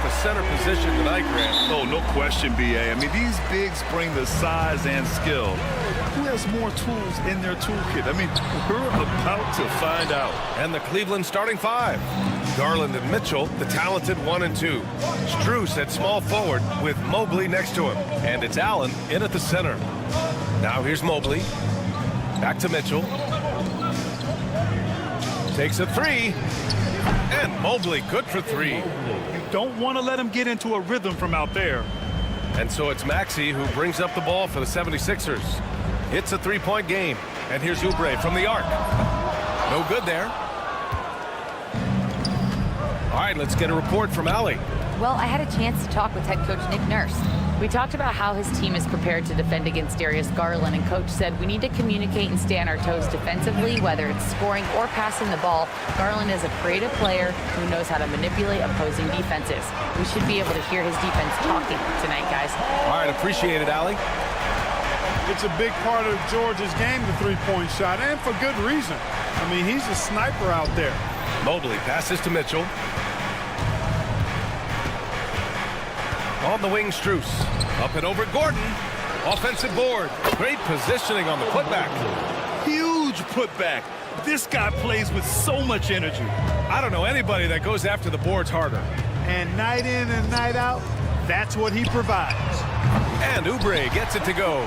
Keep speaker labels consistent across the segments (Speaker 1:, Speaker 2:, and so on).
Speaker 1: the center position tonight, Grant.
Speaker 2: Oh, no question, B.A. I mean, these bigs bring the size and skill. Who has more tools in their toolkit? I mean, we're about to find out.
Speaker 1: And the Cleveland starting five. Garland and Mitchell, the talented 1 and 2. Strus at small forward with Mobley next to him. And it's Allen in at the center. Now here's Mobley. Back to Mitchell. Takes a three. And Mobley good for 3.
Speaker 2: You don't want to let him get into a rhythm from out there.
Speaker 1: And so it's Maxey who brings up the ball for the 76ers. It's a 3-point game. And here's Oubre from the arc. No good there. All right, let's get a report from Allie.
Speaker 3: Well, I had a chance to talk with head coach Nick Nurse. We talked about how his team is prepared to defend against Darius Garland, and coach said we need to communicate and stay on our toes defensively, whether it's scoring or passing the ball. Garland is a creative player who knows how to manipulate opposing defenses. We should be able to hear his defense talking tonight, guys.
Speaker 1: All right, appreciate it, Allie.
Speaker 4: It's a big part of George's game, the three-point shot, and for good reason. I mean, he's a sniper out there.
Speaker 1: Mobley passes to Mitchell. On the wing, Strus. Up and over Gordon. Offensive board. Great positioning on the putback.
Speaker 2: Huge putback. This guy plays with so much energy.
Speaker 1: I don't know anybody that goes after the boards harder.
Speaker 4: And night in and night out, that's what he provides.
Speaker 1: And Oubre gets it to go.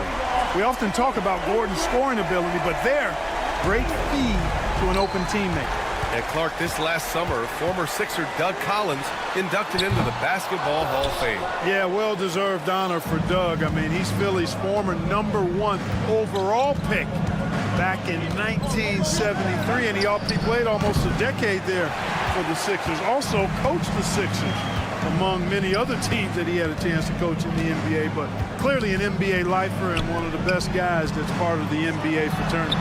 Speaker 4: We often talk about Gordon's scoring ability, but there, great feed to an open teammate.
Speaker 1: And Clark, this last summer, former Sixer Doug Collins inducted into the Basketball Hall of Fame.
Speaker 4: Yeah, well-deserved honor for Doug. I mean, he's Philly's former #1 overall pick back in 1973, and he played almost a decade there for the Sixers. Also coached the Sixers, among many other teams that he had a chance to coach in the NBA, but clearly an NBA lifer and one of the best guys that's part of the NBA fraternity.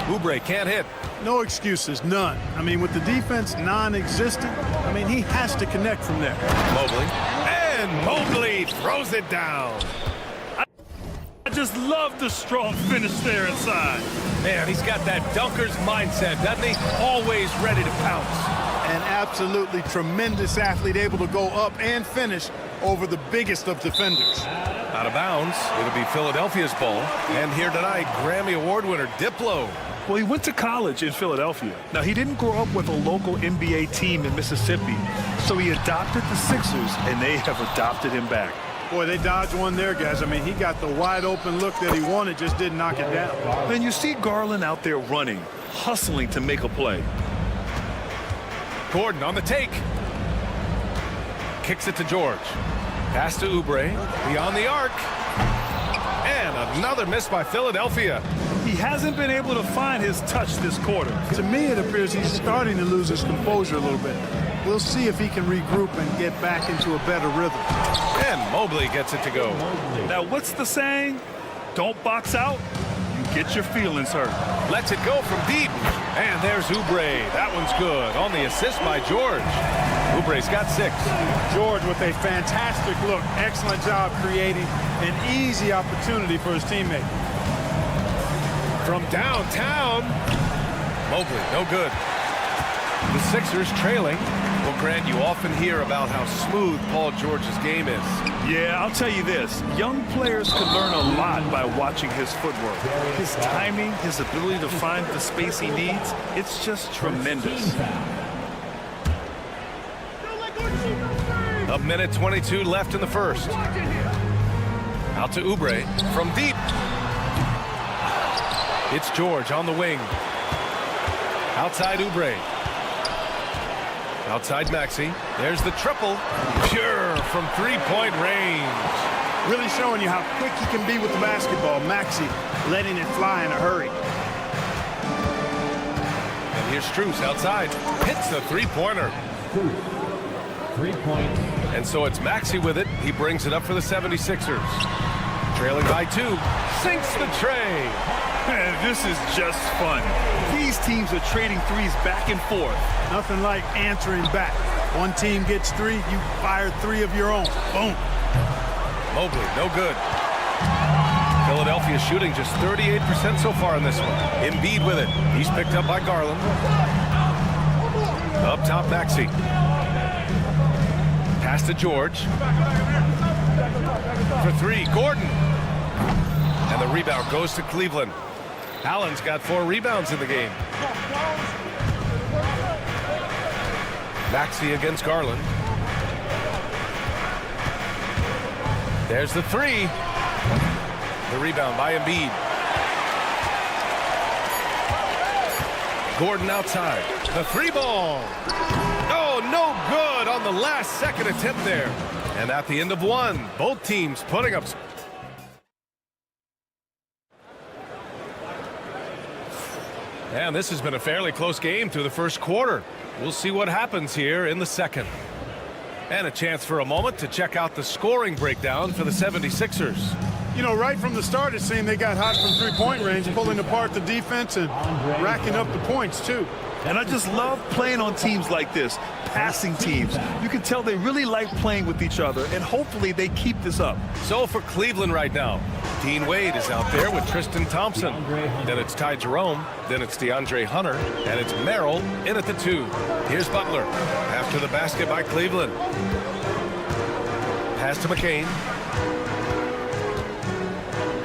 Speaker 1: Oubre can't hit.
Speaker 4: No excuses, none. I mean, with the defense non-existent, I mean, he has to connect from there.
Speaker 1: Mobley. And Mobley throws it down.
Speaker 2: I just love the strong finish there inside.
Speaker 1: Man, he's got that dunker's mindset, doesn't he? Always ready to pounce.
Speaker 4: An absolutely tremendous athlete, able to go up and finish over the biggest of defenders.
Speaker 1: Out of bounds. It'll be Philadelphia's ball. And here tonight, Grammy Award winner Diplo.
Speaker 2: Well, he went to college in Philadelphia. Now, he didn't grow up with a local NBA team in Mississippi, so he adopted the Sixers, and they have adopted him back.
Speaker 4: Boy, they dodged one there, guys. I mean, he got the wide-open look that he wanted, just didn't knock it down.
Speaker 2: Then you see Garland out there running, hustling to make a play.
Speaker 1: Gordon on the take. Kicks it to George. Pass to Oubre. Beyond the arc. And another miss by Philadelphia.
Speaker 2: He hasn't been able to find his touch this quarter.
Speaker 4: To me, it appears he's starting to lose his composure a little bit. We'll see if he can regroup and get back into a better rhythm.
Speaker 1: And Mobley gets it to go.
Speaker 2: Now, what's the saying? Don't box out, you get your feelings hurt.
Speaker 1: Lets it go from deep. And there's Oubre. That one's good. On the assist by George. Oubre's got 6.
Speaker 4: George with a fantastic look. Excellent job creating an easy opportunity for his teammate.
Speaker 1: From downtown. Mobley, no good. The Sixers trailing. Well, Grant, you often hear about how smooth Paul George's game is.
Speaker 2: Yeah, I'll tell you this. Young players can learn a lot by watching his footwork. His timing, his ability to find the space he needs, it's just tremendous.
Speaker 1: A minute 22 left in the first. Out to Oubre from deep. It's George on the wing. Outside Oubre. Outside Maxey. There's the triple. Pure from three-point range.
Speaker 4: Really showing you how quick he can be with the basketball. Maxey letting it fly in a hurry.
Speaker 1: And here's Strus outside. Hits the three-pointer.
Speaker 5: 3-point.
Speaker 1: And so it's Maxey with it. He brings it up for the 76ers. Trailing by 2. Sinks the tray.
Speaker 2: Man, this is just fun. These teams are trading threes back and forth.
Speaker 4: Nothing like answering back. One team gets 3, you fire 3 of your own. Boom.
Speaker 1: Mobley, no good. Philadelphia shooting just 38% so far in this one. Embiid with it. He's picked up by Garland. Up top, Maxey. Pass to George. For three, Gordon. And the rebound goes to Cleveland. Allen's got 4 rebounds in the game. Maxey against Garland. There's the three. The rebound by Embiid. Gordon outside. The 3 ball. Oh, no good on the last second attempt there. And at the end of 1, both teams putting up. And this has been a fairly close game through the first quarter. We'll see what happens here in the second. And a chance for a moment to check out the scoring breakdown for the 76ers.
Speaker 4: You know, right from the start, it seemed they got hot from three-point range, pulling apart the defense and racking up the points, too.
Speaker 2: And I just love playing on teams like this, passing teams. You can tell they really like playing with each other, and hopefully they keep this up.
Speaker 1: So for Cleveland right now, Dean Wade is out there with Tristan Thompson. Then it's Ty Jerome. Then it's DeAndre Hunter. And it's Merrill in at the 2. Here's Butler. After the basket by Cleveland. Pass to McCain.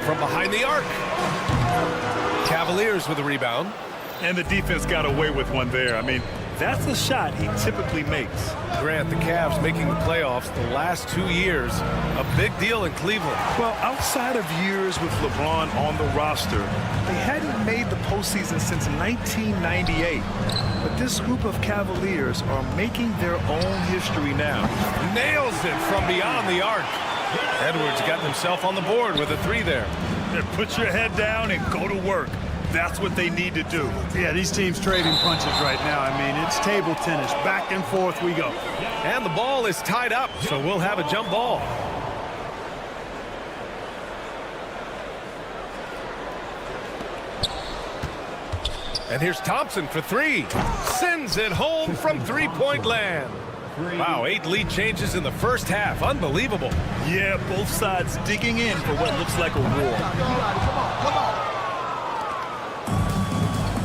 Speaker 1: From behind the arc. Cavaliers with a rebound.
Speaker 2: And the defense got away with one there. I mean, that's a shot he typically makes.
Speaker 1: Grant, the Cavs making the playoffs the last 2 years. A big deal in Cleveland.
Speaker 2: Well, outside of years with LeBron on the roster, they hadn't made the postseason since 1998. But this group of Cavaliers are making their own history now.
Speaker 1: Nails it from beyond the arc. Edwards got himself on the board with a 3 there.
Speaker 2: Put your head down and go to work. That's what they need to do.
Speaker 4: Yeah, these teams trading punches right now. I mean, it's table tennis. Back and forth we go.
Speaker 1: And the ball is tied up, so we'll have a jump ball. And here's Thompson for 3. Sends it home from three-point land. Wow, 8 lead changes in the first half. Unbelievable.
Speaker 2: Yeah, both sides digging in for what looks like a war.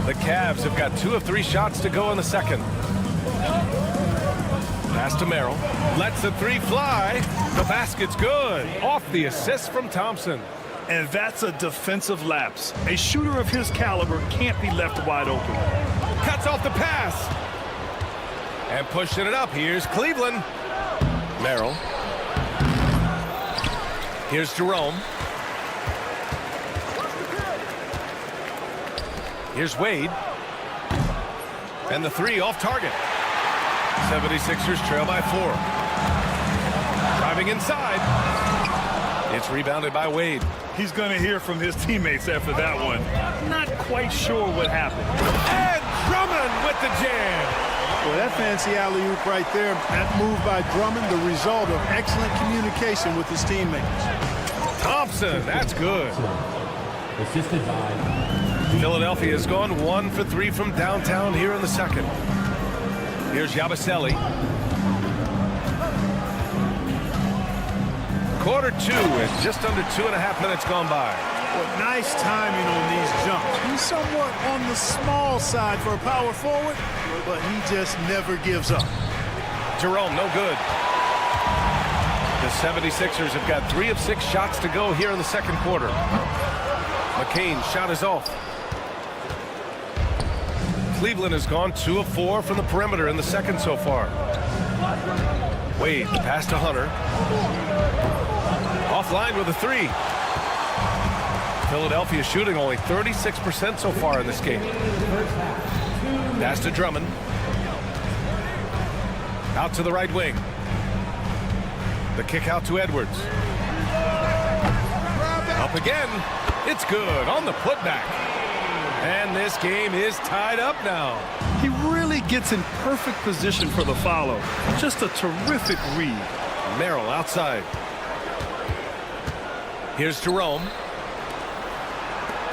Speaker 1: The Cavs have got 2 of 3 shots to go in the second. Pass to Merrill. Lets the 3 fly. The basket's good. Off the assist from Thompson.
Speaker 2: And that's a defensive lapse. A shooter of his caliber can't be left wide open.
Speaker 1: Cuts off the pass. And pushing it up. Here's Cleveland. Merrill. Here's Jerome. Here's Wade. And the 3 off target. 76ers trail by 4. Driving inside. It's rebounded by Wade.
Speaker 2: He's going to hear from his teammates after that one. Not quite sure what happened.
Speaker 1: And Drummond with the jam.
Speaker 4: Well, that fancy alley-oop right there, that move by Drummond, the result of excellent communication with his teammates.
Speaker 1: Thompson, that's good.
Speaker 5: Assisted by
Speaker 1: Philadelphia has gone 1 for 3 from downtown here in the second. Here's Yabusele. Quarter 2 and just under 2.5 minutes gone by.
Speaker 4: Well, nice timing on these jumps. He's somewhat on the small side for a power forward, but he just never gives up.
Speaker 1: Jerome, no good. The 76ers have got 3 of 6 shots to go here in the second quarter. McCain's shot is off. Cleveland has gone 2 of 4 from the perimeter in the second so far. Wade, pass to Hunter. Offline with a 3. Philadelphia shooting only 36% so far in this game. Pass to Drummond. Out to the right wing. The kick out to Edwards. Up again. It's good on the putback. And this game is tied up now.
Speaker 2: He really gets in perfect position for the follow. Just a terrific read.
Speaker 1: Merrill outside. Here's Jerome.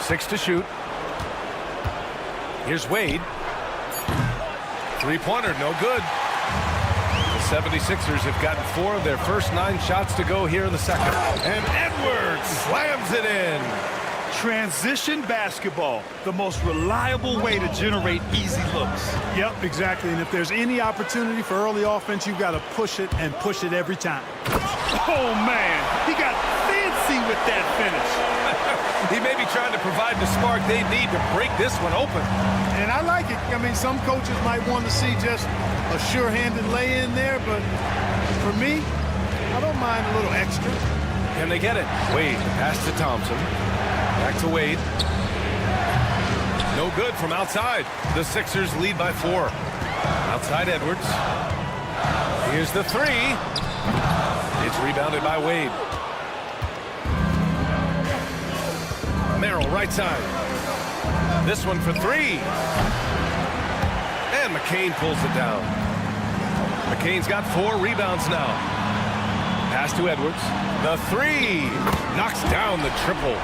Speaker 1: 6 to shoot. Here's Wade. 3-pointer, no good. The 76ers have gotten 4 of their first 9 shots to go here in the second. And Edwards slams it in.
Speaker 2: Transition basketball, the most reliable way to generate easy looks.
Speaker 4: Yep, exactly. And if there's any opportunity for early offense, you've got to push it and push it every time.
Speaker 2: Oh, man, he got fancy with that finish.
Speaker 1: He may be trying to provide the spark they need to break this one open.
Speaker 4: And I like it. I mean, some coaches might want to see just a sure-handed lay-in there, but for me, I don't mind a little extra.
Speaker 1: Can they get it? Wade, pass to Thompson. Back to Wade. No good from outside. The Sixers lead by 4. Outside Edwards. Here's the 3. It's rebounded by Wade. Merrill, right side. This one for 3. And McCain pulls it down. McCain's got 4 rebounds now. Pass to Edwards. The 3 knocks down the triple.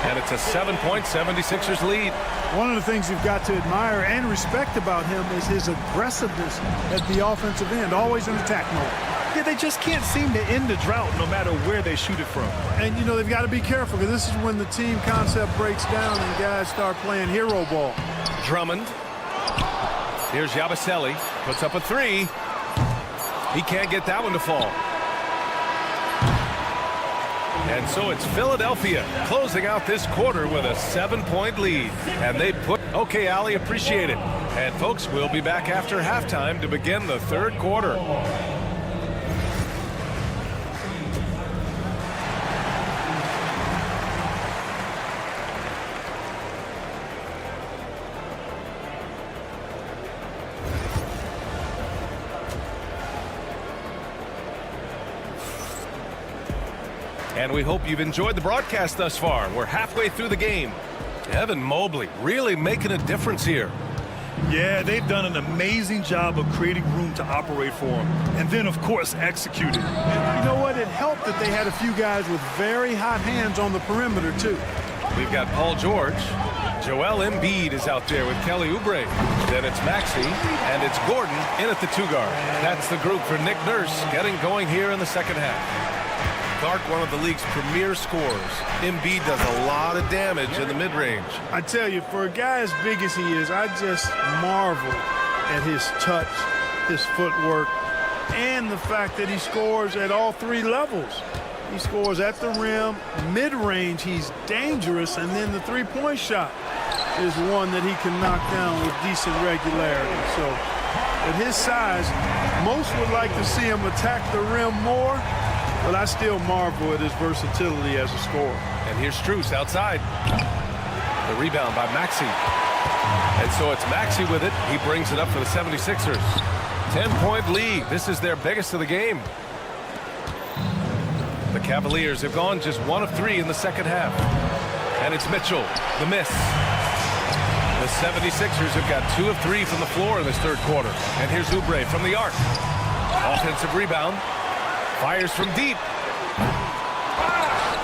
Speaker 1: And it's a 7-point 76ers lead.
Speaker 4: One of the things you've got to admire and respect about him is his aggressiveness at the offensive end, always in attack mode.
Speaker 2: Yeah, they just can't seem to end the drought no matter where they shoot it from.
Speaker 4: And, you know, they've got to be careful because this is when the team concept breaks down and guys start playing hero ball.
Speaker 1: Drummond. Here's Yabusele. Puts up a 3. He can't get that one to fall. And so it's Philadelphia closing out this quarter with a 7-point lead. And they put... Okay, Ali, appreciate it. And, folks, we'll be back after halftime to begin the third quarter. And we hope you've enjoyed the broadcast thus far. We're halfway through the game. Evan Mobley really making a difference here.
Speaker 2: Yeah, they've done an amazing job of creating room to operate for him. And then, of course, executing.
Speaker 4: And you know what? It helped that they had a few guys with very hot hands on the perimeter, too.
Speaker 1: We've got Paul George. Joel Embiid is out there with Kelly Oubre. Then it's Maxey, and it's Gordon in at the 2-guard. That's the group for Nick Nurse getting going here in the second half. Clark, one of the league's premier scorers. Embiid does a lot of damage in the mid-range.
Speaker 4: I tell you, for a guy as big as he is, I just marvel at his touch, his footwork, and the fact that he scores at all 3 levels. He scores at the rim, mid-range, he's dangerous, and then the 3-point shot is one that he can knock down with decent regularity. So, at his size, most would like to see him attack the rim more, but I still marvel at his versatility as a scorer.
Speaker 1: And here's Strus outside. The rebound by Maxey. And so it's Maxey with it. He brings it up for the 76ers. 10-point lead. This is their biggest of the game. The Cavaliers have gone just 1 of 3 in the second half. And it's Mitchell, the miss. The 76ers have got 2 of 3 from the floor in this third quarter. And here's Oubre from the arc. Offensive rebound. Fires from deep.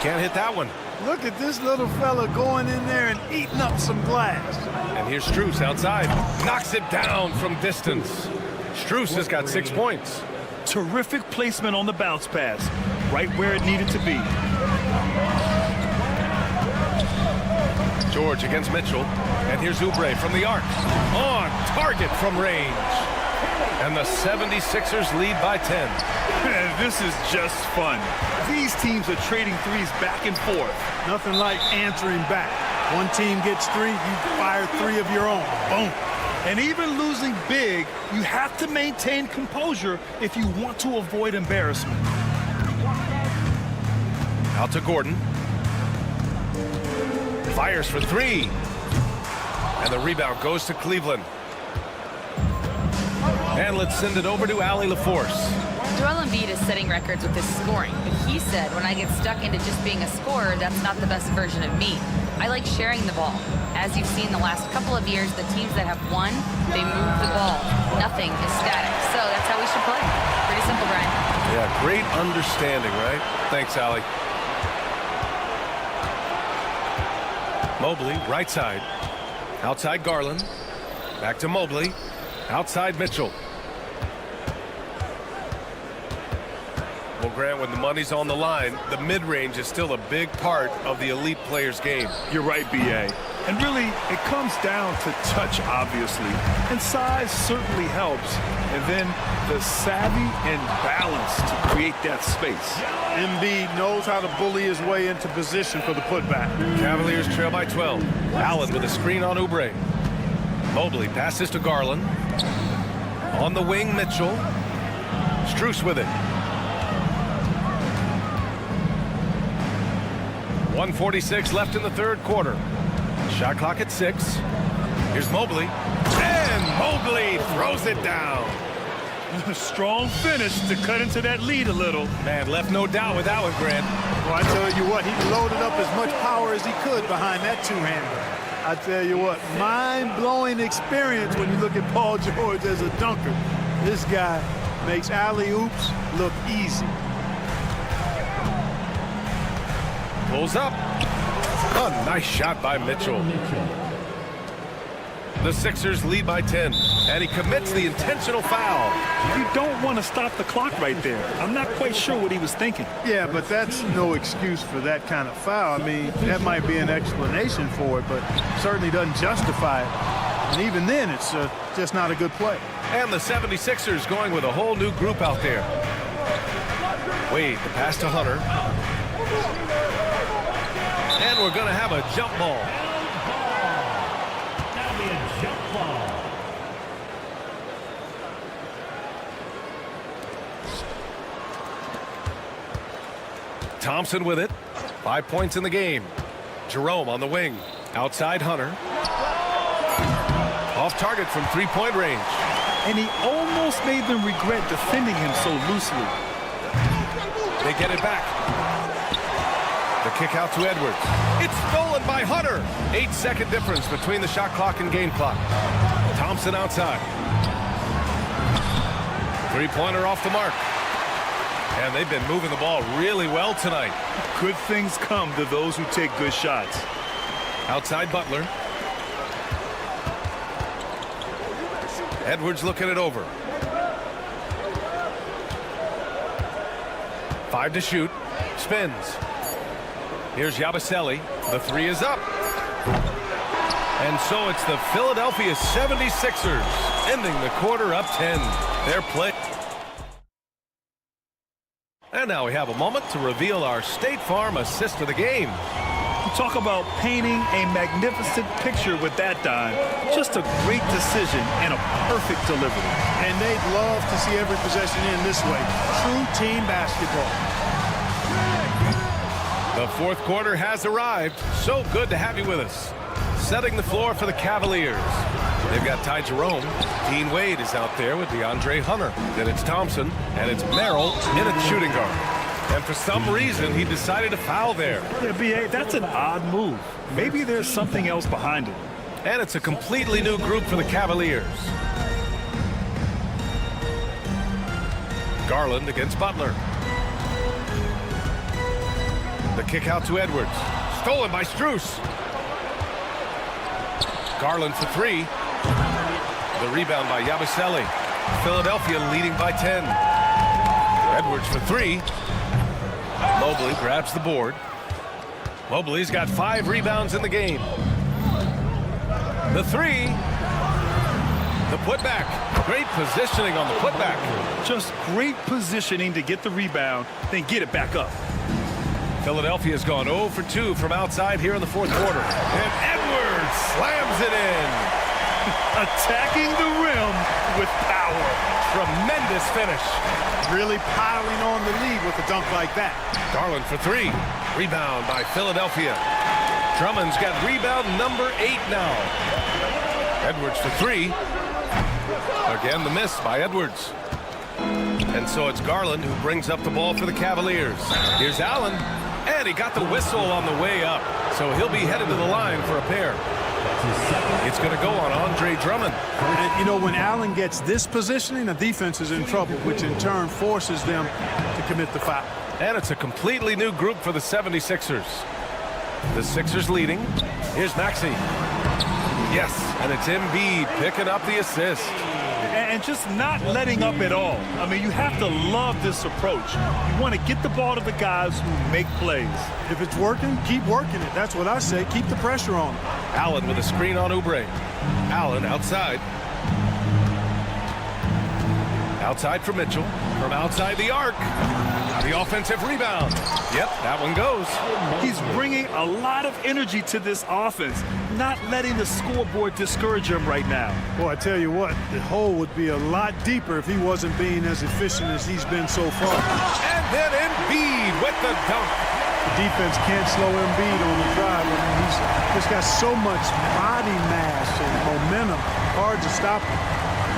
Speaker 1: Can't hit that one.
Speaker 4: Look at this little fella going in there and eating up some glass.
Speaker 1: And here's Strus outside. Knocks it down from distance. Strus has got 6 points.
Speaker 2: Terrific placement on the bounce pass. Right where it needed to be.
Speaker 1: George against Mitchell. And here's Oubre from the arc. On target from range. And the 76ers lead by 10.
Speaker 2: This is just fun. These teams are trading threes back and forth.
Speaker 4: Nothing like answering back. One team gets 3, you fire 3 of your own. Boom.
Speaker 2: And even losing big, you have to maintain composure if you want to avoid embarrassment.
Speaker 1: Out to Gordon. Fires for 3. And the rebound goes to Cleveland. And let's send it over to Allie LaForce.
Speaker 3: Joel Embiid is setting records with his scoring, but he said, when I get stuck into just being a scorer, that's not the best version of me. I like sharing the ball. As you've seen the last couple of years, the teams that have won, they move the ball. Nothing is static. So that's how we should play. Pretty simple, Brian.
Speaker 1: Yeah, great understanding, right? Thanks, Allie. Mobley, right side. Outside Garland. Back to Mobley. Outside Mitchell. Will Grant, when the money's on the line, the mid-range is still a big part of the elite player's game.
Speaker 2: You're right, B.A. And really, it comes down to touch, obviously. And size certainly helps. And then the savvy and balance to create that space.
Speaker 4: Embiid knows how to bully his way into position for the putback.
Speaker 1: Cavaliers trail by 12. Allen with a screen on Oubre. Mobley passes to Garland. On the wing, Mitchell. Strus with it. 1:46 left in the third quarter. Shot clock at 6. Here's Mobley. And Mobley throws it down.
Speaker 2: A strong finish to cut into that lead a little.
Speaker 1: Man, left no doubt with that one, Grant.
Speaker 4: Well, I tell you what, he loaded up as much power as he could behind that two-hander. I tell you what, mind-blowing experience when you look at Paul George as a dunker. This guy makes alley-oops look easy.
Speaker 1: Pulls up. A nice shot by Mitchell. The Sixers lead by 10, and he commits the intentional foul.
Speaker 2: You don't want to stop the clock right there. I'm not quite sure what he was thinking.
Speaker 4: Yeah, but that's no excuse for that kind of foul. I mean, that might be an explanation for it, but certainly doesn't justify it. And even then, it's just not a good play.
Speaker 1: And the 76ers going with a whole new group out there. Wade, the pass to Hunter. And we're going to have a jump ball. Thompson with it. 5 points in the game. Jerome on the wing. Outside Hunter. Off target from three-point range.
Speaker 2: And he almost made them regret defending him so loosely.
Speaker 1: They get it back. The kick out to Edwards. It's stolen by Hunter. 8-second difference between the shot clock and game clock. Thompson outside. Three-pointer off the mark. And they've been moving the ball really well tonight.
Speaker 2: Good things come to those who take good shots.
Speaker 1: Outside Butler. Edwards looking it over. 5 to shoot. Spins. Here's Yabusele. The three is up. And so it's the Philadelphia 76ers ending the quarter up 10. Their play. And now we have a moment to reveal our State Farm assist of the game.
Speaker 2: You talk about painting a magnificent picture with that dime. Just a great decision and a perfect delivery.
Speaker 4: And they'd love to see every possession in this way. True team basketball.
Speaker 1: The fourth quarter has arrived. So good to have you with us. Setting the floor for the Cavaliers. They've got Ty Jerome. Dean Wade is out there with DeAndre Hunter. Then it's Thompson, and it's Merrill in at shooting guard. And for some reason, he decided to foul there.
Speaker 2: Yeah, B.A., that's an odd move. Maybe there's something else behind it.
Speaker 1: And it's a completely new group for the Cavaliers. Garland against Butler. The kick out to Edwards. Stolen by Strus. Garland for three. The rebound by Yabusele. Philadelphia leading by 10. Edwards for three. Mobley grabs the board. Mobley's got 5 rebounds in the game. The three. The putback. Great positioning on the putback.
Speaker 2: Just great positioning to get the rebound, then get it back up.
Speaker 1: Philadelphia's gone 0 for 2 from outside here in the fourth quarter. And Edwards slams it in.
Speaker 2: Attacking the rim with power.
Speaker 1: Tremendous finish.
Speaker 4: Really piling on the lead with a dunk like that.
Speaker 1: Garland for three. Rebound by Philadelphia. Drummond's got rebound number 8 now. Edwards for three. Again, the miss by Edwards. And so it's Garland who brings up the ball for the Cavaliers. Here's Allen. And he got the whistle on the way up. So he'll be headed to the line for a pair. It's going to go on Andre Drummond.
Speaker 4: And, you know, when Allen gets this positioning, the defense is in trouble, which in turn forces them to commit the foul.
Speaker 1: And it's a completely new group for the 76ers. The Sixers leading. Here's Maxey. Yes, and it's Embiid picking up the assist.
Speaker 2: Yeah, and just not letting up at all. I mean, you have to love this approach. You want to get the ball to the guys who make plays.
Speaker 4: If it's working, keep working it. That's what I say. Keep the pressure on.
Speaker 1: Allen with a screen on Oubre. Allen outside. Outside for Mitchell. From outside the arc. The offensive rebound. Yep, that one goes.
Speaker 2: He's bringing a lot of energy to this offense, not letting the scoreboard discourage him right now.
Speaker 4: Boy, I tell you what, the hole would be a lot deeper if he wasn't being as efficient as he's been so far.
Speaker 1: And then Embiid with the dunk.
Speaker 4: The defense can't slow Embiid on the drive. I mean, he's just got so much body mass and momentum. Hard to stop him.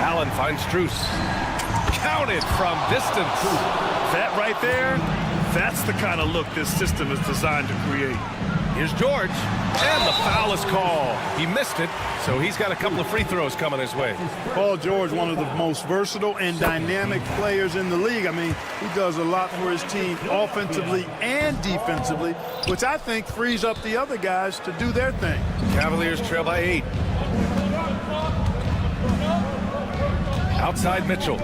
Speaker 1: Allen finds Strus. Counted from distance.
Speaker 2: That right there, that's the kind of look this system is designed to create.
Speaker 1: Here's George, and the foul is called. He missed it, so he's got a couple of free throws coming his way.
Speaker 4: Paul George, one of the most versatile and dynamic players in the league. I mean, he does a lot for his team offensively and defensively, which I think frees up the other guys to do their thing.
Speaker 1: Cavaliers trail by 8. Outside Mitchell.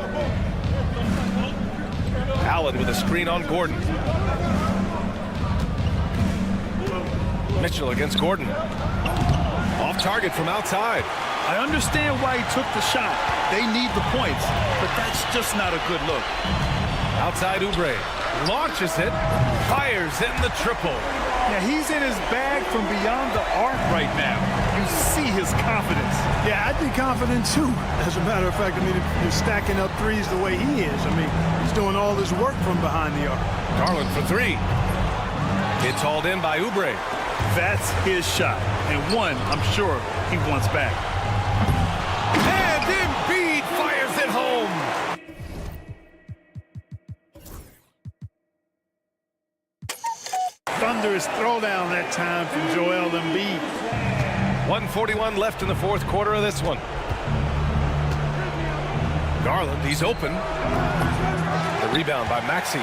Speaker 1: Allen with a screen on Gordon. Mitchell against Gordon. Off target from outside.
Speaker 2: I understand why he took the shot. They need the points, but that's just not a good look.
Speaker 1: Outside Oubre. Launches it. Fires in the triple.
Speaker 2: Yeah, he's in his bag from beyond the arc right now. You see his confidence.
Speaker 4: Yeah, I'd be confident too. As a matter of fact, I mean, if you're stacking up threes the way he is, I mean, he's doing all his work from behind the arc.
Speaker 1: Garland for 3. It's hauled in by Oubre.
Speaker 2: That's his shot, and one I'm sure he wants back.
Speaker 1: And Embiid fires it home.
Speaker 4: Thunderous throwdown that time from Joel Embiid.
Speaker 1: 1:41 left in the fourth quarter of this one. Garland, he's open. The rebound by Maxey.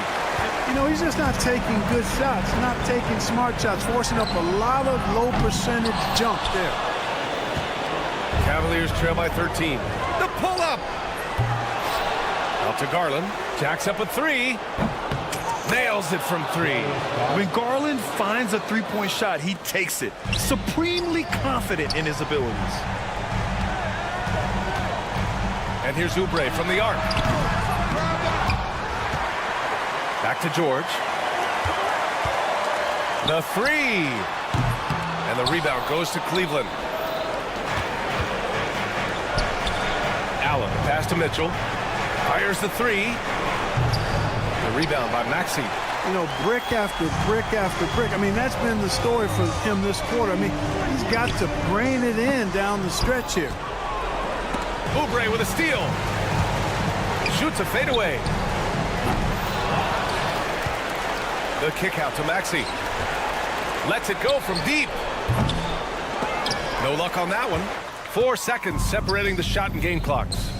Speaker 4: You know, he's just not taking good shots, not taking smart shots, forcing up a lot of low percentage jump there.
Speaker 1: Cavaliers trail by 13. The pull-up. Out to Garland. Jacks up a 3. Nails it from 3.
Speaker 2: When Garland finds a three-point shot, he takes it. Supremely confident in his abilities.
Speaker 1: And here's Oubre from the arc. Back to George. The 3. And the rebound goes to Cleveland. Allen, pass to Mitchell. Fires the 3. The rebound by Maxey.
Speaker 4: You know, brick after brick after brick. I mean, that's been the story for him this quarter. I mean, he's got to brain it in down the stretch here.
Speaker 1: Oubre with a steal. Shoots a fadeaway. The kick out to Maxey. Lets it go from deep. No luck on that one. 4 seconds separating the shot and game clocks.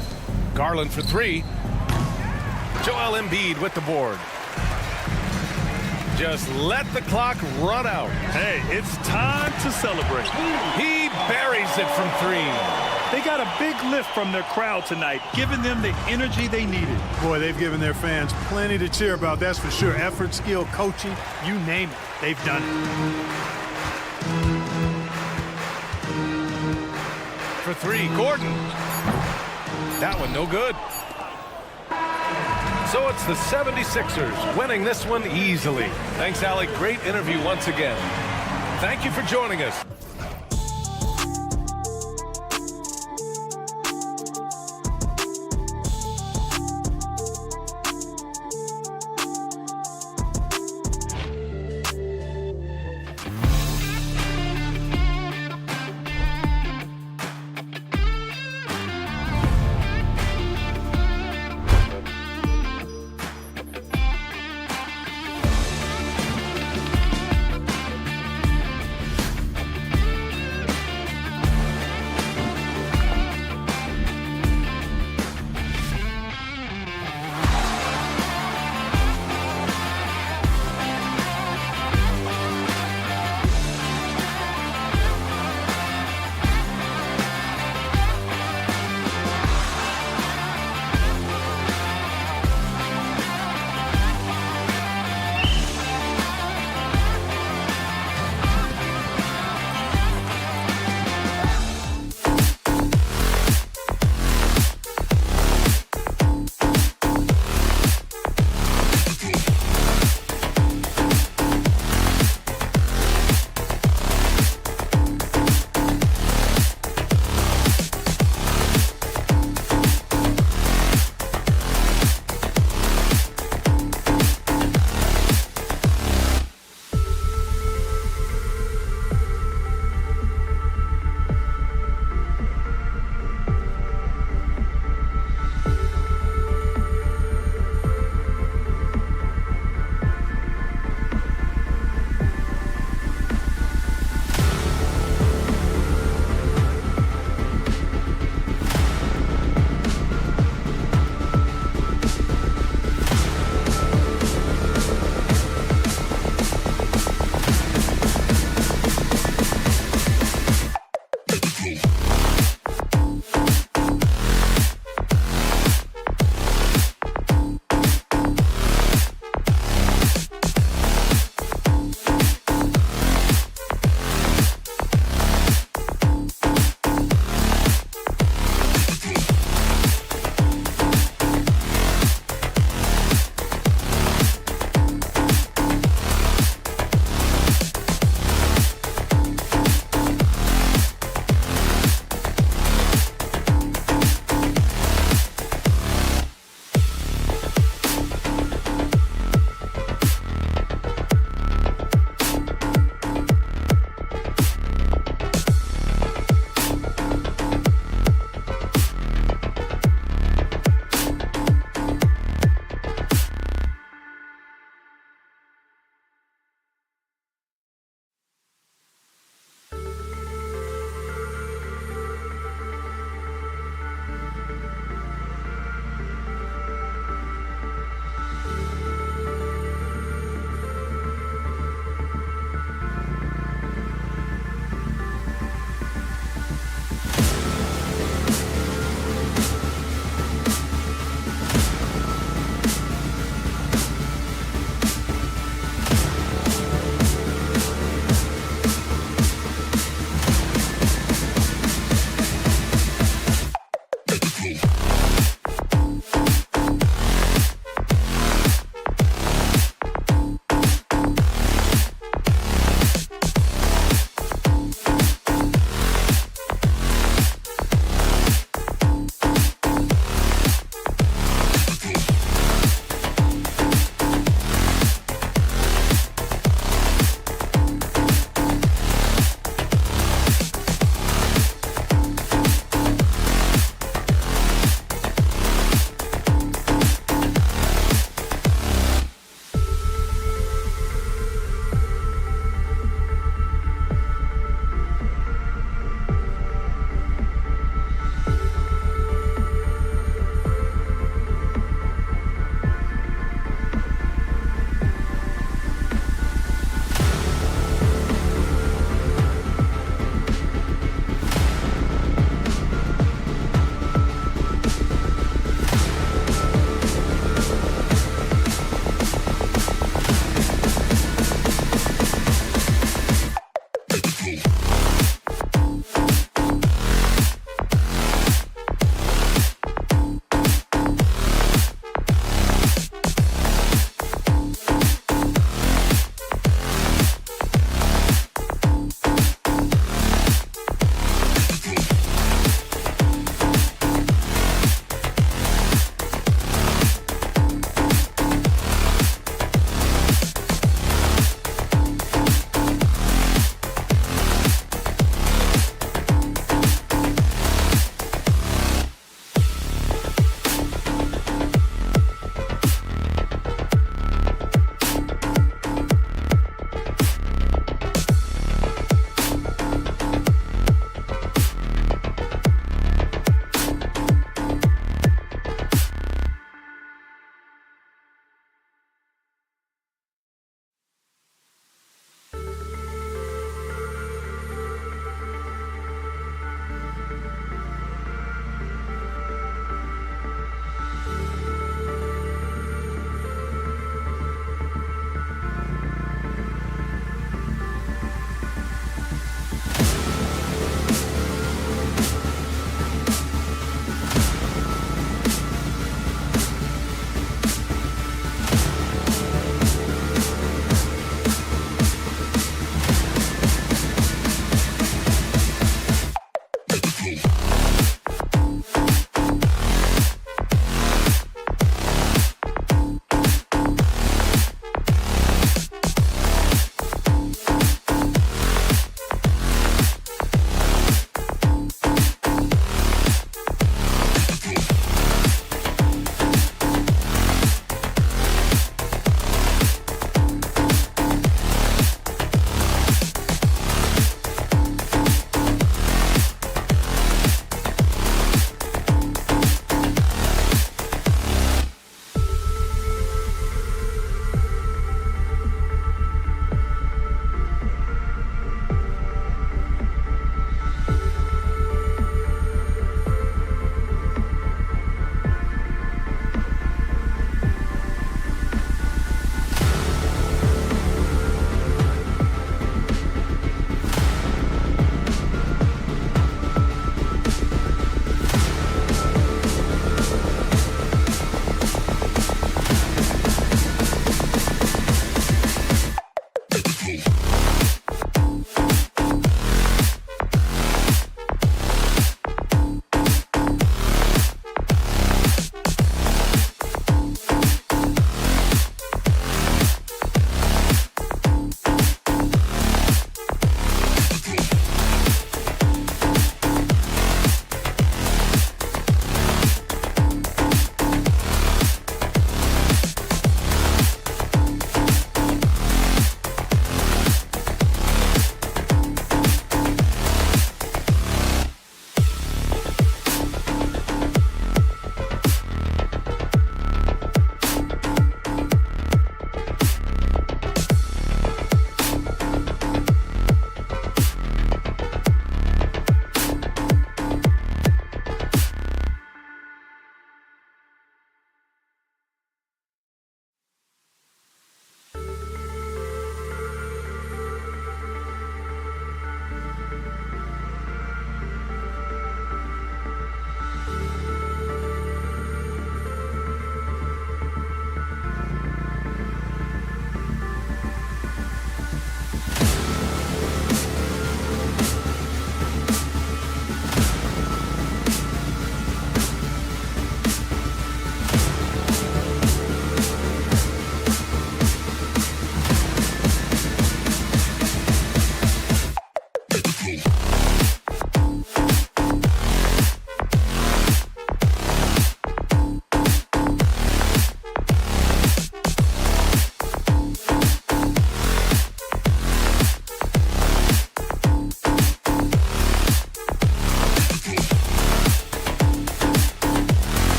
Speaker 1: Garland for 3. Joel Embiid with the board. Just let the clock run out.
Speaker 2: Hey, it's time to celebrate.
Speaker 1: He buries it from 3.
Speaker 2: They got a big lift from their crowd tonight, giving them the energy they needed.
Speaker 4: Boy, they've given their fans plenty to cheer about, that's for sure. Effort, skill, coaching, you name it, they've done it.
Speaker 1: For 3, Gordon. That one no good. So it's the 76ers winning this one easily. Thanks, Alec. Great interview once again. Thank you for joining us.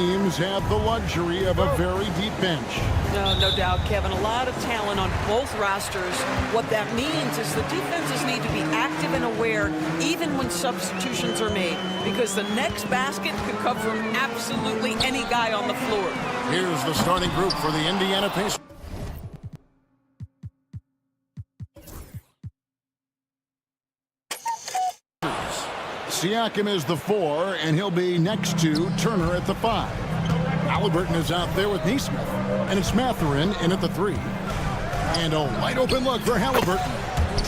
Speaker 6: teams have the luxury of a very deep bench.
Speaker 7: No doubt, Kevin. A lot of talent on both rosters. What that means is the defenses need to be active and aware even when substitutions are made, because the next basket could come from absolutely any guy on the floor.
Speaker 6: Here's the starting group for the Indiana Pacers. Siakam is the 4, and he'll be next to Turner at the 5. Halliburton is out there with Nesmith, and it's Mathurin in at the 3. And a wide open look for Halliburton.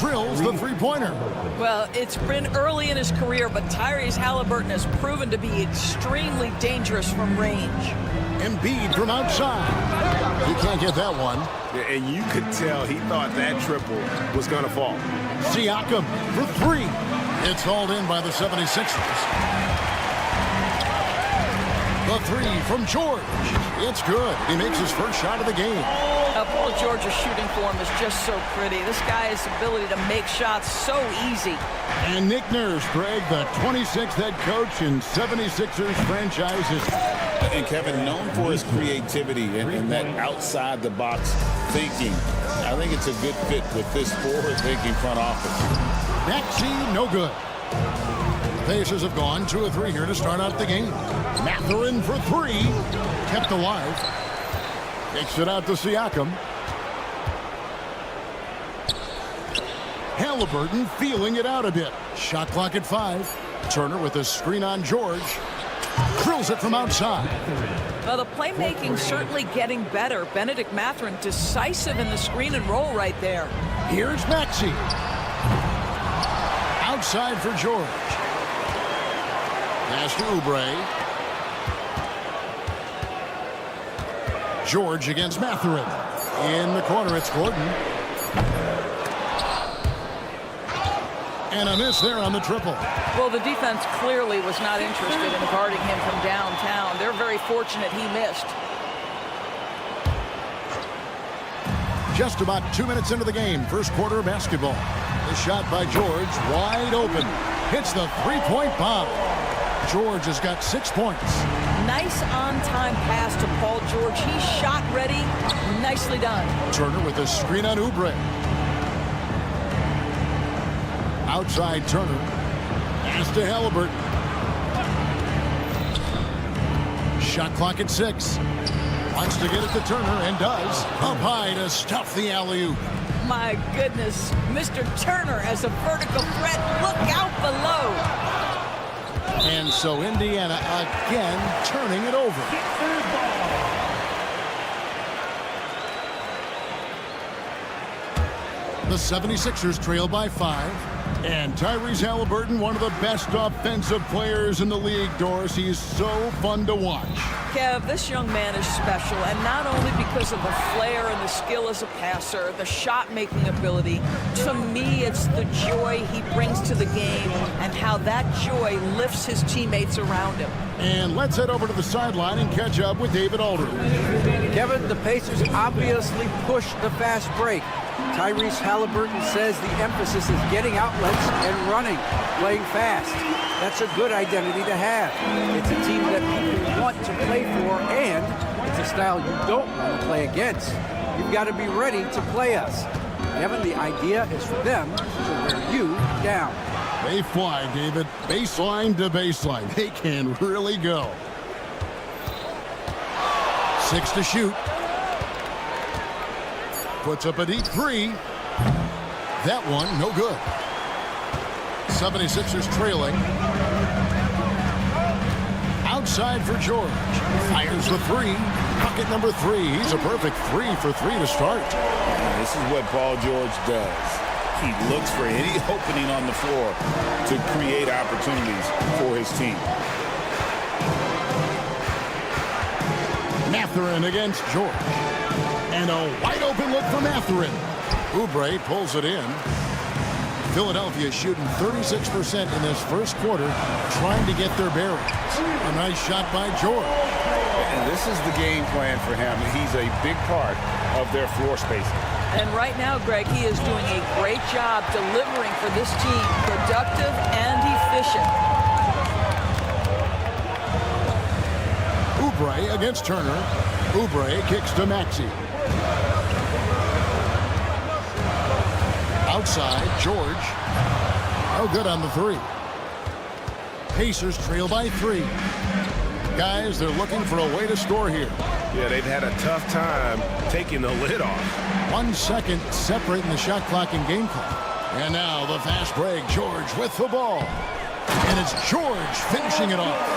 Speaker 6: Drills the three-pointer.
Speaker 7: Well, it's been early in his career, but Tyrese Halliburton has proven to be extremely dangerous from range.
Speaker 6: Embiid from outside. He can't get that one.
Speaker 8: Yeah, and you could tell he thought that triple was going to fall.
Speaker 6: Siakam for 3. It's hauled in by the 76ers. The 3 from George. It's good. He makes his first shot of the game.
Speaker 7: Paul George's shooting form is just so pretty. This guy's ability to make shots so easy.
Speaker 6: And Nick Nurse, Greg, the 26th head coach in 76ers franchise history.
Speaker 8: And Kevin, known for his creativity and that outside-the-box thinking. I think it's a good fit with this forward-thinking front office.
Speaker 6: Maxey, no good. Pacers have gone 2 of 3 here to start out the game. Mathurin for 3. Kept alive. Kicks it out to Siakam. Halliburton feeling it out a bit. Shot clock at 5. Turner with a screen on George. Drills it from outside.
Speaker 7: Well, the playmaking's certainly getting better. Benedict Mathurin decisive in the screen and roll right there.
Speaker 6: Here's Maxey. Outside for George. Pass to Oubre. George against Mathurin. In the corner, it's Gordon. And a miss there on the triple.
Speaker 7: Well, the defense clearly was not interested in guarding him from downtown. They're very fortunate he missed.
Speaker 6: Just about 2 minutes into the game, first quarter of basketball. The shot by George, wide open. Hits the three-point bomb. George has got 6 points.
Speaker 7: Nice on-time pass to Paul George. He's shot ready. Nicely done.
Speaker 6: Turner with a screen on Oubre. Outside Turner. Pass to Halliburton. Shot clock at 6. Wants to get it to Turner and does. Up high to stuff the alley-oop.
Speaker 7: My goodness. Mr. Turner as a vertical threat. Look out below.
Speaker 6: And so Indiana again turning it over. The 76ers trail by 5. And Tyrese Halliburton, one of the best offensive players in the league, Doris. He's so fun to watch.
Speaker 7: Kev, this young man is special, and not only because of the flair and the skill as a passer, the shot-making ability. To me, it's the joy he brings to the game and how that joy lifts his teammates around him.
Speaker 6: And let's head over to the sideline and catch up with David Aldridge.
Speaker 9: Kevin, the Pacers obviously pushed the fast break. Tyrese Halliburton says the emphasis is getting outlets and running, playing fast. That's a good identity to have. It's a team that people want to play for, and it's a style you don't want to play against. You've got to be ready to play us. Kevin, the idea is for them to wear you down.
Speaker 6: They fly, David. Baseline to baseline. They can really go. 6 to shoot. Puts up a deep 3. That one, no good. 76ers trailing. Outside for George. Fires the 3. Bucket number 3. He's a perfect 3 for 3 to start.
Speaker 8: This is what Paul George does. He looks for any opening on the floor to create opportunities for his team.
Speaker 6: Mathurin against George. And a wide open look for Mathurin. Oubre pulls it in. Philadelphia shooting 36% in this first quarter, trying to get their bearings. A nice shot by George.
Speaker 8: And this is the game plan for him. He's a big part of their floor spacing.
Speaker 7: And right now, Greg, he is doing a great job delivering for this team, productive and efficient.
Speaker 6: Oubre against Turner. Oubre kicks to Maxey. Outside, George. Oh, good on the three. Pacers trail by 3. Guys, they're looking for a way to score here.
Speaker 1: Yeah, they've had a tough time taking the lid off.
Speaker 6: 1 second separating the shot clock and game clock. And now the fast break. George with the ball. And it's George finishing it off.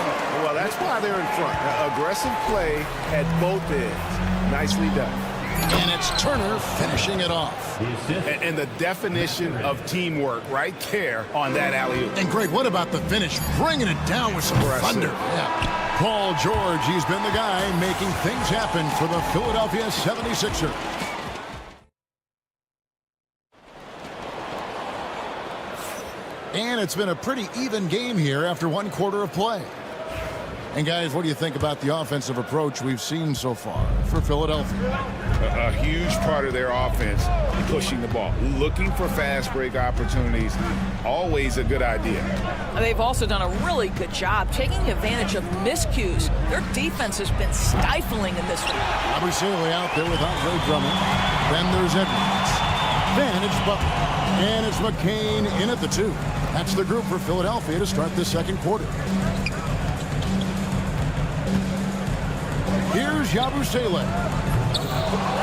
Speaker 10: Well, that's why they're in front. Aggressive play at both ends. Nicely done.
Speaker 6: And it's Turner finishing it off.
Speaker 10: And the definition of teamwork right there on that alley-oop.
Speaker 6: And Greg, what about the finish? Bringing it down with some thunder. Yeah. Paul George, he's been the guy making things happen for the Philadelphia 76ers. And it's been a pretty even game here after 1 quarter of play. And guys, what do you think about the offensive approach we've seen so far for Philadelphia?
Speaker 10: A huge part of their offense, pushing the ball, looking for fast break opportunities, always a good idea.
Speaker 7: They've also done a really good job taking advantage of miscues. Their defense has been stifling in this one.
Speaker 6: Abusele out there with Andre Drummond. Then there's Edwards. Then it's Butler. And it's McCain in at the 2. That's the group for Philadelphia to start the second quarter. Here's Yabusele.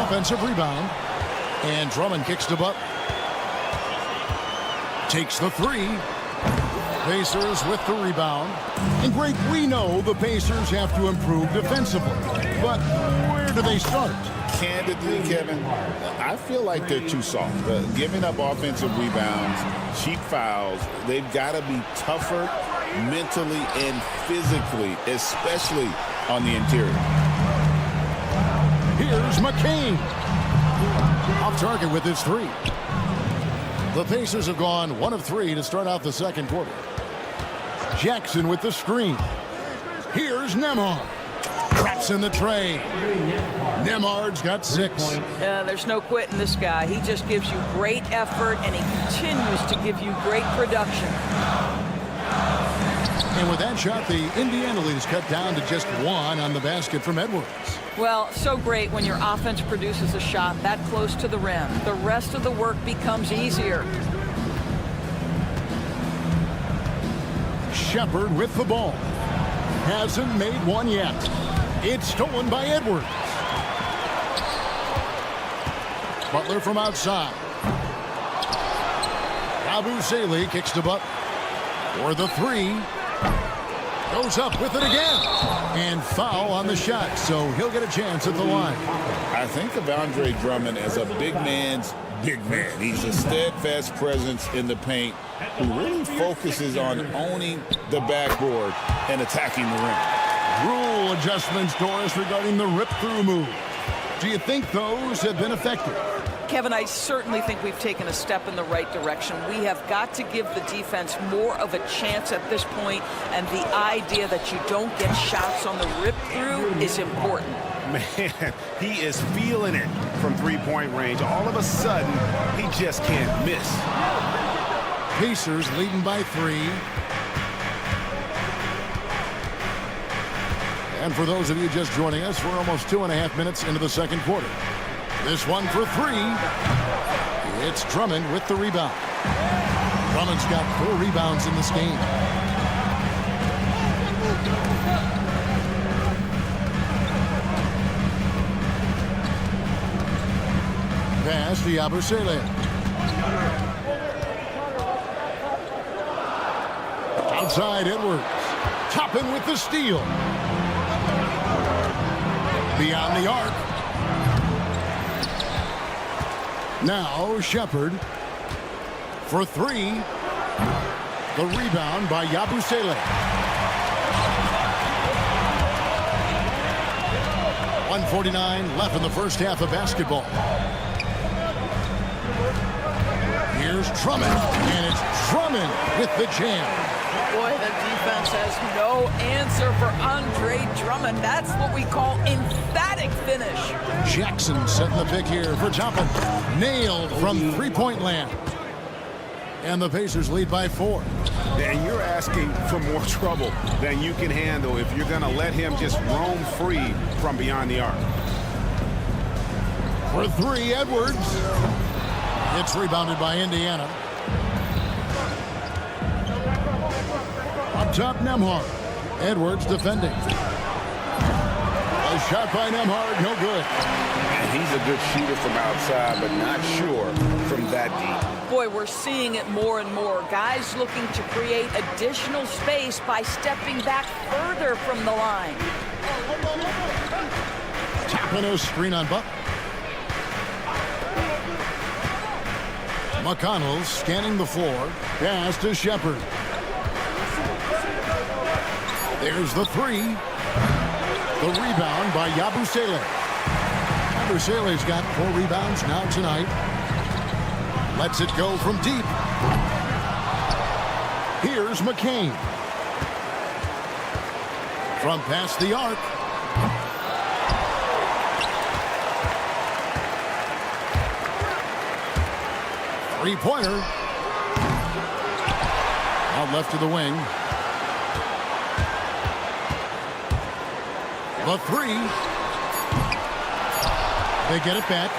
Speaker 6: Offensive rebound. And Drummond kicks to Butler. Takes the 3. Pacers with the rebound. And Greg, we know the Pacers have to improve defensively. But where do they start?
Speaker 8: Candidly, Kevin, I feel like they're too soft. Giving up offensive rebounds, cheap fouls, they've got to be tougher mentally and physically, especially on the interior.
Speaker 6: Here's McCain. Off target with his 3. The Pacers have gone 1 of 3 to start out the second quarter. Jackson with the screen. Here's Nembhard. Traps in the tray. Nembhard's got 6.
Speaker 7: There's no quitting this guy. He just gives you great effort, and he continues to give you great production.
Speaker 6: And with that shot, the Indiana lead is cut down to just 1 on the basket from Edwards.
Speaker 7: Well, so great when your offense produces a shot that close to the rim. The rest of the work becomes easier.
Speaker 6: Shepard with the ball. Hasn't made one yet. It's stolen by Edwards. Butler from outside. Abusele kicks to Butler. For the 3. Goes up with it again. And foul on the shot, so he'll get a chance at the line.
Speaker 8: I think of Andre Drummond as a big man's big man. He's a steadfast presence in the paint who really focuses on owning the backboard and attacking the rim.
Speaker 6: Rule adjustments, Doris, regarding the rip-through move. Do you think those have been effective?
Speaker 7: Kevin, I certainly think we've taken a step in the right direction. We have got to give the defense more of a chance at this point, and the idea that you don't get shots on the rip-through is important.
Speaker 10: Man, he is feeling it from three-point range. All of a sudden, he just can't miss.
Speaker 6: Pacers leading by 3. And for those of you just joining us, we're almost 2.5 minutes into the second quarter. This one for 3. It's Drummond with the rebound. Drummond's got 4 rebounds in this game. Pass to Yabusele. Outside Edwards. Toppin with the steal. Beyond the arc. Now Shepard for 3. The rebound by Yabusele. 1:49 left in the first half of basketball. Here's Drummond, and it's Drummond with the jam.
Speaker 7: Boy, the defense has no answer for Andre Drummond. That's what we call emphatic finish.
Speaker 6: Jackson setting the pick here for Toppin. Nailed from three-point land. And the Pacers lead by 4.
Speaker 10: And you're asking for more trouble than you can handle if you're going to let him just roam free from beyond the arc.
Speaker 6: For 3, Edwards. It's rebounded by Indiana. Up top, Nembhard. Edwards defending. A shot by Nembhard, no good.
Speaker 10: He's a good shooter from outside, but not sure from that deep.
Speaker 7: Boy, we're seeing it more and more. Guys looking to create additional space by stepping back further from the line.
Speaker 6: Tapino's screen on Buck. McConnell scanning the floor. Pass to Shepard. There's the 3. The rebound by Yabusele. Yabusele's got 4 rebounds now tonight. Lets it go from deep. Here's McCain. From past the arc. Three-pointer. Out left to the wing. The 3. They get it back.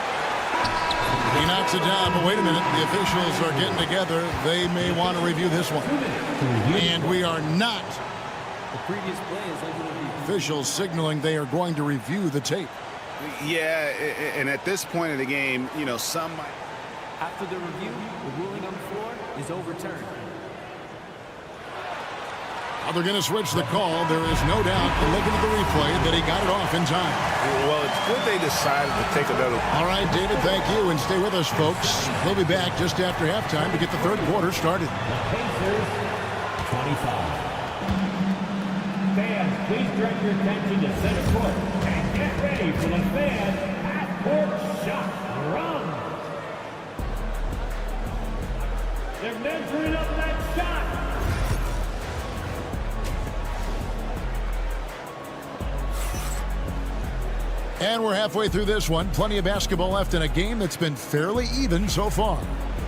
Speaker 6: He knocks it down, but wait a minute. The officials are getting together. They may want to review this one. And we are not.
Speaker 5: The previous play is over.
Speaker 6: Officials signaling they are going to review the tape.
Speaker 10: Yeah, and at this point in the game, you know, some might...
Speaker 5: After the review, the ruling on the floor is overturned.
Speaker 6: Now they're going to switch the call. There is no doubt, looking at the replay, that he got it off in time.
Speaker 10: Well, it's good they decided to take another...
Speaker 6: All right, David, thank you, and stay with us, folks. We'll be back just after halftime to get the third quarter started.
Speaker 5: Pacers, 25. Fans, please direct your attention to center court and get ready for the fan half-court shot run. They're measuring up that shot.
Speaker 6: And we're halfway through this one. Plenty of basketball left in a game that's been fairly even so far.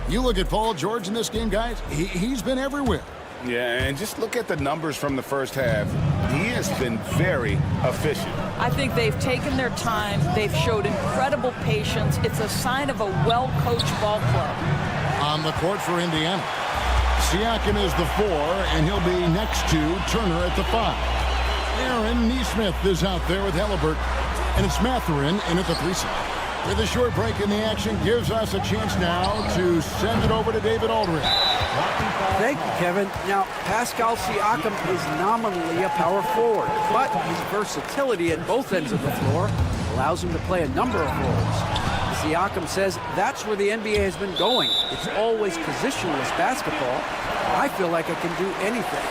Speaker 6: You look at Paul George in this game, guys. He's been everywhere.
Speaker 10: Yeah, and just look at the numbers from the first half. He has been very efficient.
Speaker 7: I think they've taken their time. They've showed incredible patience. It's a sign of a well-coached ball club.
Speaker 6: On the court for Indiana, Siakam is the 4, and he'll be next to Turner at the 5. Aaron Nesmith is out there with Halliburton, and it's Mathurin in at the 3 side. With a short break in the action, gives us a chance now to send it over to David Aldridge.
Speaker 9: Thank you, Kevin. Now, Pascal Siakam is nominally a power forward, but his versatility at both ends of the floor allows him to play a number of roles. Siakam says that's where the NBA has been going. It's always positionless basketball. I feel like I can do anything.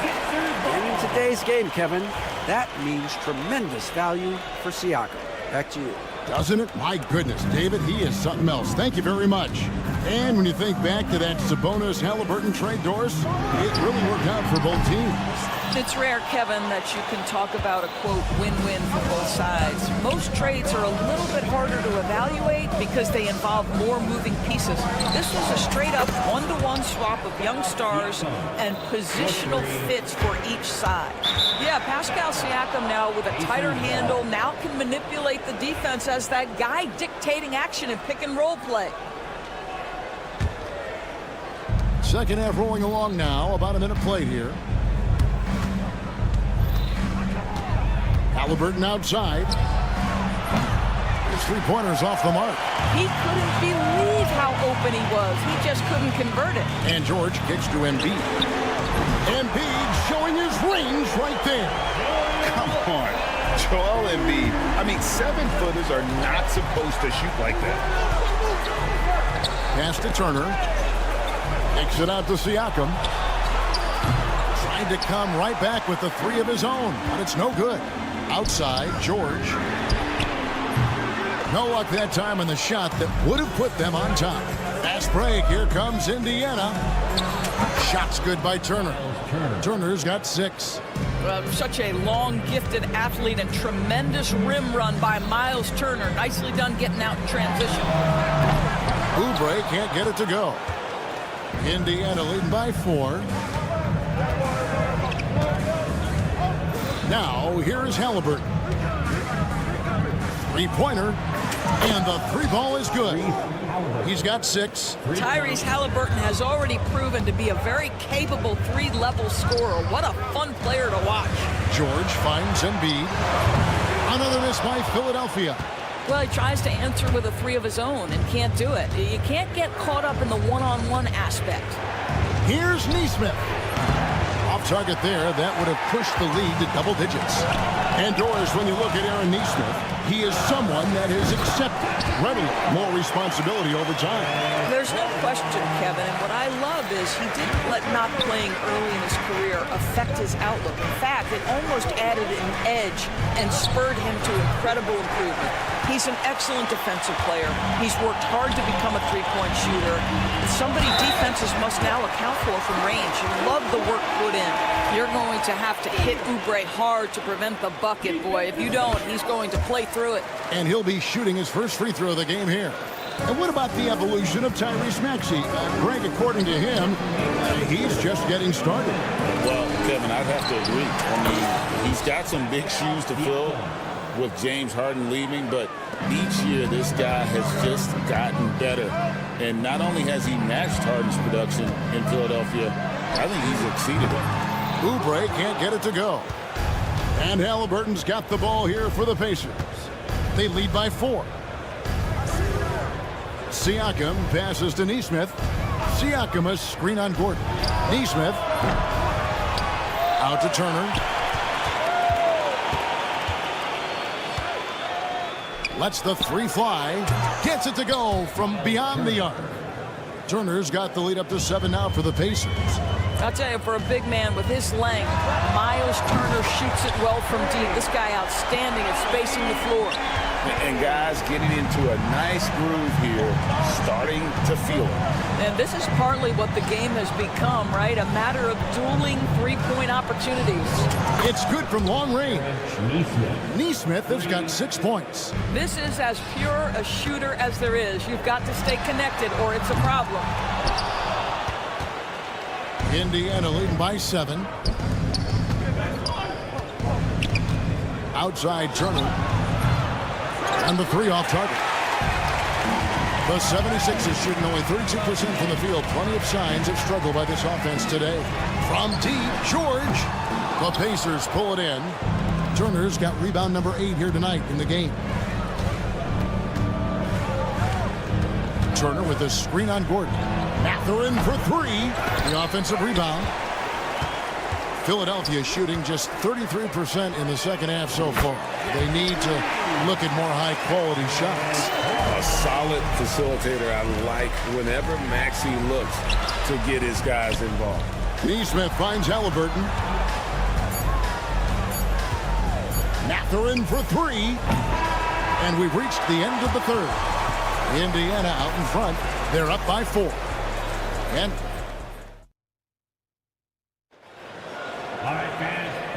Speaker 9: And in today's game, Kevin, that means tremendous value for Siakam. Back to you.
Speaker 6: Doesn't it? My goodness, David, he is something else. Thank you very much. And when you think back to that Sabonis-Halliburton trade, Doris, it really worked out for both teams.
Speaker 7: It's rare, Kevin, that you can talk about a, quote, win-win for both sides. Most trades are a little bit harder to evaluate because they involve more moving pieces. This was a straight-up one-to-one swap of young stars and positional fits for each side. Yeah, Pascal Siakam now with a tighter handle now can manipulate the defense as that guy dictating action in pick-and-roll play.
Speaker 6: Second half rolling along now, about a minute played here. Halliburton outside. His three-pointers off the mark.
Speaker 7: He couldn't believe how open he was. He just couldn't convert it.
Speaker 6: And George kicks to Embiid. Embiid showing his range right there.
Speaker 10: Come on, Joel Embiid. I mean, 7-footers are not supposed to shoot like that.
Speaker 6: Pass to Turner. Kicks it out to Siakam. Trying to come right back with the 3 of his own, but it's no good. Outside, George. No luck that time on the shot that would have put them on top. Fast break. Here comes Indiana. Shot's good by Turner. Turner's got 6.
Speaker 7: Such a long, gifted athlete and tremendous rim run by Miles Turner. Nicely done getting out in transition.
Speaker 6: Oubre can't get it to go. Indiana leading by 4. Now, here's Halliburton. Three-pointer, and the three ball is good. He's got 6.
Speaker 7: Tyrese Halliburton has already proven to be a very capable 3-level scorer. What a fun player to watch.
Speaker 6: George finds Embiid. Another miss by Philadelphia.
Speaker 7: Well, he tries to answer with a 3 of his own and can't do it. You can't get caught up in the one-on-one aspect.
Speaker 6: Here's Nesmith. Off target there. That would have pushed the lead to double digits. And Doris, when you look at Aaron Nesmith, he is someone that has accepted readily more responsibility over time.
Speaker 7: There's no question, Kevin, and what I love is he didn't let not playing early in his career affect his outlook. In fact, it almost added an edge and spurred him to incredible improvement. He's an excellent defensive player. He's worked hard to become a three-point shooter. It's somebody defenses must now account for from range. You love the work put in. You're going to have to hit Oubre hard to prevent the bucket, boy. If you don't, he's going to play through it.
Speaker 6: And he'll be shooting his first free throw of the game here. And what about the evolution of Tyrese Maxey? Greg, according to him, he's just getting started.
Speaker 8: Well, Kevin, I'd have to agree. I mean, he's got some big shoes to fill with James Harden leaving, but each year this guy has just gotten better. And not only has he matched Harden's production in Philadelphia, I think he's exceeded it.
Speaker 6: Oubre can't get it to go. And Halliburton's got the ball here for the Pacers. They lead by 4. Siakam passes to Nesmith. Siakam a screen on Gordon. Nesmith out to Turner. Lets the 3 fly. Gets it to go from beyond the arc. Turner's got the lead up to 7 now for the Pacers.
Speaker 7: I'll tell you, for a big man with his length, Miles Turner shoots it well from deep. This guy outstanding at spacing the floor.
Speaker 8: And guys getting into a nice groove here, starting to feel it.
Speaker 7: And this is partly what the game has become, right? A matter of dueling three-point opportunities.
Speaker 6: It's good from long range. Nesmith has got 6 points.
Speaker 7: This is as pure a shooter as there is. You've got to stay connected or it's a problem.
Speaker 6: Indiana leading by 7. Outside Turner. And the 3 off target. The 76ers shooting only 32% from the field. Plenty of signs of struggle by this offense today. From deep, George. The Pacers pull it in. Turner's got rebound number 8 here tonight in the game. Turner with a screen on Gordon. Mathurin for 3. The offensive rebound. Philadelphia shooting just 33% in the second half so far. They need to look at more high-quality shots.
Speaker 1: A solid facilitator. I like whenever Maxey looks to get his guys involved.
Speaker 6: Nesmith finds Halliburton. Mathurin for 3. And we've reached the end of the third. Indiana out in front. They're up by 4. And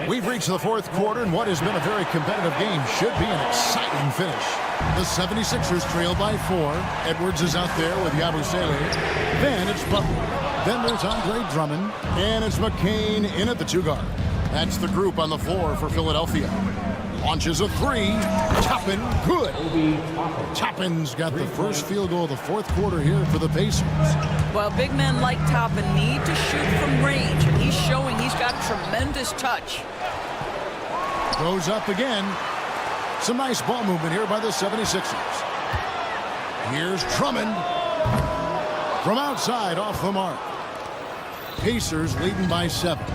Speaker 6: we've reached the fourth quarter, and what has been a very competitive game should be an exciting finish. The 76ers trail by 4. Edwards is out there with Yabusele. Then it's Butler. Then there's Andre Drummond. And it's McCain in at the 2 guard. That's the group on the floor for Philadelphia. Launches a 3. Toppin, good. Toppin's got the first field goal of the fourth quarter here for the Pacers.
Speaker 7: Well, big men like Toppin need to shoot from range, and he's showing he's got tremendous touch.
Speaker 6: Goes up again. Some nice ball movement here by the 76ers. Here's Drummond. From outside, off the mark. Pacers leading by 7.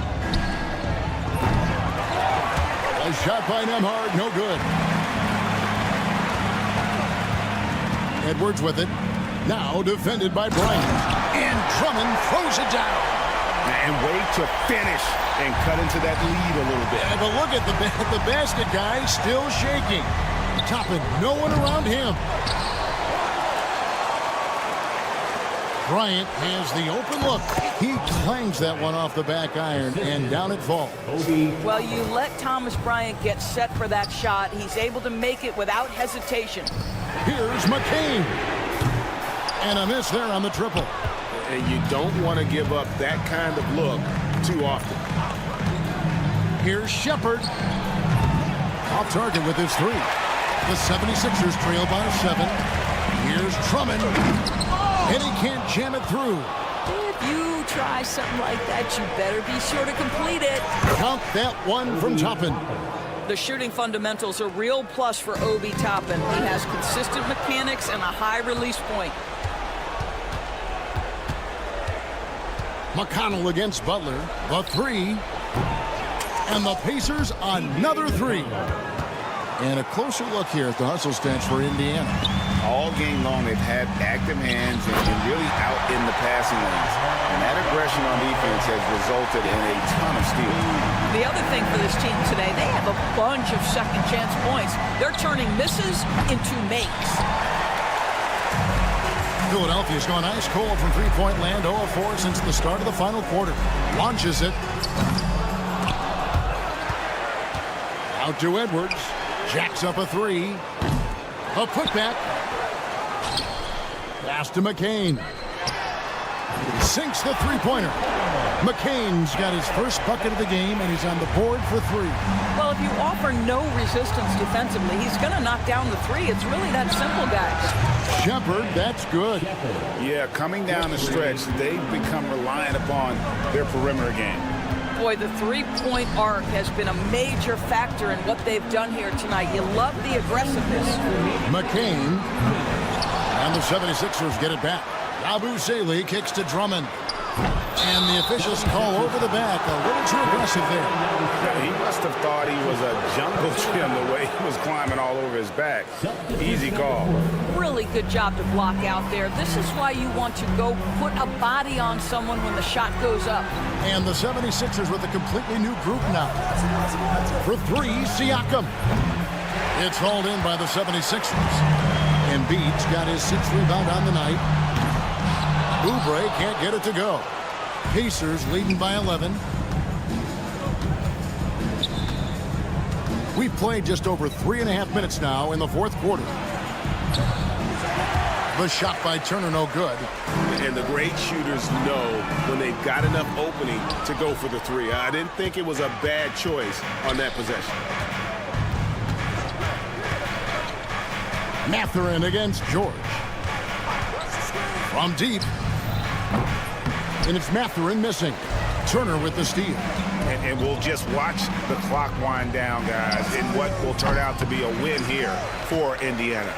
Speaker 6: A shot by Nembhard, no good. Edwards with it. Now defended by Bryant. And Drummond throws it down.
Speaker 1: And wait to finish and cut into that lead a little bit.
Speaker 6: Yeah, but look at the basket guy still shaking. Toppin, no one around him. Bryant has the open look. He clangs that one off the back iron, and down it falls.
Speaker 7: Well, you let Thomas Bryant get set for that shot. He's able to make it without hesitation.
Speaker 6: Here's McCain. And a miss there on the triple.
Speaker 10: and you don't want to give up that kind of look too often.
Speaker 6: Here's Shepard. Off target with his three. The 76ers trail by 7. Here's Drummond. And he can't jam it through.
Speaker 7: If you try something like that, you better be sure to complete it.
Speaker 6: Count that one from Toppin.
Speaker 7: The shooting fundamentals are real plus for Obi Toppin. He has consistent mechanics and a high release point.
Speaker 6: McConnell against Butler. The 3. And the Pacers another 3. And a closer look here at the hustle stance for Indiana.
Speaker 10: All game long, they've had active hands and really out in the passing lanes. And that aggression on defense has resulted in a ton of steals.
Speaker 7: The other thing for this team today, they have a bunch of second chance points. They're turning misses into makes.
Speaker 6: Philadelphia's gone ice cold from three-point land, 0 of 4 since the start of the final quarter. Launches it. Out to Edwards. Jacks up a 3. A putback. Pass to McCain. Sinks the three-pointer. McCain's got his first bucket of the game, and he's on the board for 3.
Speaker 7: Well, if you offer no resistance defensively, he's going to knock down the 3. It's really that simple, guys.
Speaker 6: Shepard, that's good.
Speaker 10: Yeah, coming down the stretch, they've become reliant upon their perimeter game.
Speaker 7: Boy, the three-point arc has been a major factor in what they've done here tonight. You love the aggressiveness.
Speaker 6: McCain. And the 76ers get it back. Abu Saleh kicks to Drummond. And the officials call over the back. A little too aggressive there.
Speaker 10: He must have thought he was a jungle gym the way he was climbing all over his back. Easy call.
Speaker 7: Really good job to block out there. This is why you want to go put a body on someone when the shot goes up.
Speaker 6: And the 76ers with a completely new group now. For 3, Siakam. It's hauled in by the 76ers. Embiid's got his 6th rebound on the night. Oubre can't get it to go. Pacers leading by 11. We've played just over 3.5 minutes now in the fourth quarter. The shot by Turner, no good.
Speaker 10: And the great shooters know when they've got enough opening to go for the 3. I didn't think it was a bad choice on that possession.
Speaker 6: Mathurin against George. From deep. And it's Mathurin missing. Turner with the steal.
Speaker 10: And we'll just watch the clock wind down, guys, in what will turn out to be a win here for Indiana.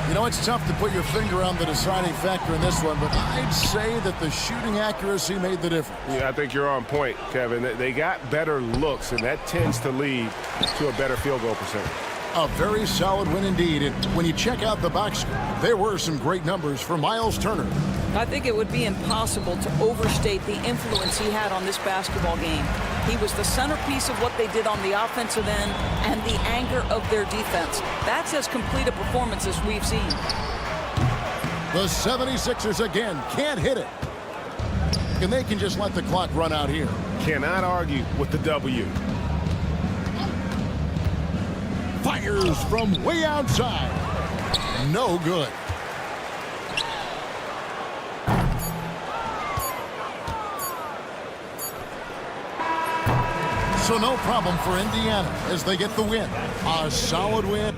Speaker 6: You know, it's tough to put your finger on the deciding factor in this one, but I'd say that the shooting accuracy made the difference.
Speaker 1: Yeah, I think you're on point, Kevin. They got better looks, and that tends to lead to a better field goal percentage.
Speaker 6: A very solid win indeed. And when you check out the box score, there were some great numbers for Miles Turner.
Speaker 7: I think it would be impossible to overstate the influence he had on this basketball game. He was the centerpiece of what they did on the offensive end and the anchor of their defense. That's as complete a performance as we've seen.
Speaker 6: The 76ers again can't hit it. And they can just let the clock run out here.
Speaker 1: Cannot argue with the W.
Speaker 6: Fires from way outside. No good. So no problem for Indiana as they get the win. A solid win.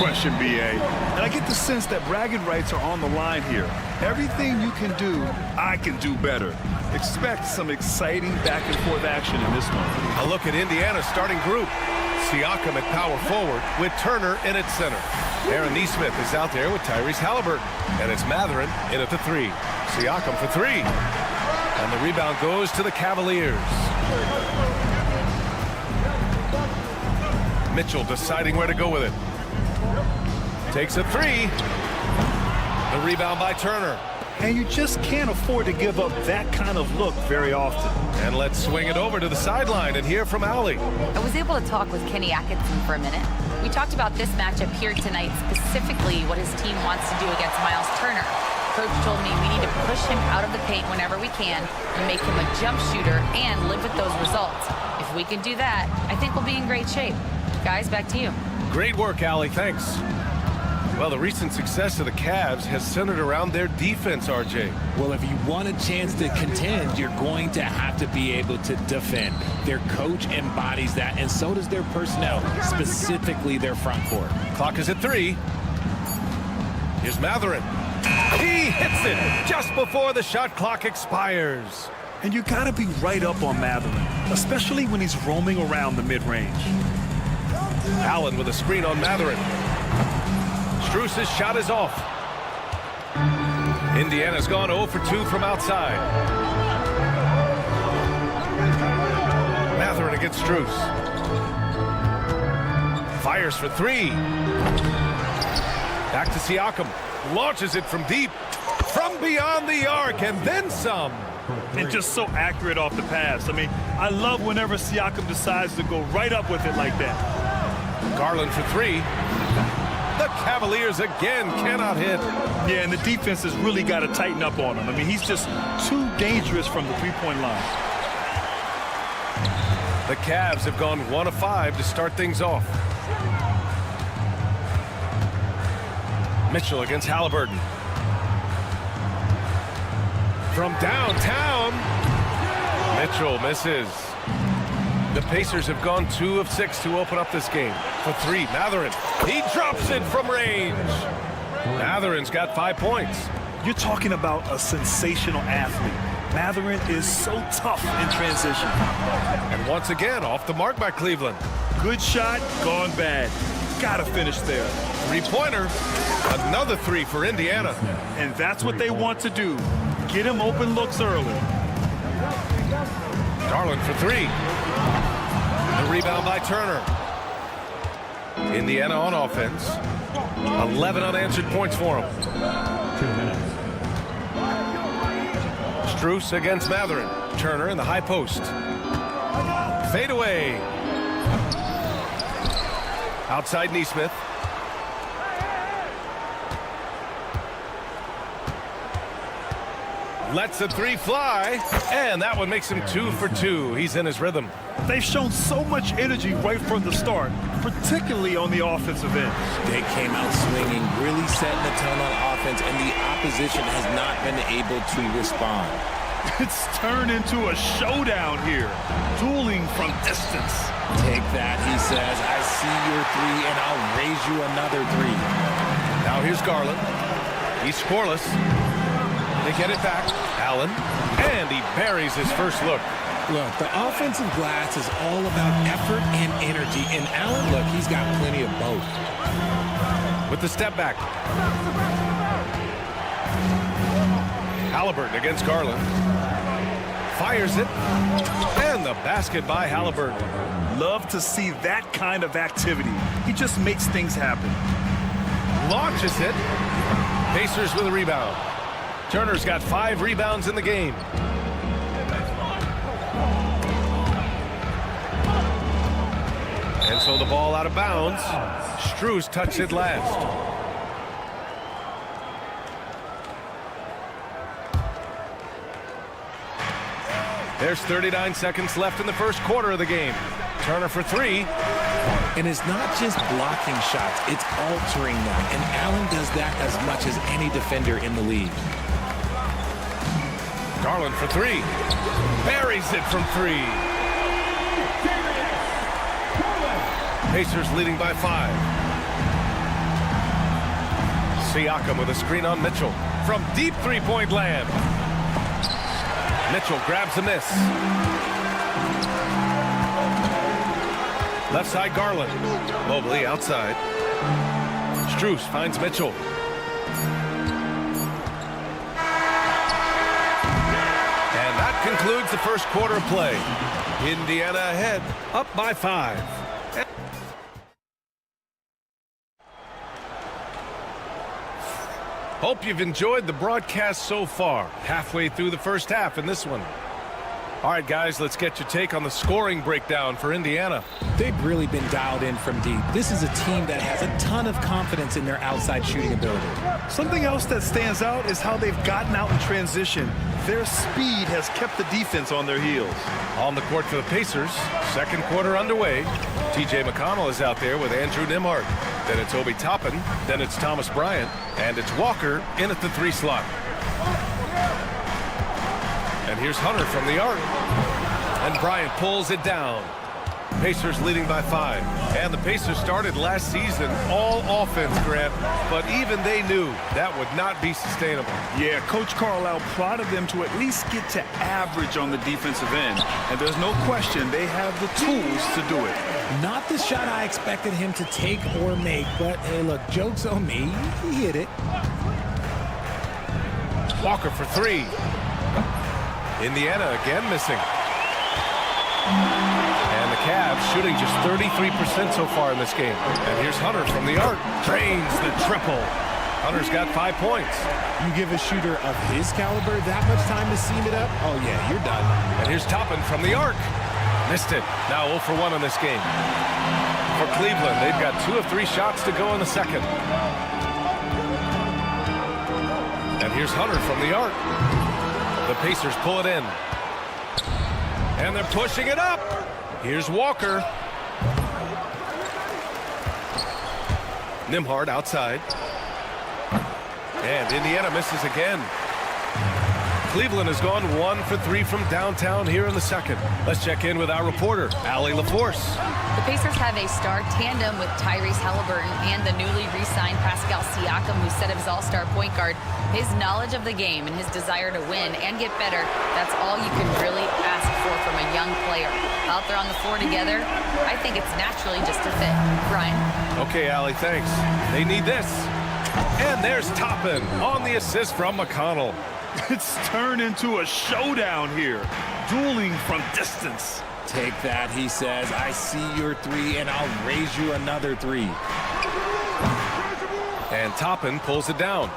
Speaker 2: question, B.A. And I get the sense that bragging rights are on the line here. Everything you can do, I can do better. Expect some exciting back-and-forth action in this one.
Speaker 1: A look at Indiana's starting group. Siakam at power forward with Turner in at center. Aaron Nesmith is out there with Tyrese Halliburton. And it's Mathurin in at the 3. Siakam for 3. And the rebound goes to the Cavaliers. Mitchell deciding where to go with it. Takes a 3. The rebound by Turner.
Speaker 2: And you just can't afford to give up that kind of look very often.
Speaker 1: And let's swing it over to the sideline and hear from Allie.
Speaker 3: I was able to talk with Kenny Atkinson for a minute. We talked about this matchup here tonight, specifically what his team wants to do against Miles Turner. Coach told me we need to push him out of the paint whenever we can and make him a jump shooter and live with those results. If we can do that, I think we'll be in great shape. Guys, back to you.
Speaker 1: Great work, Allie. Thanks. Well, the recent success of the Cavs has centered around their defense, RJ.
Speaker 11: Well, if you want a chance to contend, you're going to have to be able to defend. Their coach embodies that, and so does their personnel, specifically their front court.
Speaker 1: Clock is at 3. Here's Mathurin. He hits it just before the shot clock expires.
Speaker 2: And you got to be right up on Mathurin, especially when he's roaming around the mid-range.
Speaker 1: Allen with a screen on Mathurin. Strus's shot is off. Indiana's gone 0 for 2 from outside. Mathurin against Strus. Fires for 3. Back to Siakam. Launches it from deep. From beyond the arc and then some.
Speaker 2: And just so accurate off the pass. I mean, I love whenever Siakam decides to go right up with it like that.
Speaker 1: Garland for 3. The Cavaliers again cannot hit.
Speaker 2: Yeah, and the defense has really got to tighten up on him. I mean, he's just too dangerous from the three-point line.
Speaker 1: The Cavs have gone 1 of 5 to start things off. Mitchell against Halliburton. From downtown, Mitchell misses. The Pacers have gone 2 of 6 to open up this game. For 3, Mathurin. He drops it from range. Mathurin's got 5 points.
Speaker 2: You're talking about a sensational athlete. Mathurin is so tough in transition.
Speaker 1: And once again, off the mark by Cleveland.
Speaker 2: Good shot, gone bad. Gotta finish there.
Speaker 1: 3-pointer. Another 3 for Indiana.
Speaker 2: And that's what they want to do. Get him open looks early.
Speaker 1: Garland for 3. The rebound by Turner. Indiana on offense. 11 unanswered points for him.
Speaker 5: 2 minutes.
Speaker 1: Strus against Mathurin. Turner in the high post. Fade away. Outside Nesmith. Lets the 3 fly, and that one makes him 2 for 2. He's in his rhythm.
Speaker 2: They've shown so much energy right from the start, particularly on the offensive end.
Speaker 11: They came out swinging, really setting the tone on offense, and the opposition has not been able to respond.
Speaker 2: It's turned into a showdown here, dueling from distance.
Speaker 11: Take that, he says. I see your 3, and I'll raise you another 3.
Speaker 1: Now here's Garland. He's scoreless. They get it back. Allen. And he buries his first look.
Speaker 11: Look, the offensive glass is all about effort and energy. And Allen, look, he's got plenty of both.
Speaker 1: With the step back. Halliburton against Garland. Fires it. And the basket by Halliburton.
Speaker 2: Love to see that kind of activity. He just makes things happen.
Speaker 1: Launches it. Pacers with a rebound. Turner's got 5 rebounds in the game. And so the ball out of bounds. Strus touched it last. There's 39 seconds left in the first quarter of the game. Turner for 3.
Speaker 11: And it's not just blocking shots, it's altering them. And Allen does that as much as any defender in the league.
Speaker 1: Garland for 3. Buries it from 3. Pacers leading by 5. Siakam with a screen on Mitchell. From deep three-point land. Mitchell grabs the miss. Left side Garland. Mobley outside. Strus finds Mitchell. And that concludes the first quarter of play. Indiana ahead, up by 5. Hope you've enjoyed the broadcast so far. Halfway through the first half in this one. All right, guys, let's get your take on the scoring breakdown for Indiana.
Speaker 11: They've really been dialed in from deep. This is a team that has a ton of confidence in their outside shooting ability.
Speaker 2: Something else that stands out is how they've gotten out in transition. Their speed has kept the defense on their heels.
Speaker 1: On the court for the Pacers, second quarter underway. T.J. McConnell is out there with Andrew Nembhard. Then it's Obi Toppin, then it's Thomas Bryant, and it's Walker in at the 3 slot. And here's Hunter from the arc. And Bryant pulls it down. Pacers leading by 5. And the Pacers started last season all offense, Grant, but even they knew that would not be sustainable.
Speaker 2: Yeah, Coach Carlisle prodded them to at least get to average on the defensive end. And there's no question they have the tools to do it.
Speaker 11: Not the shot I expected him to take or make, but hey, look, joke's on me. He hit it.
Speaker 1: Walker for 3. Indiana again missing. And the Cavs shooting just 33% so far in this game. And here's Hunter from the arc. Drains the triple. Hunter's got 5 points.
Speaker 11: You give a shooter of his caliber that much time to seam it up? Oh, yeah, you're done.
Speaker 1: And here's Toppin from the arc. Missed it. Now 0 for 1 in this game. For Cleveland, they've got 2 of 3 shots to go in the second. And here's Hunter from the arc. The Pacers pull it in. And they're pushing it up. Here's Walker. Nembhard outside. And Indiana misses again. Cleveland has gone 1 for 3 from downtown here in the second. Let's check in with our reporter, Allie LaForce.
Speaker 3: The Pacers have a star tandem with Tyrese Halliburton and the newly re-signed Pascal Siakam, who's set of his all-star point guard. His knowledge of the game and his desire to win and get better, that's all you can really ask for from a young player. Out there on the floor together, I think it's naturally just a fit. Brian?
Speaker 1: Okay, Allie, thanks. They need this. And there's Toppin on the assist from McConnell.
Speaker 2: It's turned into a showdown here. Dueling from distance.
Speaker 11: Take that, he says. I see your 3, and I'll raise you another 3.
Speaker 1: And Toppin pulls it down.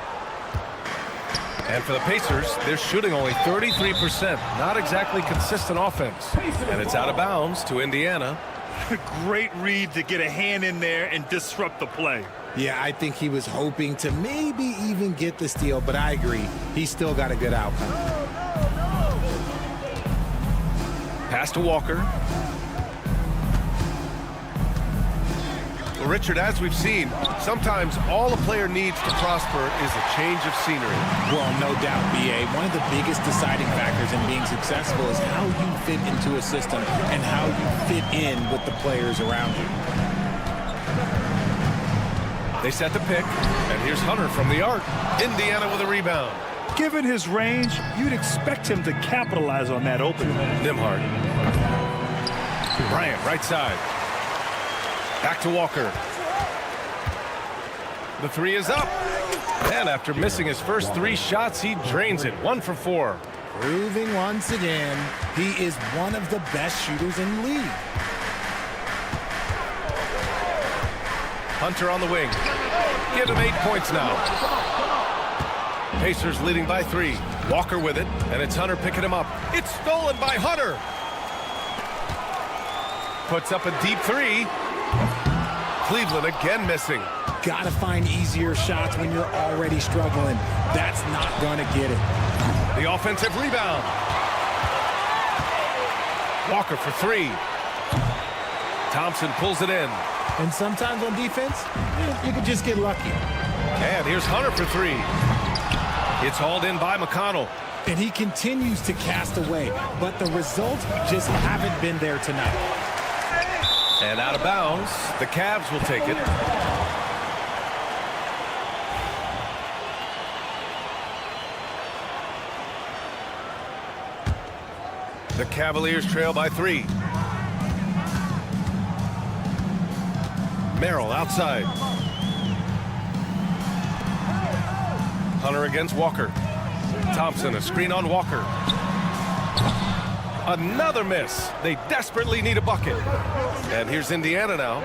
Speaker 1: And for the Pacers, they're shooting only 33%. Not exactly consistent offense. And it's out of bounds to Indiana.
Speaker 2: Great read to get a hand in there and disrupt the play.
Speaker 11: Yeah, I think he was hoping to maybe even get the steal, but I agree. He's still got a good outcome.
Speaker 1: Pass to Walker. Well, Richard, as we've seen, sometimes all a player needs to prosper is a change of scenery.
Speaker 11: Well, no doubt, B.A. One of the biggest deciding factors in being successful is how you fit into a system and how you fit in with the players around you.
Speaker 1: They set the pick, and here's Hunter from the arc. Indiana with a rebound.
Speaker 2: Given his range, you'd expect him to capitalize on that opening.
Speaker 1: Nembhard. Bryant, right side. Back to Walker. The 3 is up. And after missing his first 3 shots, he drains it. 1 for 4.
Speaker 11: Proving once again, he is one of the best shooters in the league.
Speaker 1: Hunter on the wing. Give him 8 points now. Pacers leading by 3. Walker with it, and it's Hunter picking him up. It's stolen by Hunter. Puts up a deep 3. Cleveland again missing.
Speaker 11: Gotta find easier shots when you're already struggling. That's not gonna get it.
Speaker 1: The offensive rebound. Walker for 3. Thompson pulls it in.
Speaker 11: And sometimes on defense, you can just get lucky.
Speaker 1: And here's Hunter for 3. It's hauled in by McConnell.
Speaker 11: And he continues to cast away, but the results just haven't been there tonight.
Speaker 1: And out of bounds, the Cavs will take it. The Cavaliers trail by 3. Merrill outside. Hunter against Walker. Thompson, a screen on Walker. Another miss. They desperately need a bucket. And here's Indiana now.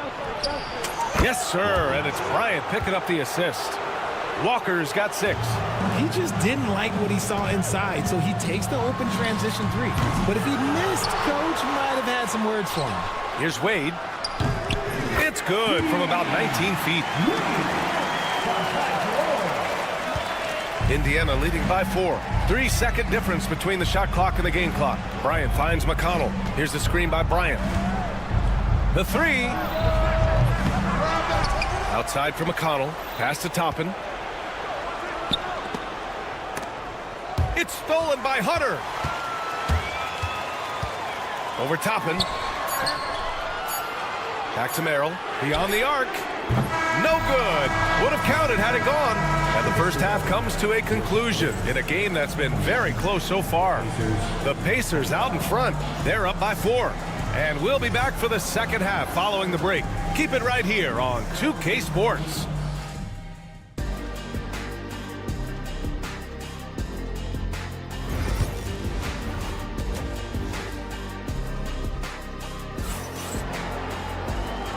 Speaker 1: Yes, sir, and it's Bryant picking up the assist. Walker's got 6.
Speaker 11: He just didn't like what he saw inside, so he takes the open transition 3. But if he missed, Coach might have had some words for him.
Speaker 1: Here's Wade. It's good from about 19 feet. Indiana leading by 4. 3-second difference between the shot clock and the game clock. Bryant finds McConnell. Here's the screen by Bryant. The 3. Outside for McConnell. Pass to Toppin. It's stolen by Hunter. Over Toppin. Back to Merrill. Beyond the arc. No good. Would have counted had it gone. And the first half comes to a conclusion in a game that's been very close so far. The Pacers out in front. They're up by 4. And we'll be back for the second half following the break. Keep it right here on 2K Sports.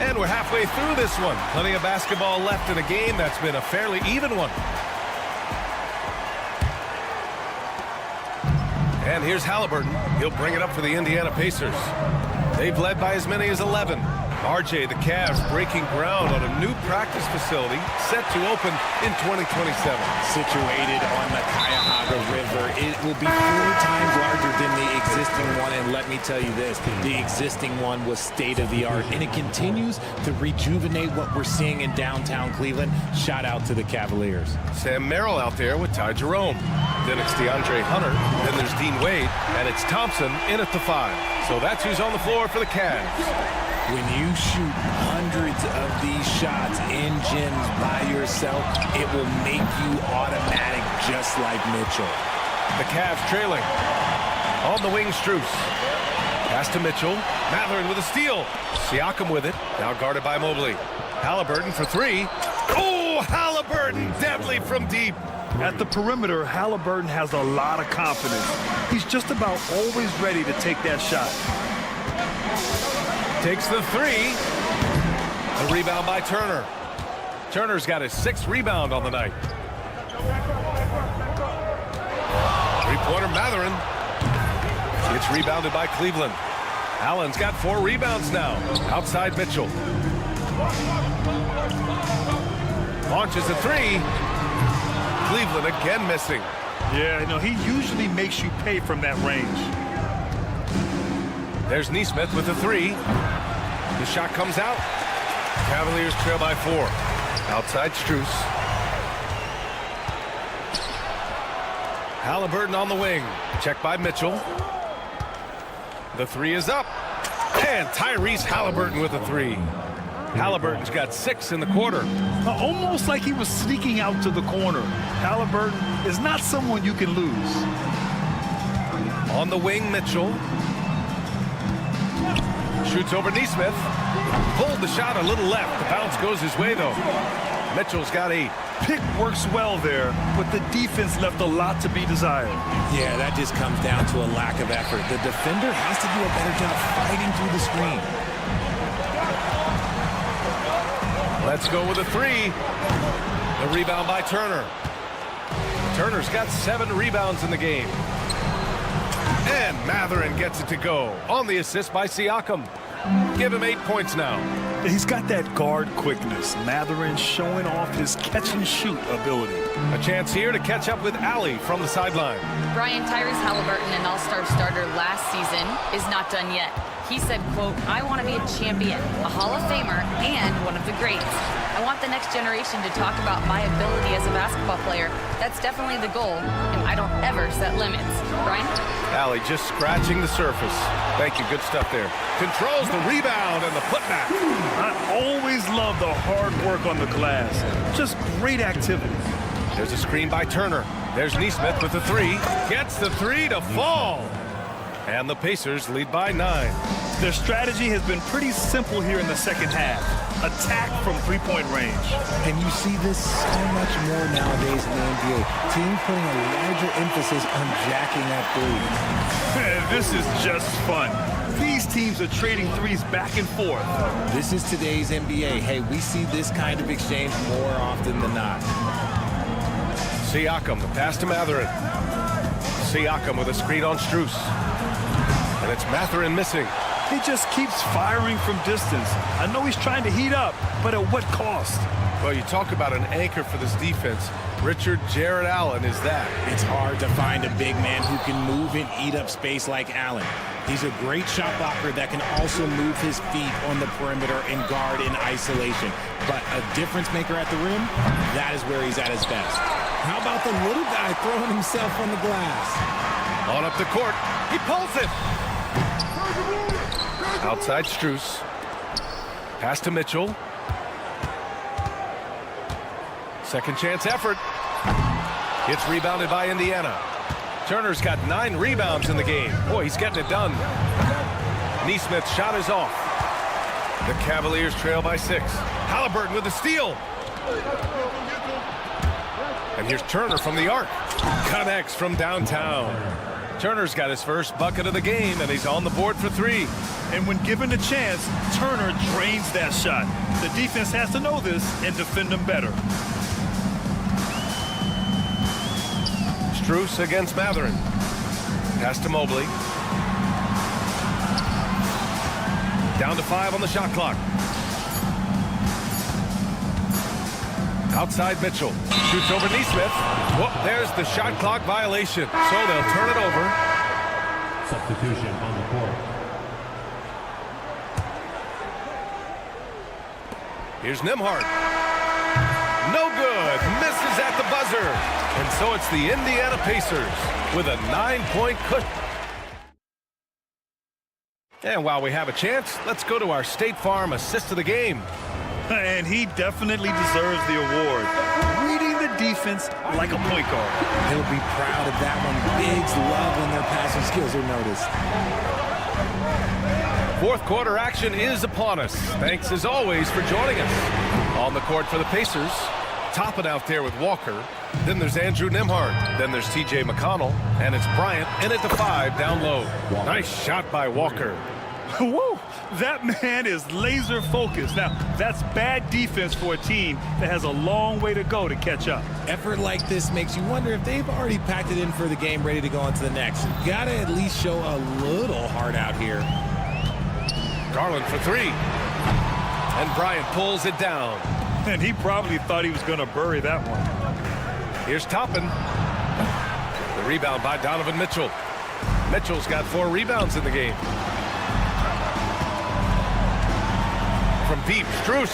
Speaker 1: And we're halfway through this one. Plenty of basketball left in a game that's been a fairly even one. And here's Halliburton. He'll bring it up for the Indiana Pacers. They've led by as many as 11. RJ, the Cavs breaking ground on a new practice facility set to open in 2027.
Speaker 11: Situated on the Cuyahoga River, it will be 4 times larger than the existing one. And let me tell you this, the existing one was state-of-the-art, and it continues to rejuvenate what we're seeing in downtown Cleveland. Shout out to the Cavaliers.
Speaker 1: Sam Merrill out there with Ty Jerome. Then it's DeAndre Hunter. Then there's Dean Wade. And it's Thompson in at the 5. So that's who's on the floor for the Cavs.
Speaker 11: When you shoot hundreds of these shots in gyms by yourself, it will make you automatic just like Mitchell.
Speaker 1: The Cavs trailing. On the wing, Strus. Pass to Mitchell. Mathurin with a steal. Siakam with it. Now guarded by Mobley. Halliburton for 3. Oh, Halliburton deadly from deep.
Speaker 2: At the perimeter, Halliburton has a lot of confidence. He's just about always ready to take that shot.
Speaker 1: Takes the 3. A rebound by Turner. Turner's got his 6th rebound on the night. Three-pointer Mathurin. It's rebounded by Cleveland. Allen's got 4 rebounds now. Outside Mitchell. Launches a 3. Cleveland again missing.
Speaker 2: Yeah, you know, he usually makes you pay from that range.
Speaker 1: There's Nesmith with a 3. The shot comes out. Cavaliers trail by 4. Outside Strus. Halliburton on the wing. Check by Mitchell. The 3 is up. And Tyrese Halliburton with a 3. Halliburton's got 6 in the quarter.
Speaker 2: Almost like he was sneaking out to the corner. Halliburton is not someone you can lose.
Speaker 1: On the wing, Mitchell. Shoots over Nesmith. Pulled the shot a little left. The bounce goes his way, though. Mitchell's got 8.
Speaker 2: Pick works well there, but the defense left a lot to be desired.
Speaker 11: Yeah, that just comes down to a lack of effort. The defender has to do a better job fighting through the screen.
Speaker 1: Let's go with a 3. The rebound by Turner. Turner's got 7 rebounds in the game. And Mathurin gets it to go on the assist by Siakam. Give him 8 points now.
Speaker 2: He's got that guard quickness. Mathurin showing off his catch-and-shoot ability.
Speaker 1: A chance here to catch up with Allie from the sideline.
Speaker 3: Brian, Tyrese Halliburton, an all-star starter last season, is not done yet. He said, quote, "I want to be a champion, a Hall of Famer, and one of the greats. I want the next generation to talk about my ability as a basketball player. That's definitely the goal, and I don't ever set limits." Brian?
Speaker 1: Allie just scratching the surface. Thank you, good stuff there. Controls the rebound and the putback.
Speaker 2: I always love the hard work on the glass. Just great activity.
Speaker 1: There's a screen by Turner. There's Nesmith with the 3. Gets the 3 to fall. And the Pacers lead by 9.
Speaker 2: Their strategy has been pretty simple here in the second half. Attack from three-point range.
Speaker 11: And you see this so much more nowadays in the NBA. Teams putting a larger emphasis on jacking that three.
Speaker 2: This is just fun. These teams are trading threes back and forth.
Speaker 11: This is today's NBA. Hey, we see this kind of exchange more often than not.
Speaker 1: Siakam, the pass to Mathurin. Siakam with a screen on Strus. And it's Mathurin missing.
Speaker 2: He just keeps firing from distance. I know he's trying to heat up, but at what cost?
Speaker 1: Well, you talk about an anchor for this defense. Richard Jared Allen is that.
Speaker 11: It's hard to find a big man who can move and eat up space like Allen. He's a great shot blocker that can also move his feet on the perimeter and guard in isolation. But a difference maker at the rim, that is where he's at his best. How about the little guy throwing himself on the glass?
Speaker 1: On up the court. He pulls it. Outside Strus. Pass to Mitchell. Second chance effort. It's rebounded by Indiana. Turner's got 9 rebounds in the game. Boy, he's getting it done. Neesmith's shot is off. The Cavaliers trail by 6. Halliburton with the steal. And here's Turner from the arc. Connects from downtown. Turner's got his first bucket of the game, and he's on the board for 3.
Speaker 2: And when given a chance, Turner drains that shot. The defense has to know this and defend him better.
Speaker 1: Strus against Mathurin. Pass to Mobley. Down to 5 on the shot clock. Outside Mitchell. Shoots over Neesmith. Whoop, there's the shot clock violation. So they'll turn it over.
Speaker 5: Substitution on the court.
Speaker 1: Here's Nembhard. No good. Misses at the buzzer. And so it's the Indiana Pacers with a 9-point cushion. And while we have a chance, let's go to our State Farm assist of the game.
Speaker 2: And he definitely deserves the award. Reading the defense like a point guard.
Speaker 11: He'll be proud of that one. Bigs love when their passing skills are noticed.
Speaker 1: Fourth quarter action is upon us. Thanks as always for joining us. On the court for the Pacers, Toppin out there with Walker. Then there's Andrew Nembhard. Then there's TJ McConnell. And it's Bryant in at the 5 down low. Nice shot by Walker.
Speaker 2: Woo! That man is laser focused. Now, that's bad defense for a team that has a long way to go to catch up.
Speaker 11: Effort like this makes you wonder if they've already packed it in for the game, ready to go on to the next. You gotta at least show a little heart out here.
Speaker 1: Garland for 3. And Bryant pulls it down.
Speaker 2: And he probably thought he was going to bury that one.
Speaker 1: Here's Toppin. The rebound by Donovan Mitchell. Mitchell's got 4 rebounds in the game. From deep, Strus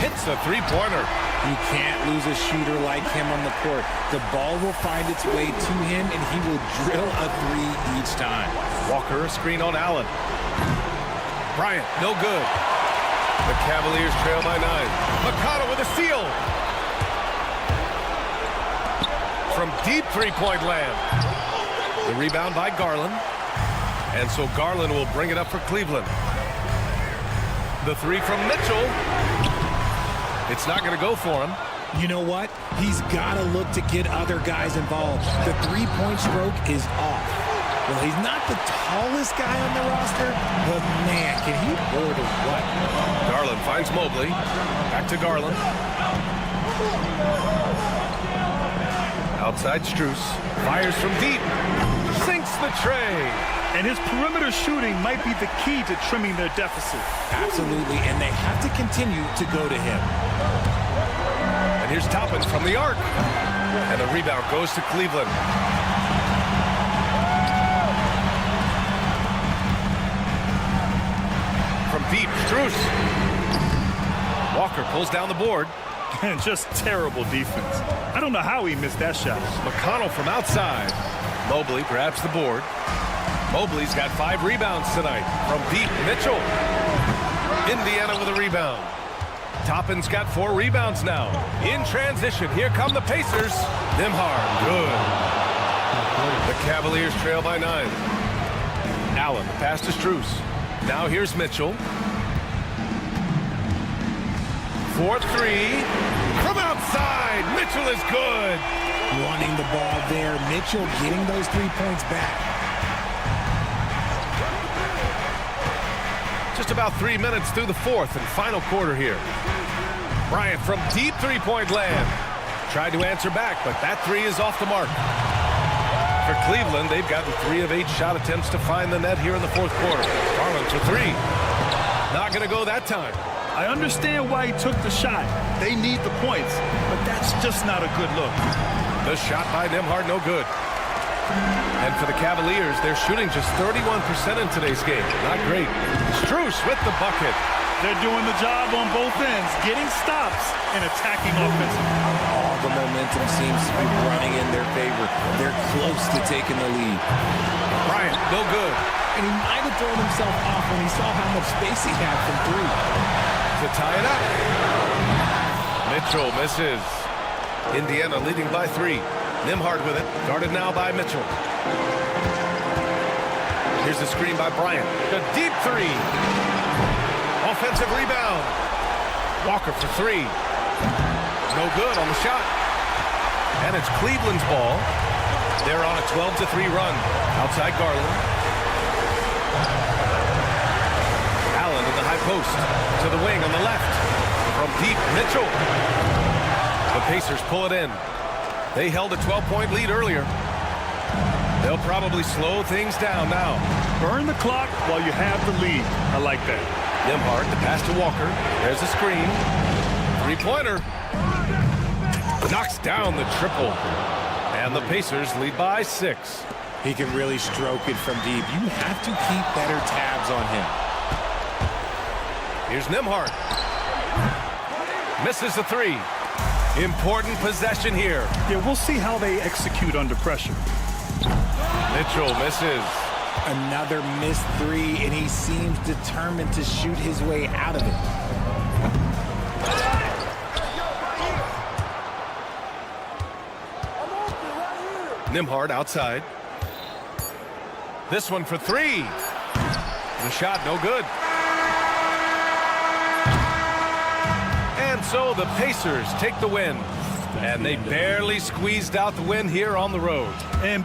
Speaker 1: hits a 3-pointer.
Speaker 11: You can't lose a shooter like him on the court. The ball will find its way to him, and he will drill a 3 each time.
Speaker 1: Walker, a screen on Allen. Bryant, no good. The Cavaliers trail by 9. McConnell with a steal. From deep 3-point land. The rebound by Garland. And so Garland will bring it up for Cleveland. The 3 from Mitchell. It's not going to go for him.
Speaker 11: You know what? He's got to look to get other guys involved. The 3-point stroke is off. Well, he's not the tallest guy on the roster, but man, can he board or what?
Speaker 1: Garland finds Mobley. Back to Garland. Outside Strus. Fires from deep. Sinks the tray.
Speaker 2: And his perimeter shooting might be the key to trimming their deficit.
Speaker 11: Absolutely, and they have to continue to go to him.
Speaker 1: And here's Toppin from the arc. And the rebound goes to Cleveland. From deep, Strus. Walker pulls down the board.
Speaker 2: And just terrible defense. I don't know how he missed that shot.
Speaker 1: McConnell from outside. Mobley grabs the board. Mobley's got 5 rebounds tonight. From deep, Mitchell. Indiana with a rebound. Toppin's got 4 rebounds now. In transition, here come the Pacers. Nembhard, good. The Cavaliers trail by 9. Allen, the pass to Strus. Now here's Mitchell. 4-3 from outside. Mitchell is good.
Speaker 11: Running the ball there. Mitchell getting those 3 points back.
Speaker 1: Just about 3 minutes through the fourth and final quarter here. Bryant from deep three-point land. Tried to answer back, but that three is off the mark. For Cleveland, they've gotten 3 of 8 shot attempts to find the net here in the fourth quarter. Garland for 3. Not going to go that time.
Speaker 2: I understand why he took the shot. They need the points, but that's just not a good look.
Speaker 1: The shot by Nembhard, no good. And for the Cavaliers, they're shooting just 31% in today's game. Not great. Strus with the bucket.
Speaker 2: They're doing the job on both ends, getting stops and attacking offensively.
Speaker 11: All the momentum seems to be running in their favor. They're close to taking the lead.
Speaker 1: Bryant, no good.
Speaker 11: And he might have thrown himself off when he saw how much space he had from 3.
Speaker 1: To tie it up. Mitchell misses. Indiana leading by 3. Nembhard with it. Guarded now by Mitchell. Here's the screen by Bryant. The deep 3. Offensive rebound. Walker for 3. No good on the shot. And it's Cleveland's ball. They're on a 12-3 run. Outside Garland. Allen in the high post. To the wing on the left. From deep, Mitchell. The Pacers pull it in. They held a 12-point lead earlier. They'll probably slow things down now.
Speaker 2: Burn the clock while you have the lead. I like that.
Speaker 1: Nembhard, the pass to Walker. There's the screen. Three-pointer. Knocks down the triple. And the Pacers lead by 6.
Speaker 11: He can really stroke it from deep. You have to keep better tabs on him.
Speaker 1: Here's Nembhard. Misses the 3. Important possession here.
Speaker 2: Yeah, we'll see how they execute under pressure.
Speaker 1: Mitchell misses.
Speaker 11: Another missed 3, and he seems determined to shoot his way out of it.
Speaker 1: Nembhard outside. This one for 3. The shot no good. And so the Pacers take the win. And they barely squeezed out the win here on the road.
Speaker 2: And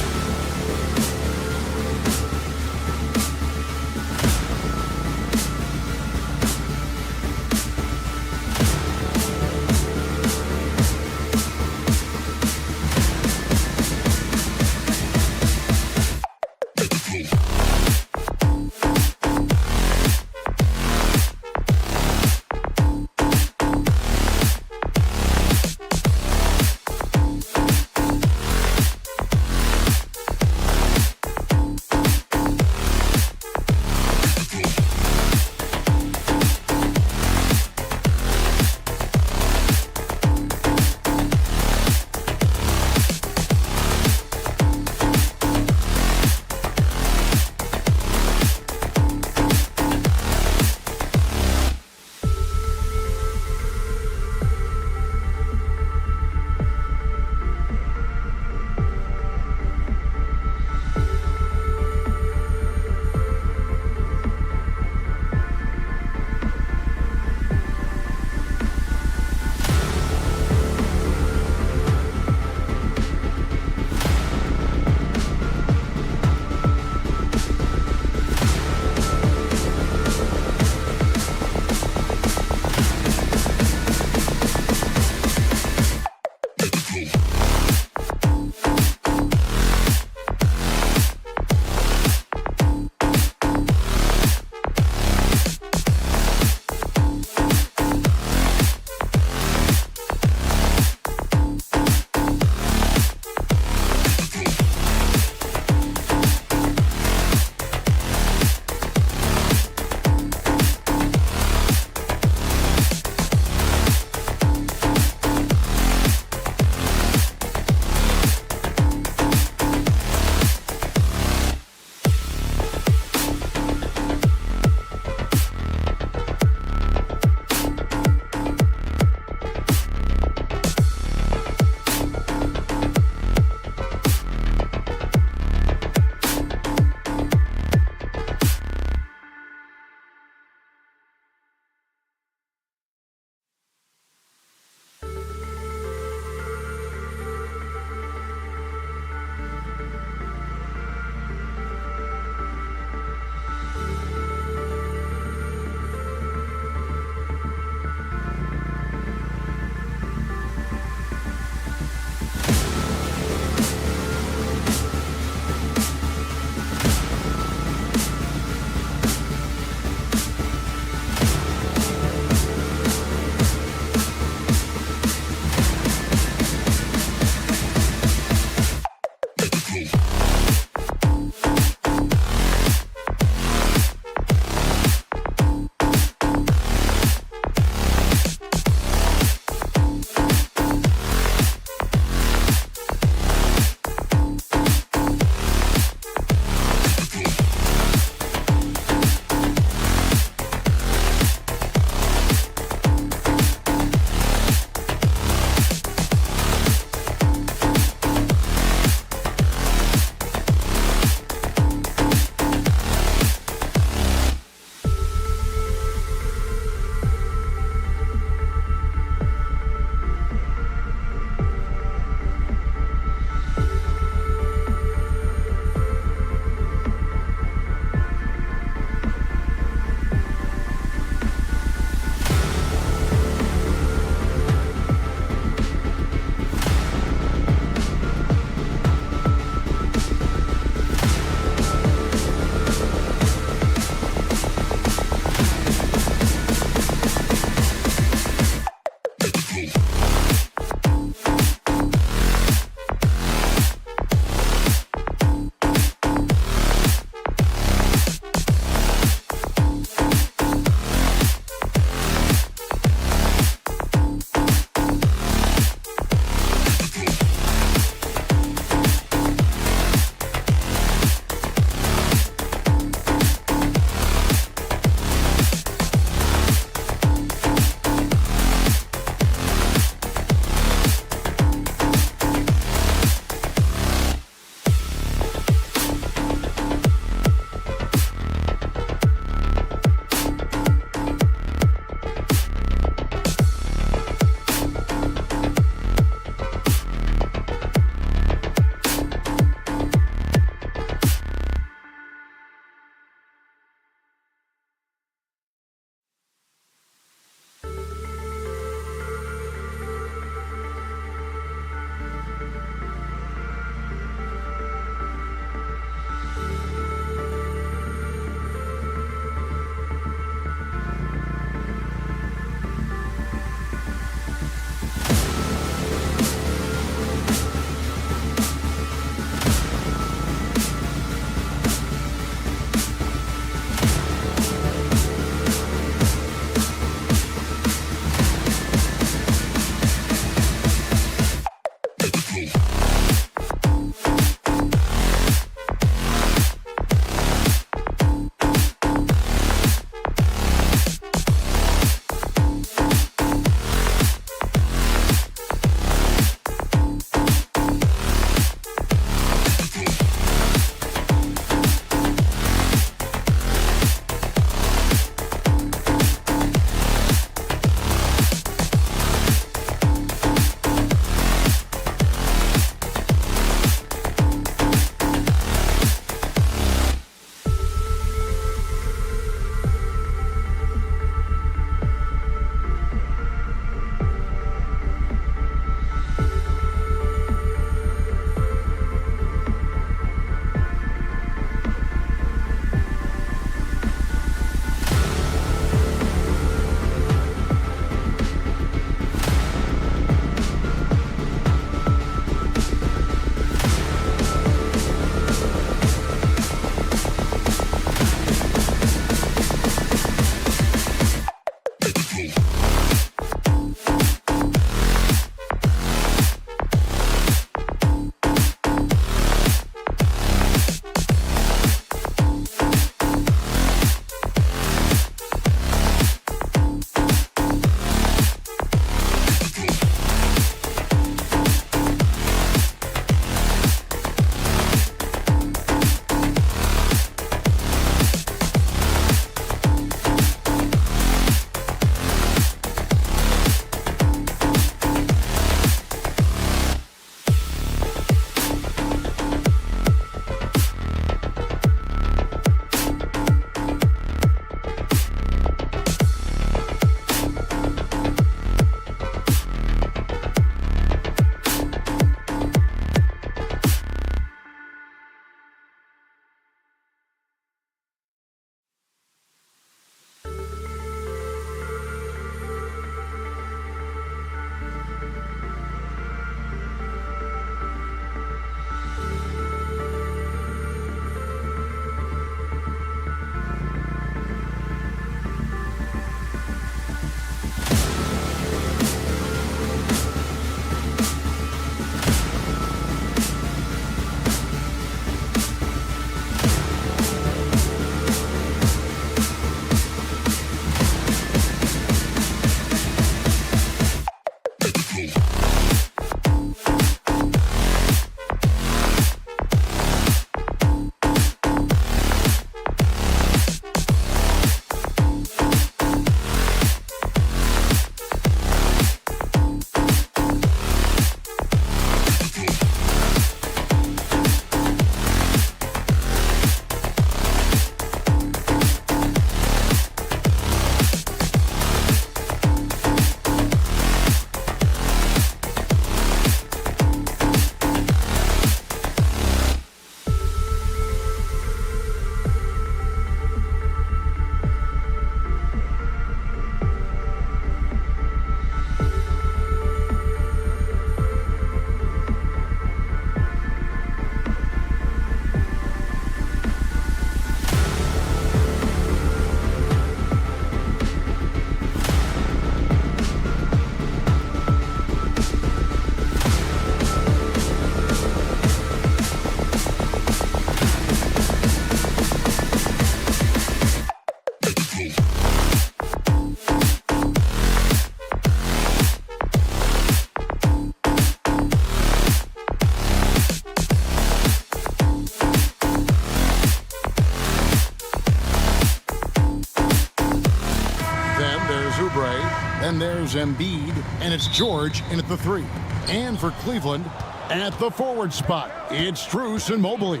Speaker 6: Here's Embiid, and it's George in at the 3. And for Cleveland, at the forward spot, it's Strus and Mobley.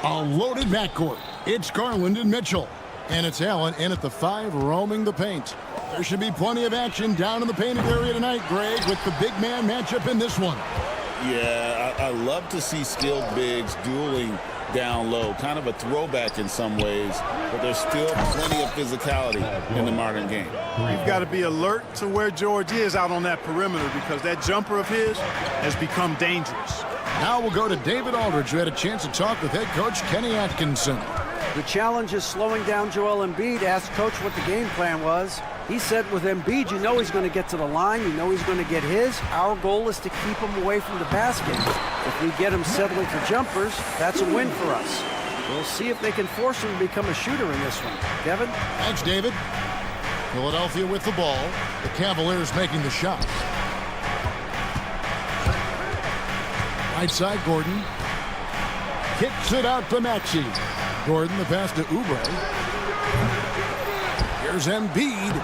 Speaker 6: A loaded backcourt. It's Garland and Mitchell. And it's Allen in at the 5, roaming the paint. There should be plenty of action down in the painted area tonight, Greg, with the big man matchup in this one.
Speaker 8: Yeah, I love to see skilled bigs dueling down low. Kind of a throwback in some ways, but there's still plenty of physicality in the modern game.
Speaker 4: You've got to be alert to where George is out on that perimeter because that jumper of his has become dangerous.
Speaker 6: Now we'll go to David Aldridge, who had a chance to talk with head coach Kenny Atkinson.
Speaker 9: The challenge is slowing down Joel Embiid. Asked coach what the game plan was. He said with Embiid, you know he's going to get to the line. You know he's going to get his. Our goal is to keep him away from the basket. If we get him settling for jumpers, that's a win for us. We'll see if they can force him to become a shooter in this one. Kevin?
Speaker 6: Thanks, David. Philadelphia with the ball. The Cavaliers making the shot. Right side, Gordon. Kicks it out to Maxey. Gordon, the pass to Oubre. Here's Embiid,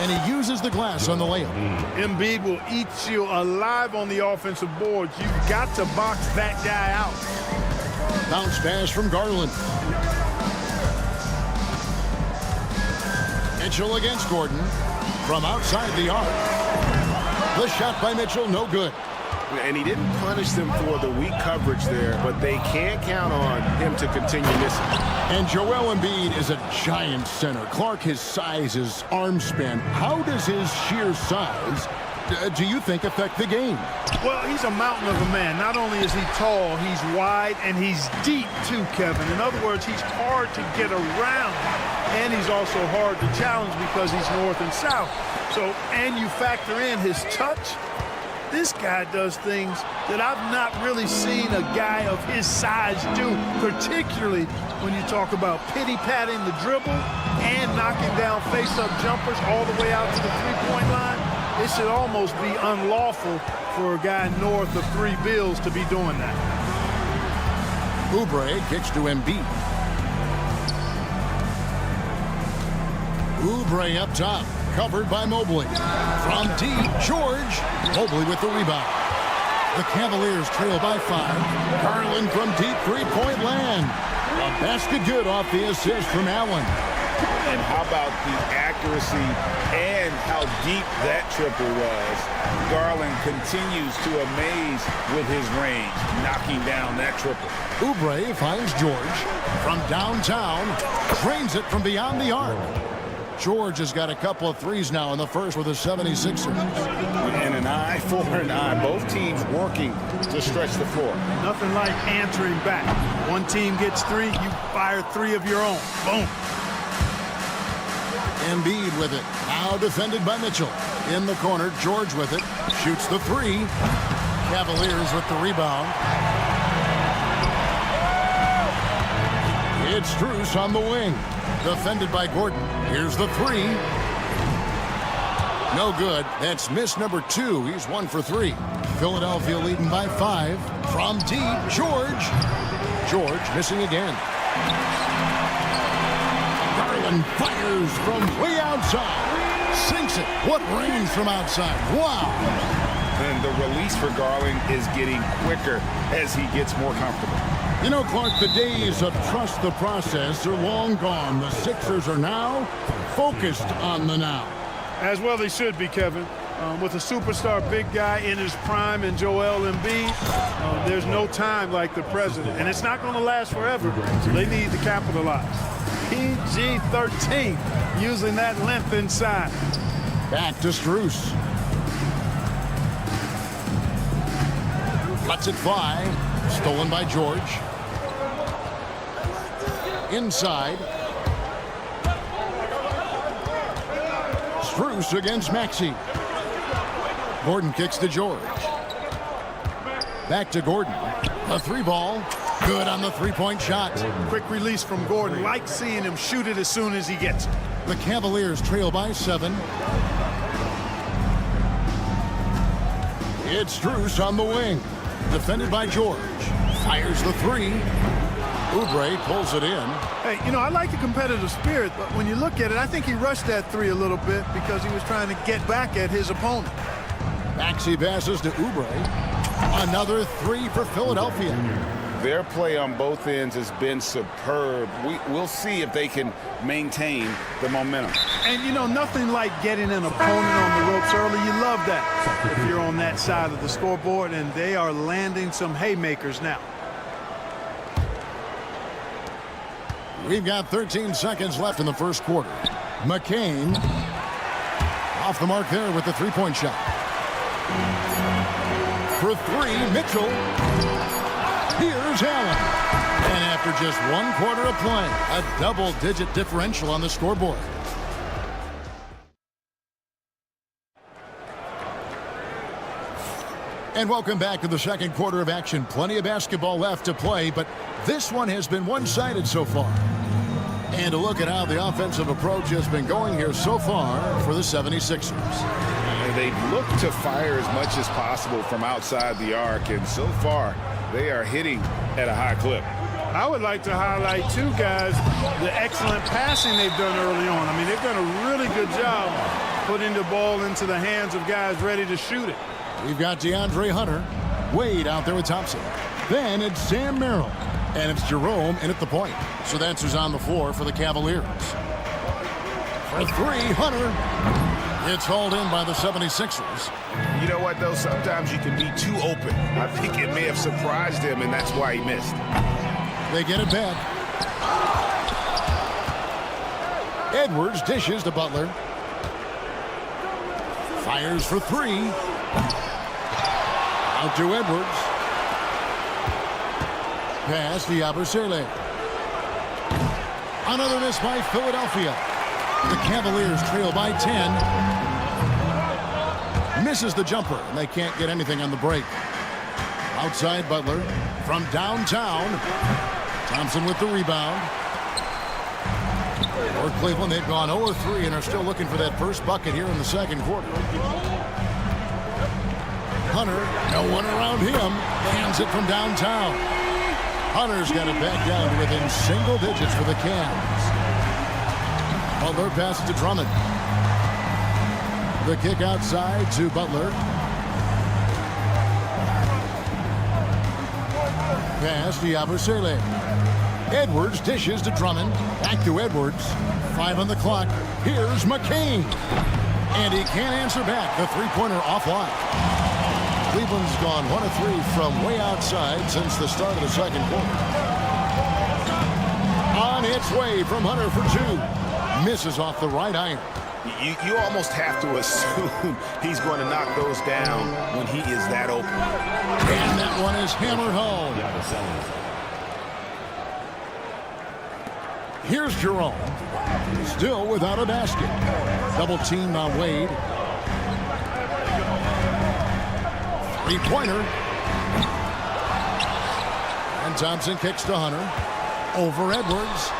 Speaker 6: and he uses the glass on the layup.
Speaker 4: Embiid will eat you alive on the offensive boards. You've got to box that guy out.
Speaker 6: Bounce pass from Garland. Mitchell against Gordon from outside the arc. The shot by Mitchell, no good.
Speaker 10: And he didn't punish them for the weak coverage there, but they can't count on him to continue missing.
Speaker 6: And Joel Embiid is a giant center. Clark, his size, his arm span. How does his sheer size, do you think, affect the game?
Speaker 4: Well, he's a mountain of a man. Not only is he tall, he's wide, and he's deep too, Kevin. In other words, he's hard to get around, and he's also hard to challenge because he's north and south. So, and you factor in his touch. This guy does things that I've not really seen a guy of his size do, particularly when you talk about pity-patting the dribble and knocking down face-up jumpers all the way out to the three-point line. It should almost be unlawful for a guy north of 3 bills to be doing that.
Speaker 6: Oubre kicks to Embiid. Oubre up top. Covered by Mobley. From deep, George. Mobley with the rebound. The Cavaliers trail by 5. Garland from deep three-point land. A basket good off the assist from Allen.
Speaker 8: And how about the accuracy and how deep that triple was? Garland continues to amaze with his range, knocking down that triple.
Speaker 6: Oubre finds George from downtown. Drains it from beyond the arc. George has got a couple of threes now in the first with the 76ers.
Speaker 8: And an eye for an eye. Both teams working to stretch the floor.
Speaker 4: Nothing like answering back. One team gets 3, you fire 3 of your own. Boom.
Speaker 6: Embiid with it. Now defended by Mitchell. In the corner, George with it. Shoots the 3. Cavaliers with the rebound. It's Strus on the wing. Defended by Gordon. Here's the 3. No good. That's miss number 2. He's 1 for 3. Philadelphia leading by 5. From deep, George. George missing again. Garland fires from way outside. Sinks it. What range from outside. Wow.
Speaker 8: And the release for Garland is getting quicker as he gets more comfortable.
Speaker 6: You know, Clark, the days of trust the process are long gone. The Sixers are now focused on the now.
Speaker 4: As well they should be, Kevin. With a superstar big guy in his prime and Joel Embiid, there's no time like the present. And it's not going to last forever. So they need to capitalize. PG-13, using that length inside.
Speaker 6: Back to Strus. Lets it fly. Stolen by George. Inside. Strus against Maxey. Gordon kicks to George. Back to Gordon. A 3-ball. Good on the 3-point shot.
Speaker 4: Quick release from Gordon. Like seeing him shoot it as soon as he gets it.
Speaker 6: The Cavaliers trail by 7. It's Strus on the wing. Defended by George. Fires the 3. Oubre pulls it in.
Speaker 4: Hey, you know, I like the competitive spirit, but when you look at it, I think he rushed that three a little bit because he was trying to get back at his opponent.
Speaker 6: Maxey passes to Oubre. Another three for Philadelphia.
Speaker 8: Their play on both ends has been superb. We'll see if they can maintain the momentum.
Speaker 4: And, you know, nothing like getting an opponent on the ropes early. You love that if you're on that side of the scoreboard, and they are landing some haymakers now.
Speaker 6: We've got 13 seconds left in the first quarter. McCain off the mark there with the three-point shot. For three, Mitchell. Here's Allen. And after just 1 quarter of play, a double-digit differential on the scoreboard. And welcome back to the second quarter of action. Plenty of basketball left to play, but this one has been one-sided so far. And a look at how the offensive approach has been going here so far for the 76ers.
Speaker 8: They've looked to fire as much as possible from outside the arc, and so far they are hitting at a high clip.
Speaker 4: I would like to highlight, too, guys, the excellent passing they've done early on. I mean, they've done a really good job putting the ball into the hands of guys ready to shoot it.
Speaker 6: We've got DeAndre Hunter. Wade out there with Thompson. Then it's Sam Merrill. And it's Jerome in at the point. So that's who's on the floor for the Cavaliers. For three, Hunter. It's hauled in by the 76ers.
Speaker 8: You know what, though? Sometimes you can be too open. I think it may have surprised him, and that's why he missed.
Speaker 6: They get it back. Edwards dishes to Butler. Fires for three. Out to Edwards. Pass to Yabusele. Another miss by Philadelphia. The Cavaliers trail by 10. Misses the jumper, and they can't get anything on the break. Outside Butler from downtown. Thompson with the rebound. For Cleveland, they've gone 0-3 and are still looking for that first bucket here in the second quarter. Hunter, no one around him. Hands it from downtown. Hunter's got it back down to within single digits for the Cavs. Butler passes to Drummond. The kick outside to Butler. Pass to Yabusele. Edwards dishes to Drummond. Back to Edwards. 5 on the clock. Here's McCain. And he can't answer back. The three-pointer offline. Cleveland's gone 1 of 3 from way outside since the start of the second quarter. On its way from Hunter for 2. Misses off the right iron.
Speaker 8: You almost have to assume he's going to knock those down when he is that open.
Speaker 6: And that one is hammered home. Here's Jerome. Still without a basket. Double team on Wade. Three-pointer. And Thompson kicks to Hunter. Over Edwards.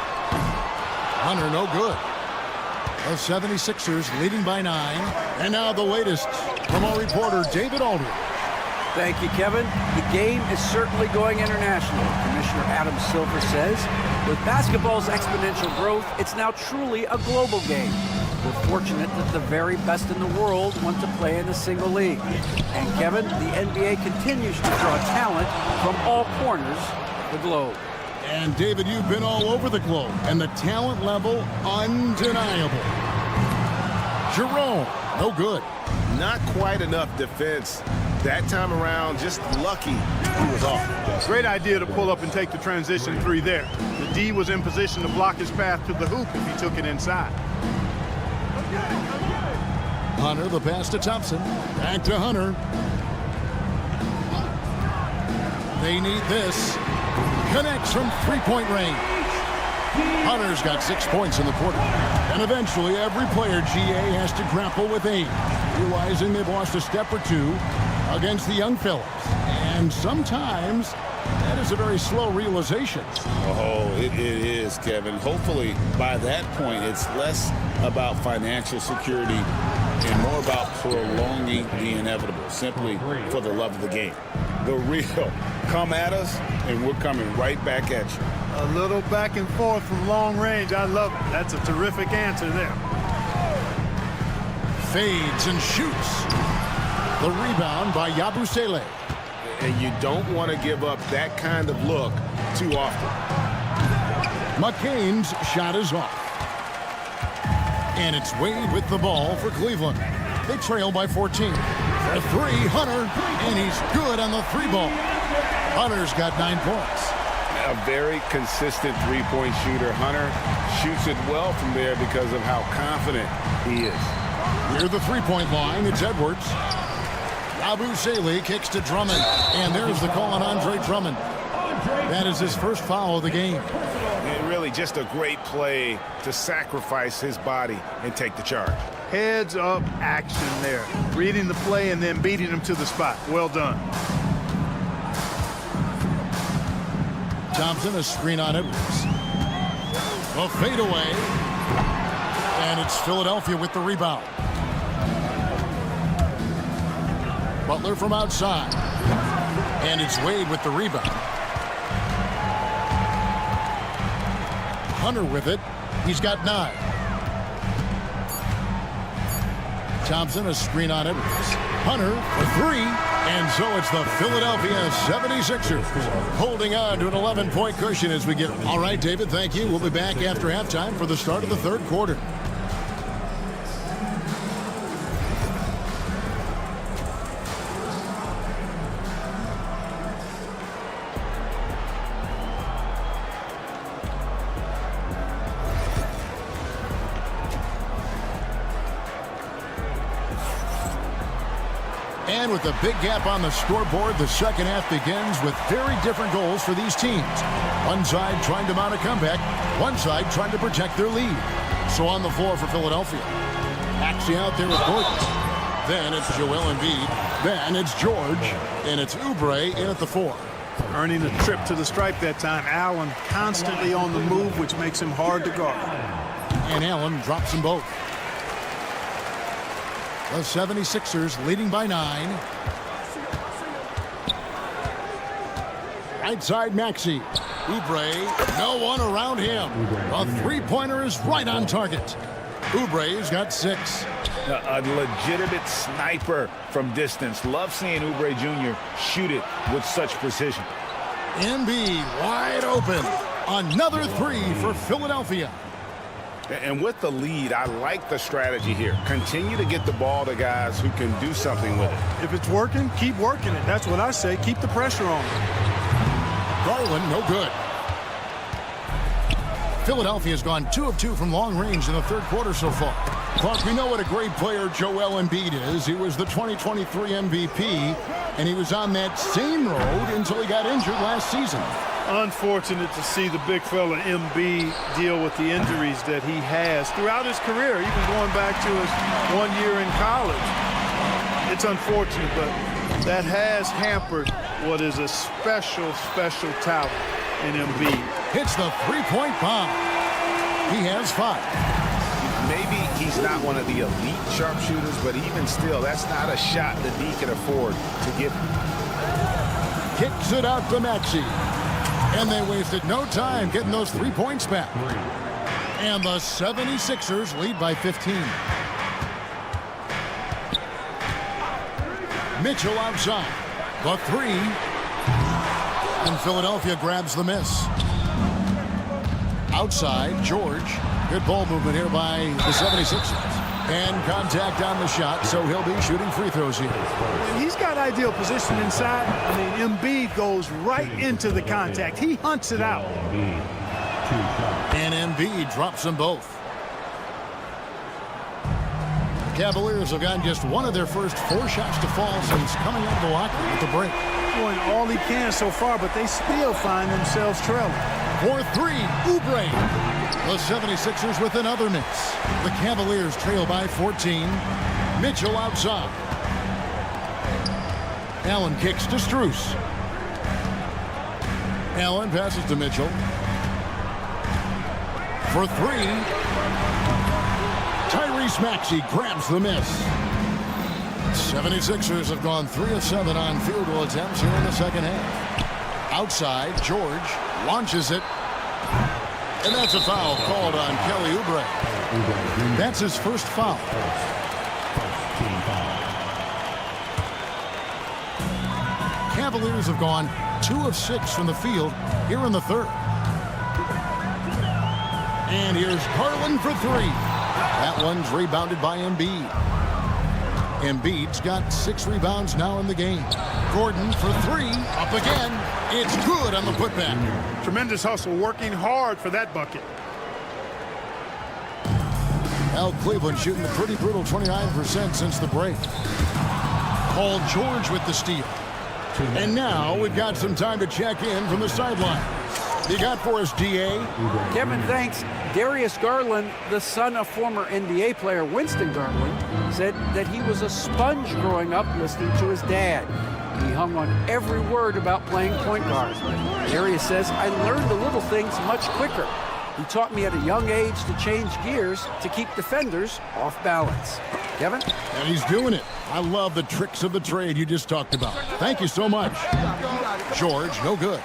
Speaker 6: Hunter no good. The 76ers leading by 9. And now the latest from our reporter, David Aldridge.
Speaker 9: Thank you, Kevin. The game is certainly going international. Commissioner Adam Silver says, with basketball's exponential growth, it's now truly a global game. We're fortunate that the very best in the world want to play in a single league. And Kevin, the NBA continues to draw talent from all corners of the globe.
Speaker 6: And David, you've been all over the globe, and the talent level undeniable. Jerome, no good.
Speaker 8: Not quite enough defense. That time around, just lucky he was off.
Speaker 4: Great idea to pull up and take the transition 3 there. The D was in position to block his path to the hoop if he took it inside.
Speaker 6: Hunter, the pass to Thompson. Back to Hunter. They need this. Connects from three-point range. Hunter's got 6 points in the quarter. And eventually, every player, GA, has to grapple with age, realizing they've lost a step or 2 against the young fellas. And sometimes, that is a very slow realization.
Speaker 8: Oh, it is, Kevin. Hopefully, by that point, it's less about financial security and more about prolonging the inevitable, simply for the love of the game. The real, come at us, and we're coming right back at you.
Speaker 4: A little back and forth from long range. I love it. That's a terrific answer there.
Speaker 6: Fades and shoots. The rebound by Yabusele.
Speaker 8: And you don't want to give up that kind of look too often.
Speaker 6: McCain's shot is off. And it's Wade with the ball for Cleveland. They trail by 14. For three, Hunter, and he's good on the three ball. Hunter's got 9 points.
Speaker 8: A very consistent three-point shooter. Hunter shoots it well from there because of how confident he is.
Speaker 6: Near the three-point line, it's Edwards. Yabusele kicks to Drummond, and there's the call on Andre Drummond. That is his first foul of the game.
Speaker 8: And really just a great play to sacrifice his body and take the charge.
Speaker 4: Heads up action there. Reading the play and then beating him to the spot. Well done.
Speaker 6: Thompson, a screen on Edwards. A fadeaway. And it's Philadelphia with the rebound. Butler from outside. And it's Wade with the rebound. Hunter with it. He's got 9. Thompson, a screen on Edwards. Hunter for 3. And so it's the Philadelphia 76ers holding on to an 11-point cushion as we get. All right, David, thank you. We'll be back after halftime for the start of the third quarter. And with a big gap on the scoreboard, the second half begins with very different goals for these teams. One side trying to mount a comeback, one side trying to protect their lead. So on the floor for Philadelphia. Maxey out there with Gordon. Then it's Joel Embiid. Then it's George. And it's Oubre in at the 4.
Speaker 4: Earning a trip to the stripe that time. Allen constantly on the move, which makes him hard to guard.
Speaker 6: And Allen drops them both. The 76ers leading by 9. Right side Maxey. Oubre, no one around him. A three-pointer is right on target. Oubre's got 6.
Speaker 10: A legitimate sniper from distance. Love seeing Oubre Jr. shoot it with such precision.
Speaker 6: Embiid wide open. Another 3 for Philadelphia.
Speaker 8: And with the lead, I like the strategy here. Continue to get the ball to guys who can do something with it.
Speaker 4: If it's working, keep working it. That's what I say. Keep the pressure on.
Speaker 6: Garland, no good. Philadelphia's gone 2 of 2 from long range in the third quarter so far. Clark, we know what a great player Joel Embiid is. He was the 2023 MVP, and he was on that same road until he got injured last season.
Speaker 4: Unfortunate to see the big fella Embiid deal with the injuries that he has throughout his career, even going back to his 1 year in college. It's unfortunate, but that has hampered what is a special talent in Embiid.
Speaker 6: Hits the three-point bomb. He has 5.
Speaker 8: Maybe he's not one of the elite sharpshooters, but even still, that's not a shot that he can afford to give him.
Speaker 6: Kicks it out to Maxey. And they wasted no time getting those 3 points back. And the 76ers lead by 15. Mitchell outside. The 3. And Philadelphia grabs the miss. Outside, George. Good ball movement here by the 76ers. And contact on the shot, so he'll be shooting free throws here.
Speaker 4: He's got ideal position inside. I mean, Embiid goes right into the contact. He hunts it out.
Speaker 6: And Embiid drops them both. Cavaliers have gotten just one of their first 4 shots to fall since coming out of the locker room at the break.
Speaker 4: Doing all he can so far, but they still find themselves trailing.
Speaker 6: For 3, Oubre. The 76ers with another miss. The Cavaliers trail by 14. Mitchell outside. Allen kicks to Strus. Allen passes to Mitchell. For 3. Tyrese Maxey grabs the miss. 76ers have gone 3 of 7 on field goal attempts here in the second half. Outside, George launches it. And that's a foul called on Kelly Oubre. That's his first foul. Cavaliers have gone 2 of 6 from the field here in the third. And here's Garland for 3. That one's rebounded by Embiid. Embiid's got 6 rebounds now in the game. Gordon for 3. Up again. It's good on the putback.
Speaker 4: Tremendous hustle, working hard for that bucket.
Speaker 6: Now Cleveland shooting a pretty brutal 29% since the break. Paul George with the steal. And now we've got some time to check in from the sideline. You got for us, D.A.?
Speaker 9: Kevin, thanks. Darius Garland, the son of former NBA player Winston Garland, said that he was a sponge growing up listening to his dad. He hung on every word about playing point guard. Darius says, I learned the little things much quicker. He taught me at a young age to change gears to keep defenders off balance. Kevin?
Speaker 6: And he's doing it. I love the tricks of the trade you just talked about. Thank you so much. George, no good.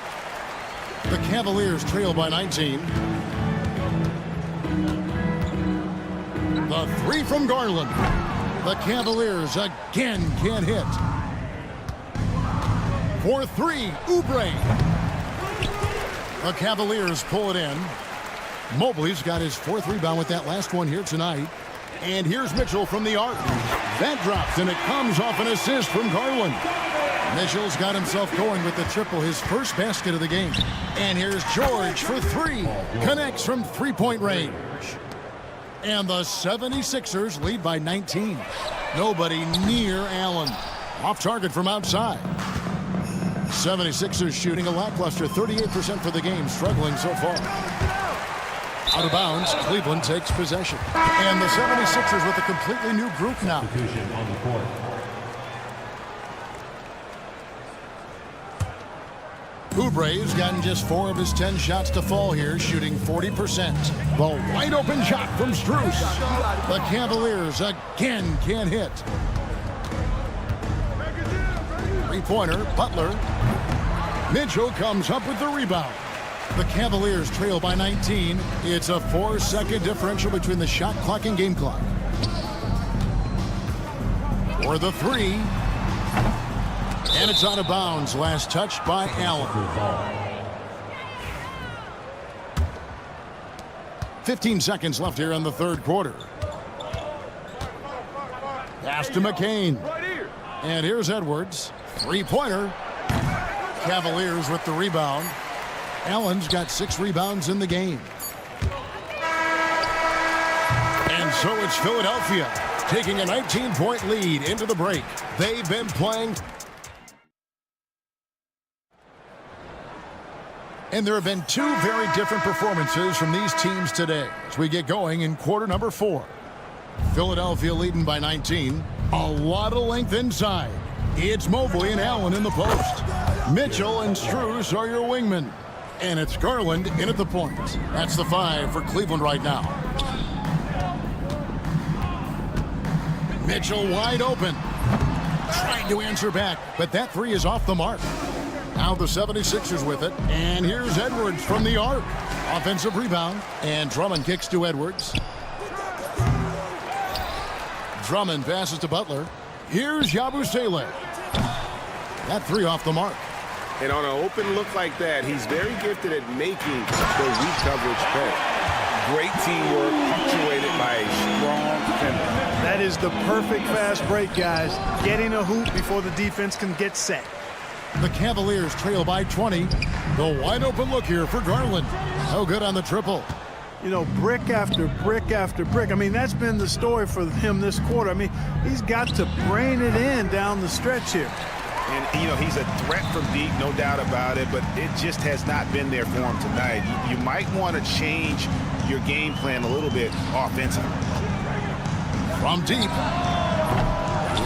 Speaker 6: The Cavaliers trail by 19. The 3 from Garland. The Cavaliers again can't hit. For 3, Oubre. The Cavaliers pull it in. Mobley's got his 4th rebound with that last one here tonight. And here's Mitchell from the arc. That drops, and it comes off an assist from Garland. Mitchell's got himself going with the triple, his first basket of the game. And here's George for 3. Connects from three-point range. And the 76ers lead by 19. Nobody near Allen. Off target from outside. 76ers shooting a lackluster 38% for the game, struggling so far. Out of bounds, Cleveland takes possession. And the 76ers with a completely new group now. Oubre's gotten just 4 of his 10 shots to fall here, shooting 40%. The wide open shot from Strus. The Cavaliers again can't hit. 3-pointer, Butler. Mitchell comes up with the rebound. The Cavaliers trail by 19. It's a 4-second differential between the shot clock and game clock. For the 3. And it's out of bounds. Last touched by Allen. 15 seconds left here in the third quarter. Pass to McCain. And here's Edwards. 3-pointer. Cavaliers with the rebound. Allen's got 6 rebounds in the game. And so it's Philadelphia taking a 19-point lead into the break. They've been playing. And there have been 2 very different performances from these teams today as we get going in quarter number 4. Philadelphia leading by 19. A lot of length inside. It's Mobley and Allen in the post. Mitchell and Strus are your wingmen. And it's Garland in at the point. That's the 5 for Cleveland right now. Mitchell wide open. Trying to answer back, but that 3 is off the mark. Now the 76ers with it. And here's Edwards from the arc. Offensive rebound. And Drummond kicks to Edwards. Drummond passes to Butler. Here's Yabusele. That 3 off the mark.
Speaker 10: And on an open look like that, he's very gifted at making the weak coverage pay. Great teamwork, punctuated by a strong defender.
Speaker 2: That is the perfect fast break, guys. Getting a hoop before the defense can get set.
Speaker 6: The Cavaliers trail by 20. The wide open look here for Garland. No good on the triple.
Speaker 2: You know, brick after brick after brick. I mean, that's been the story for him this quarter. I mean, he's got to brain it in down the stretch here.
Speaker 10: And, you know, he's a threat from deep, no doubt about it, but it just has not been there for him tonight. You might want to change your game plan a little bit offensively.
Speaker 6: From deep,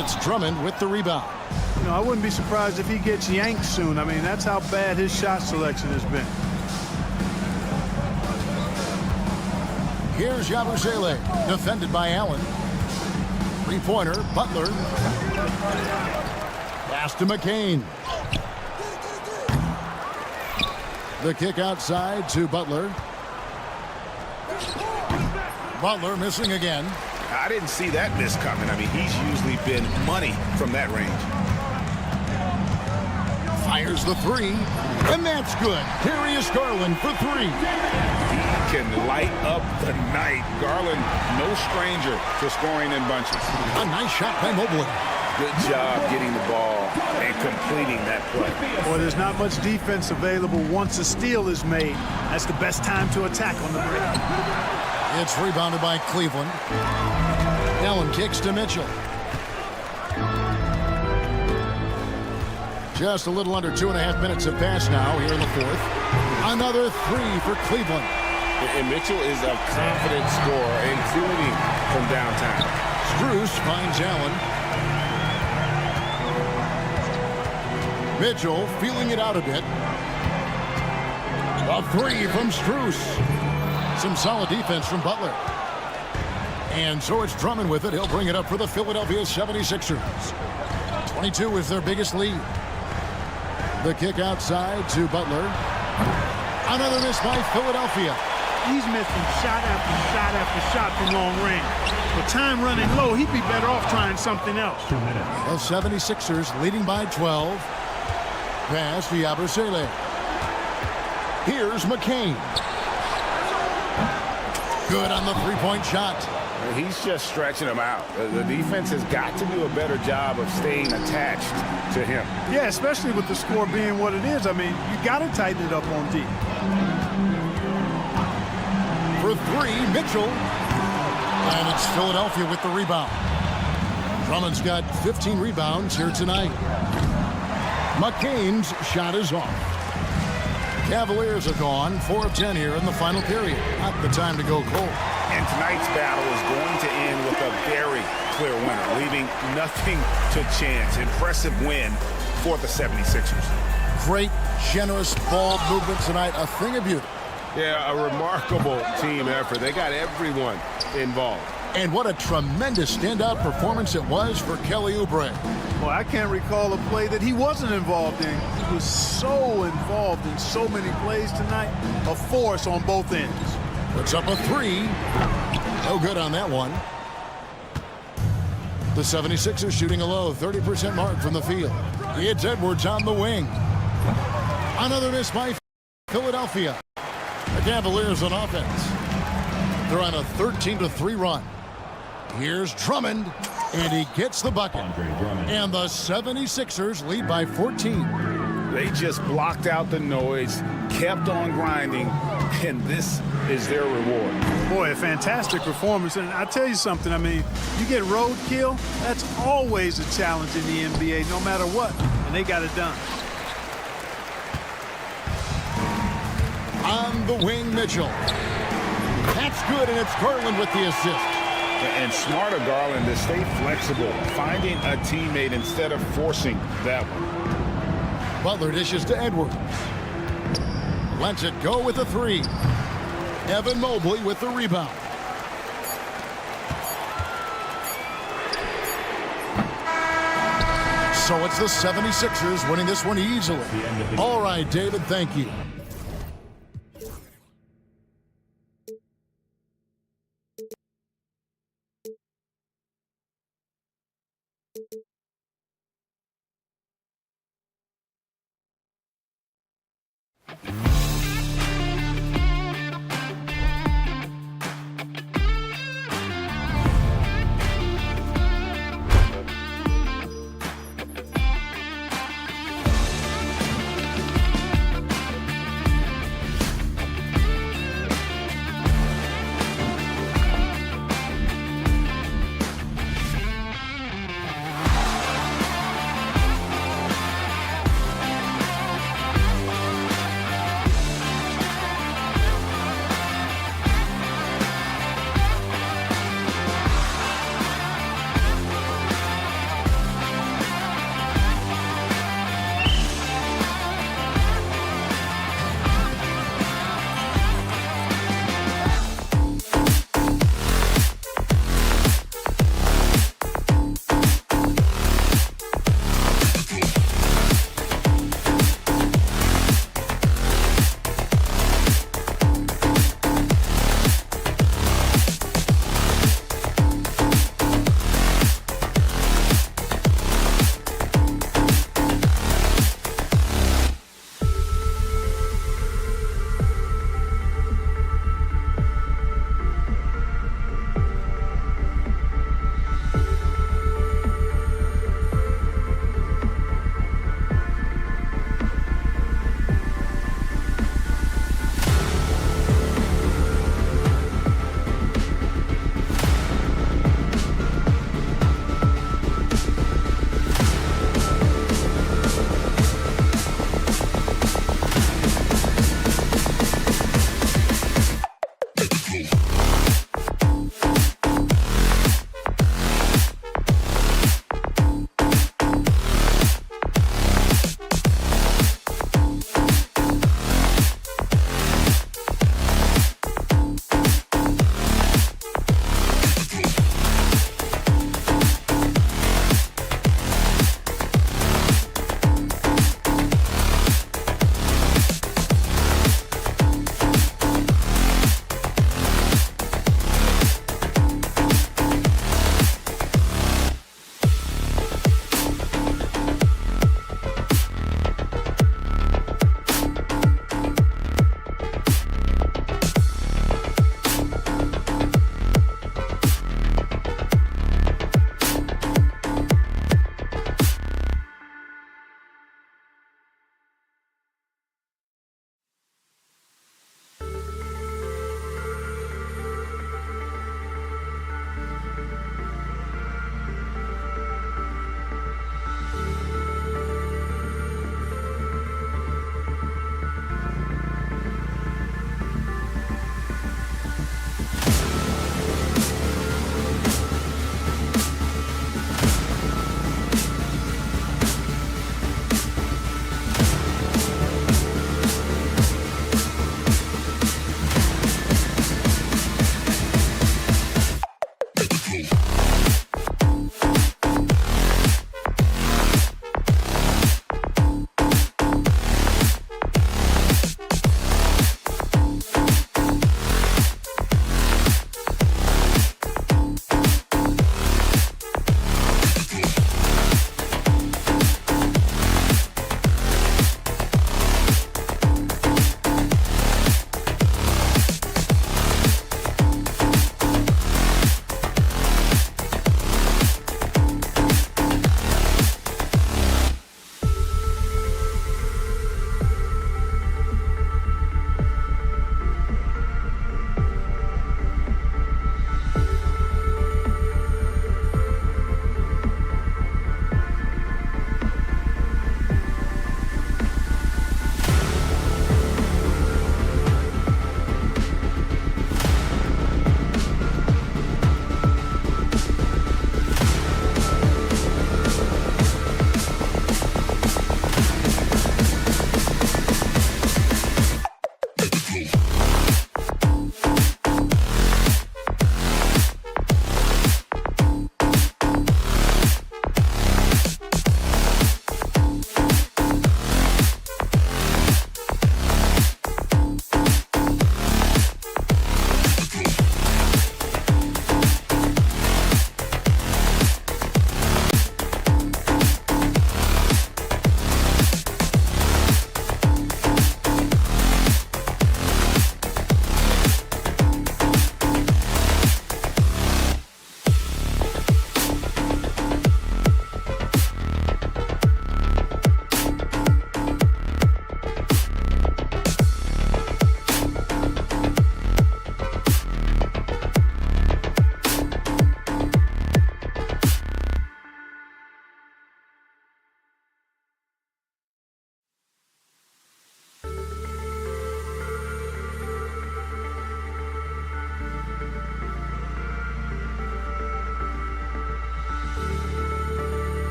Speaker 6: it's Drummond with the rebound.
Speaker 2: You know, I wouldn't be surprised if he gets yanked soon. I mean, that's how bad his shot selection has been.
Speaker 6: Here's Yabusele, defended by Allen. 3-pointer, Butler. Pass to McCain. The kick outside to Butler. Butler missing again.
Speaker 10: I didn't see that miss coming. I mean, he's usually been money from that range.
Speaker 6: Fires the three, and that's good. Darius Garland for three.
Speaker 10: He can light up the night. Garland, no stranger to scoring in bunches.
Speaker 6: A nice shot by Mobley.
Speaker 10: Good job getting the ball and completing that play.
Speaker 4: Boy, there's not much defense available once a steal is made. That's the best time to attack on the break.
Speaker 6: It's rebounded by Cleveland. Allen kicks to Mitchell. Just a little under 2.5 minutes have passed now here in the fourth. Another three for Cleveland.
Speaker 10: And Mitchell is a confident scorer, including from downtown.
Speaker 6: Strus finds Allen. Mitchell feeling it out a bit. A three from Strus. Some solid defense from Butler. And so it's Drummond with it. He'll bring it up for the Philadelphia 76ers. 22 is their biggest lead. The kick outside to Butler. Another miss by Philadelphia.
Speaker 4: He's missing shot after shot after shot from long range. With time running low, he'd be better off trying something else.
Speaker 6: The 76ers leading by 12. Pass to Yabusele. Here's McCain. Good on the three-point shot.
Speaker 10: He's just stretching him out. The defense has got to do a better job of staying attached to him.
Speaker 4: Yeah, especially with the score being what it is. I mean, you got to tighten it up on D.
Speaker 6: For three, Mitchell. And it's Philadelphia with the rebound. Drummond's got 15 rebounds here tonight. McCain's shot is off. Cavaliers are gone. 4 of 10 here in the final period. Not the time to go cold.
Speaker 10: And tonight's battle is going to end with a very clear winner, leaving nothing to chance. Impressive win for the 76ers.
Speaker 6: Great, generous ball movement tonight. A thing of beauty.
Speaker 1: Yeah, a remarkable team effort. They got everyone involved.
Speaker 6: And what a tremendous standout performance it was for Kelly Oubre.
Speaker 4: Well, I can't recall a play that he wasn't involved in. He was so involved in so many plays tonight. A force on both ends.
Speaker 6: Puts up a three. No good on that one. The 76ers shooting a low 30% mark from the field. It's Edwards on the wing. Another miss by Philadelphia. The Cavaliers on offense. They're on a 13-3 run. Here's Drummond, and he gets the bucket. And the 76ers lead by 14.
Speaker 10: They just blocked out the noise, kept on grinding, and this is their reward.
Speaker 4: Boy, a fantastic performance. And I tell you something, I mean, you get roadkill, that's always a challenge in the NBA, no matter what. And they got it done.
Speaker 6: On the wing, Mitchell. That's good, and it's Garland with the assist.
Speaker 10: And smart of Garland to stay flexible, finding a teammate instead of forcing that one.
Speaker 6: Butler dishes to Edwards. Lets it go with a three. Evan Mobley with the rebound. So it's the 76ers winning this one easily. All right, David, thank you.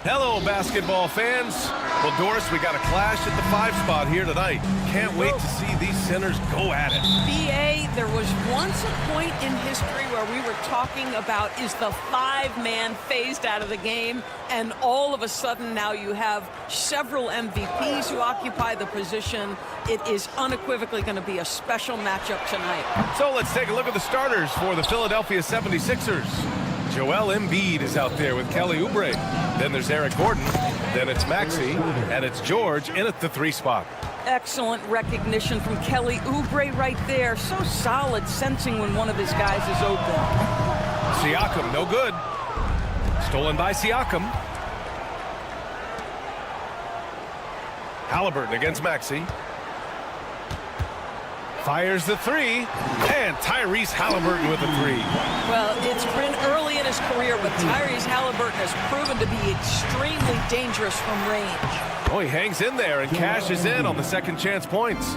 Speaker 1: Hello, basketball fans. Well, Doris, we got a clash at the 5 spot here tonight. Can't wait to see these centers go at it.
Speaker 7: BA, there was once a point in history where we were talking about, is the 5-man phased out of the game? And all of a sudden now you have several MVPs who occupy the position. It is unequivocally going to be a special matchup tonight.
Speaker 1: So let's take a look at the starters for the Philadelphia 76ers. Joel Embiid is out there with Kelly Oubre. Then there's Eric Gordon. Then it's Maxey. And it's George in at the 3 spot.
Speaker 7: Excellent recognition from Kelly Oubre right there. So solid, sensing when one of his guys is open.
Speaker 1: Siakam, no good. Stolen by Siakam. Halliburton against Maxey. Fires the 3, and Tyrese Halliburton with the 3.
Speaker 7: Well, it's been early in his career, but Tyrese Halliburton has proven to be extremely dangerous from range.
Speaker 1: Oh, he hangs in there and cashes in on the second chance points.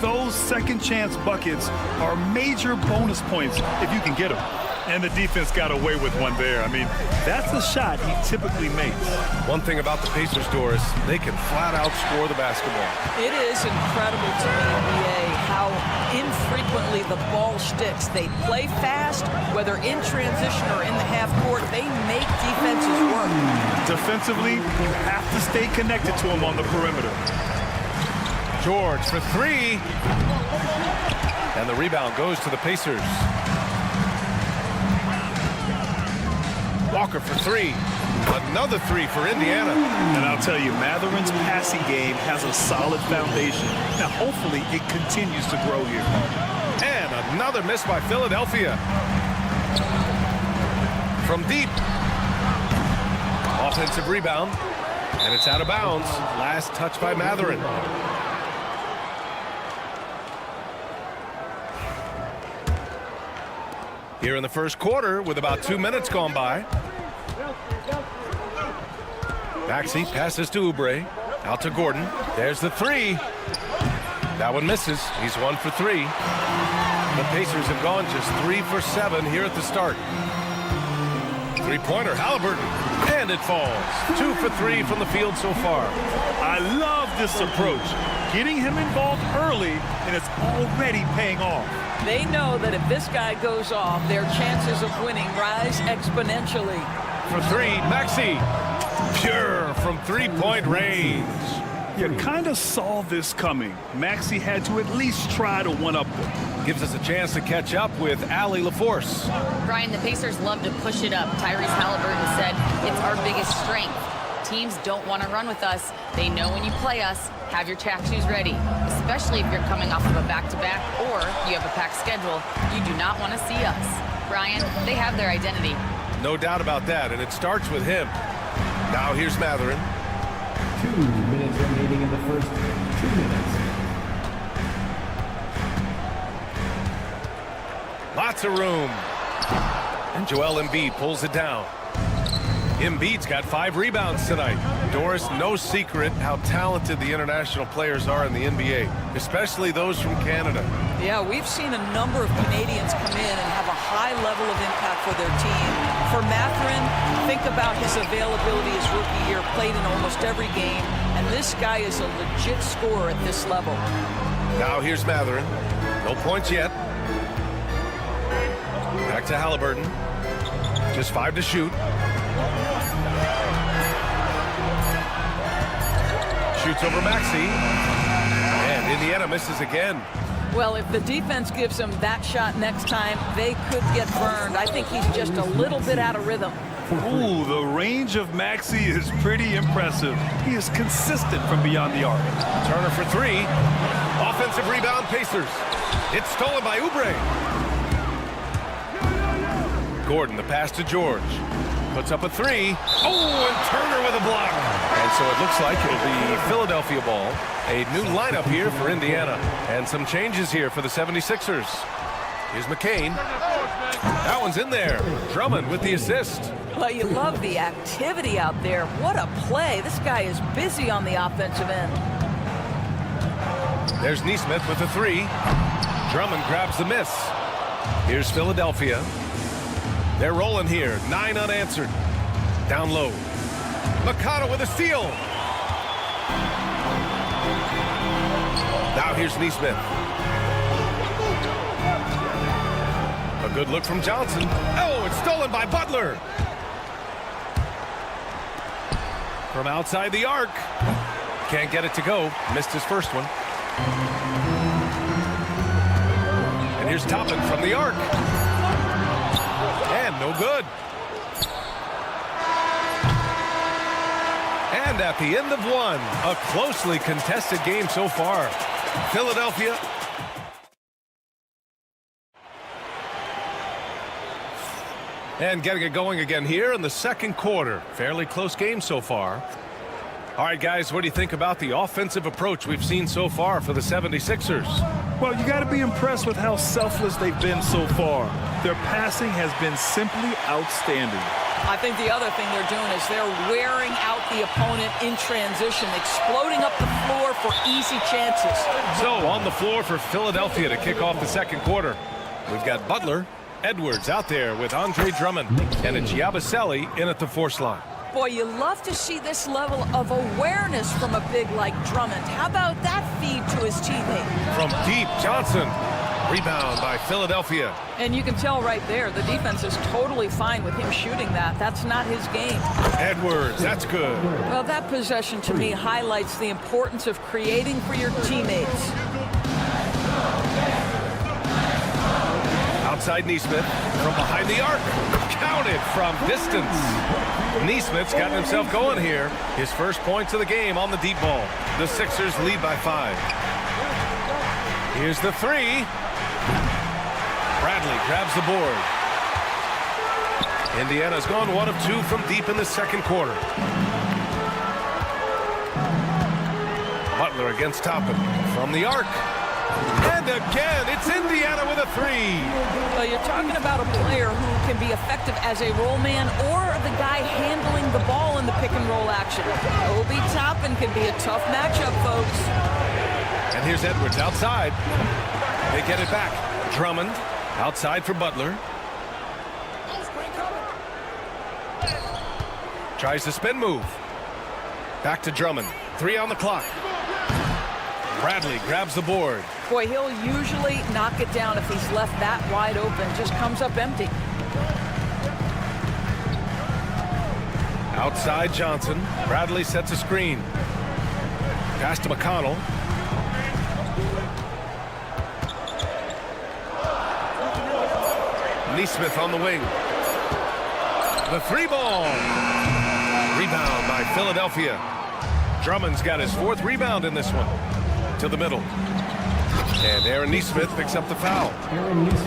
Speaker 2: Those second chance buckets are major bonus points if you can get them. And the defense got away with one there. I mean, that's a shot he typically makes.
Speaker 1: One thing about the Pacers, Doris, they can flat out score the basketball.
Speaker 7: It is incredible to me, BA, how infrequently the ball sticks. They play fast, whether in transition or in the half court. They make defenses work.
Speaker 2: Defensively, you have to stay connected to him on the perimeter.
Speaker 1: George for 3. And the rebound goes to the Pacers. Walker for 3. Another 3 for Indiana.
Speaker 2: And I'll tell you, Matherin's passing game has a solid foundation. Now, hopefully, it continues to grow here.
Speaker 1: And another miss by Philadelphia. From deep. Offensive rebound. And it's out of bounds. Last touch by Matherin. Here in the first quarter with about 2 minutes gone by. Maxey passes to Oubre. Out to Gordon. There's the 3. That one misses. He's 1 for 3. The Pacers have gone just 3 for 7 here at the start. 3-pointer, Halliburton. And it falls. 2 for 3 from the field so far.
Speaker 2: I love this approach. Getting him involved early, and it's already paying off.
Speaker 7: They know that if this guy goes off, their chances of winning rise exponentially.
Speaker 1: For 3, Maxey. Pure from 3-point range.
Speaker 2: You kind of saw this coming. Maxey had to at least try to one-up them.
Speaker 1: Gives us a chance to catch up with Allie LaForce.
Speaker 3: Brian, the Pacers love to push it up. Tyrese Halliburton said it's our biggest strength. Teams don't want to run with us. They know when you play us, have your track shoes ready, especially if you're coming off of a back-to-back or you have a packed schedule. You do not want to see us. Brian, they have their identity.
Speaker 1: No doubt about that, and it starts with him. Now here's Matherin.
Speaker 5: 2 minutes remaining in the first 2 minutes.
Speaker 1: Lots of room. And Joel Embiid pulls it down. Embiid's got 5 rebounds tonight. Doris, no secret how talented the international players are in the NBA, especially those from Canada.
Speaker 7: Yeah, we've seen a number of Canadians come in and have a high level of impact for their team. For Matherin, think about his availability his rookie year, played in almost every game, and this guy is a legit scorer at this level.
Speaker 1: Now here's Matherin. No points yet. Back to Halliburton. Just 5 to shoot. Shoots over Maxey. And Indiana misses again.
Speaker 7: Well, if the defense gives him that shot next time, they could get burned. I think he's just a little bit out of rhythm.
Speaker 2: Ooh, the range of Maxey is pretty impressive. He is consistent from beyond the arc.
Speaker 1: Turner for 3. Offensive rebound, Pacers. It's stolen by Oubre. Gordon, the pass to George. Puts up a 3. Oh, and Turner with a block. And so it looks like it'll be Philadelphia ball. A new lineup here for Indiana. And some changes here for the 76ers. Here's McCain. That one's in there. Drummond with the assist.
Speaker 7: Well, you love the activity out there. What a play. This guy is busy on the offensive end.
Speaker 1: There's Nesmith with a 3. Drummond grabs the miss. Here's Philadelphia. They're rolling here. 9 unanswered. Down low. McConnell with a steal. Now here's Neesmith. A good look from Johnson. Oh, it's stolen by Butler. From outside the arc. Can't get it to go. Missed his first one. And here's Toppin from the arc. And no good. And at the end of one, a closely contested game so far. Philadelphia. And getting it going again here in the second quarter. Fairly close game so far. All right, guys, what do you think about the offensive approach we've seen so far for the 76ers?
Speaker 2: Well, you got to be impressed with how selfless they've been so far. Their passing has been simply outstanding.
Speaker 7: I think the other thing they're doing is they're wearing out the opponent in transition, exploding up the floor for easy chances.
Speaker 1: So on the floor for Philadelphia to kick off the second quarter, we've got Butler, Edwards out there with Andre Drummond, and a Giabaselli in at the force line.
Speaker 7: Boy, you love to see this level of awareness from a big like Drummond. How about that feed to his teammate?
Speaker 1: From deep, Johnson. Rebound by Philadelphia.
Speaker 7: And you can tell right there, the defense is totally fine with him shooting that. That's not his game.
Speaker 1: Edwards, that's good.
Speaker 7: Well, that possession to me highlights the importance of creating for your teammates.
Speaker 1: Outside Neesmith from behind the arc. Counted from distance. Neesmith's gotten himself going here. His first points of the game on the deep ball. The Sixers lead by 5. Here's the three. Bradley grabs the board. Indiana's gone 1 of 2 from deep in the second quarter. Butler against Toppin from the arc. And again, it's Indiana with a three.
Speaker 7: Well, you're talking about a player who can be effective as a roll man or the guy handling the ball in the pick and roll action. Obi Toppin can be a tough matchup, folks.
Speaker 1: And here's Edwards outside. They get it back. Drummond outside for Butler. Tries the spin move. Back to Drummond. 3 on the clock. Bradley grabs the board.
Speaker 7: Boy, he'll usually knock it down if he's left that wide open. Just comes up empty.
Speaker 1: Outside Johnson. Bradley sets a screen. Pass to McConnell. Neesmith on the wing. The three ball. Rebound by Philadelphia. Drummond's got his 4th rebound in this one. To the middle. And Aaron Neesmith picks up the foul.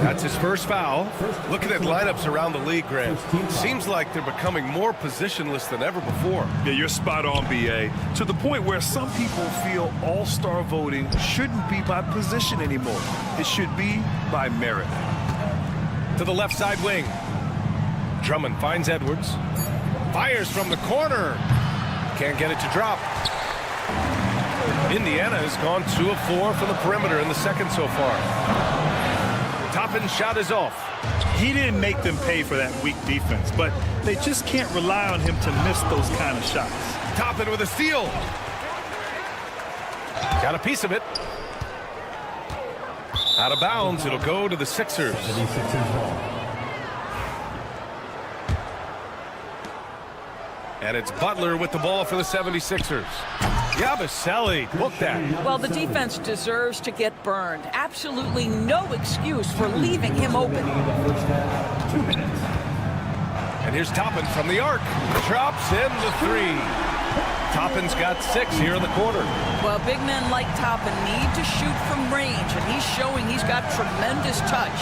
Speaker 1: That's his first foul. Looking at lineups around the league, Grant, seems like they're becoming more positionless than ever before.
Speaker 2: Yeah, you're spot on, B.A. To the point where some people feel all-star voting shouldn't be by position anymore. It should be by merit.
Speaker 1: To the left side wing. Drummond finds Edwards. Fires from the corner. Can't get it to drop. Indiana has gone 2 of 4 from the perimeter in the second so far. Toppin's shot is off.
Speaker 2: He didn't make them pay for that weak defense, but they just can't rely on him to miss those kind of shots.
Speaker 1: Toppin with a steal. Got a piece of it. Out of bounds, it'll go to the Sixers. And it's Butler with the ball for the 76ers. Giabaselli, book that.
Speaker 7: Well, the defense deserves to get burned. Absolutely no excuse for leaving him open.
Speaker 5: 2 minutes.
Speaker 1: And here's Toppin from the arc. Drops in the 3. Toppin's got 6 here in the quarter.
Speaker 7: Well, big men like Toppin need to shoot from range, and he's showing he's got tremendous touch.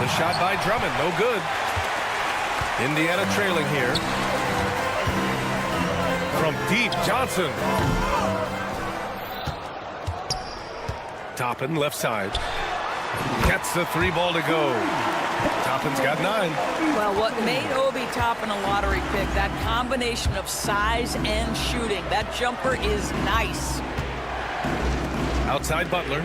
Speaker 1: The shot by Drummond, no good. Indiana trailing here. From deep, Johnson. Toppin, left side. Gets the 3 ball to go. Toppin's got 9.
Speaker 7: Well, what made Obi Toppin a lottery pick, that combination of size and shooting. That jumper is nice.
Speaker 1: Outside Butler.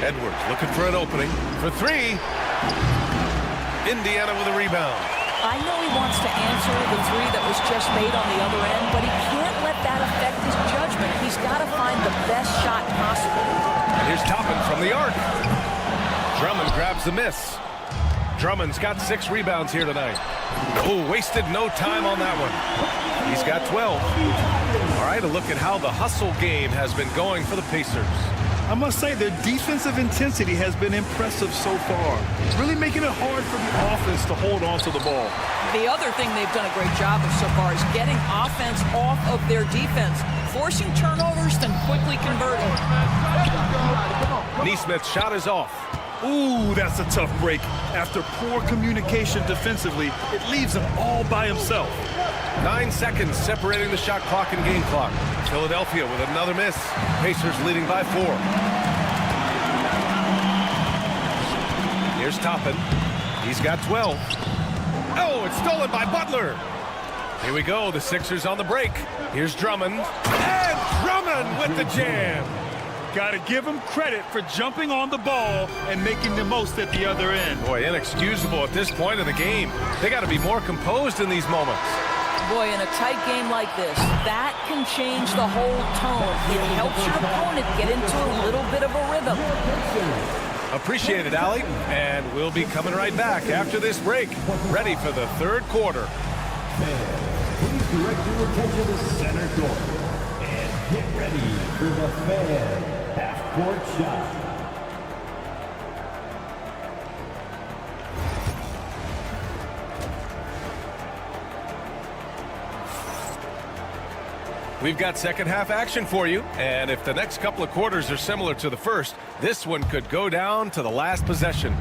Speaker 1: Edwards looking for an opening for 3. Indiana with a rebound.
Speaker 7: I know he wants to answer the three that was just made on the other end, but he can't let that affect his judgment. He's got to find the best shot possible.
Speaker 1: And here's Toppin from the arc. Drummond grabs the miss. Drummond's got 6 rebounds here tonight. Oh, wasted no time on that one. He's got 12. All right, a look at how the hustle game has been going for the Pacers.
Speaker 2: I must say their defensive intensity has been impressive so far, really making it hard for the offense to hold on to the ball.
Speaker 7: The other thing they've done a great job of so far is getting offense off of their defense, forcing turnovers, then quickly converting.
Speaker 1: Neesmith's shot is off.
Speaker 2: Ooh, that's a tough break. After poor communication defensively, it leaves him all by himself.
Speaker 1: 9 seconds separating the shot clock and game clock. Philadelphia with another miss. Pacers leading by 4. Here's Toppin. He's got 12. Oh, it's stolen by Butler. Here we go. The Sixers on the break. Here's Drummond. And Drummond with the jam.
Speaker 2: Got to give him credit for jumping on the ball and making the most at the other end.
Speaker 1: Boy, inexcusable at this point of the game. They got to be more composed in these moments.
Speaker 7: Boy, in a tight game like this, that can change the whole tone. It helps your opponent get into a little bit of a rhythm.
Speaker 1: Appreciate it, Allie. And we'll be coming right back after this break, ready for the third quarter.
Speaker 5: Please direct your attention to center court and get ready for the Fan half-court shot.
Speaker 1: We've got second half action for you, and if the next couple of quarters are similar to the first, this one could go down to the last possession.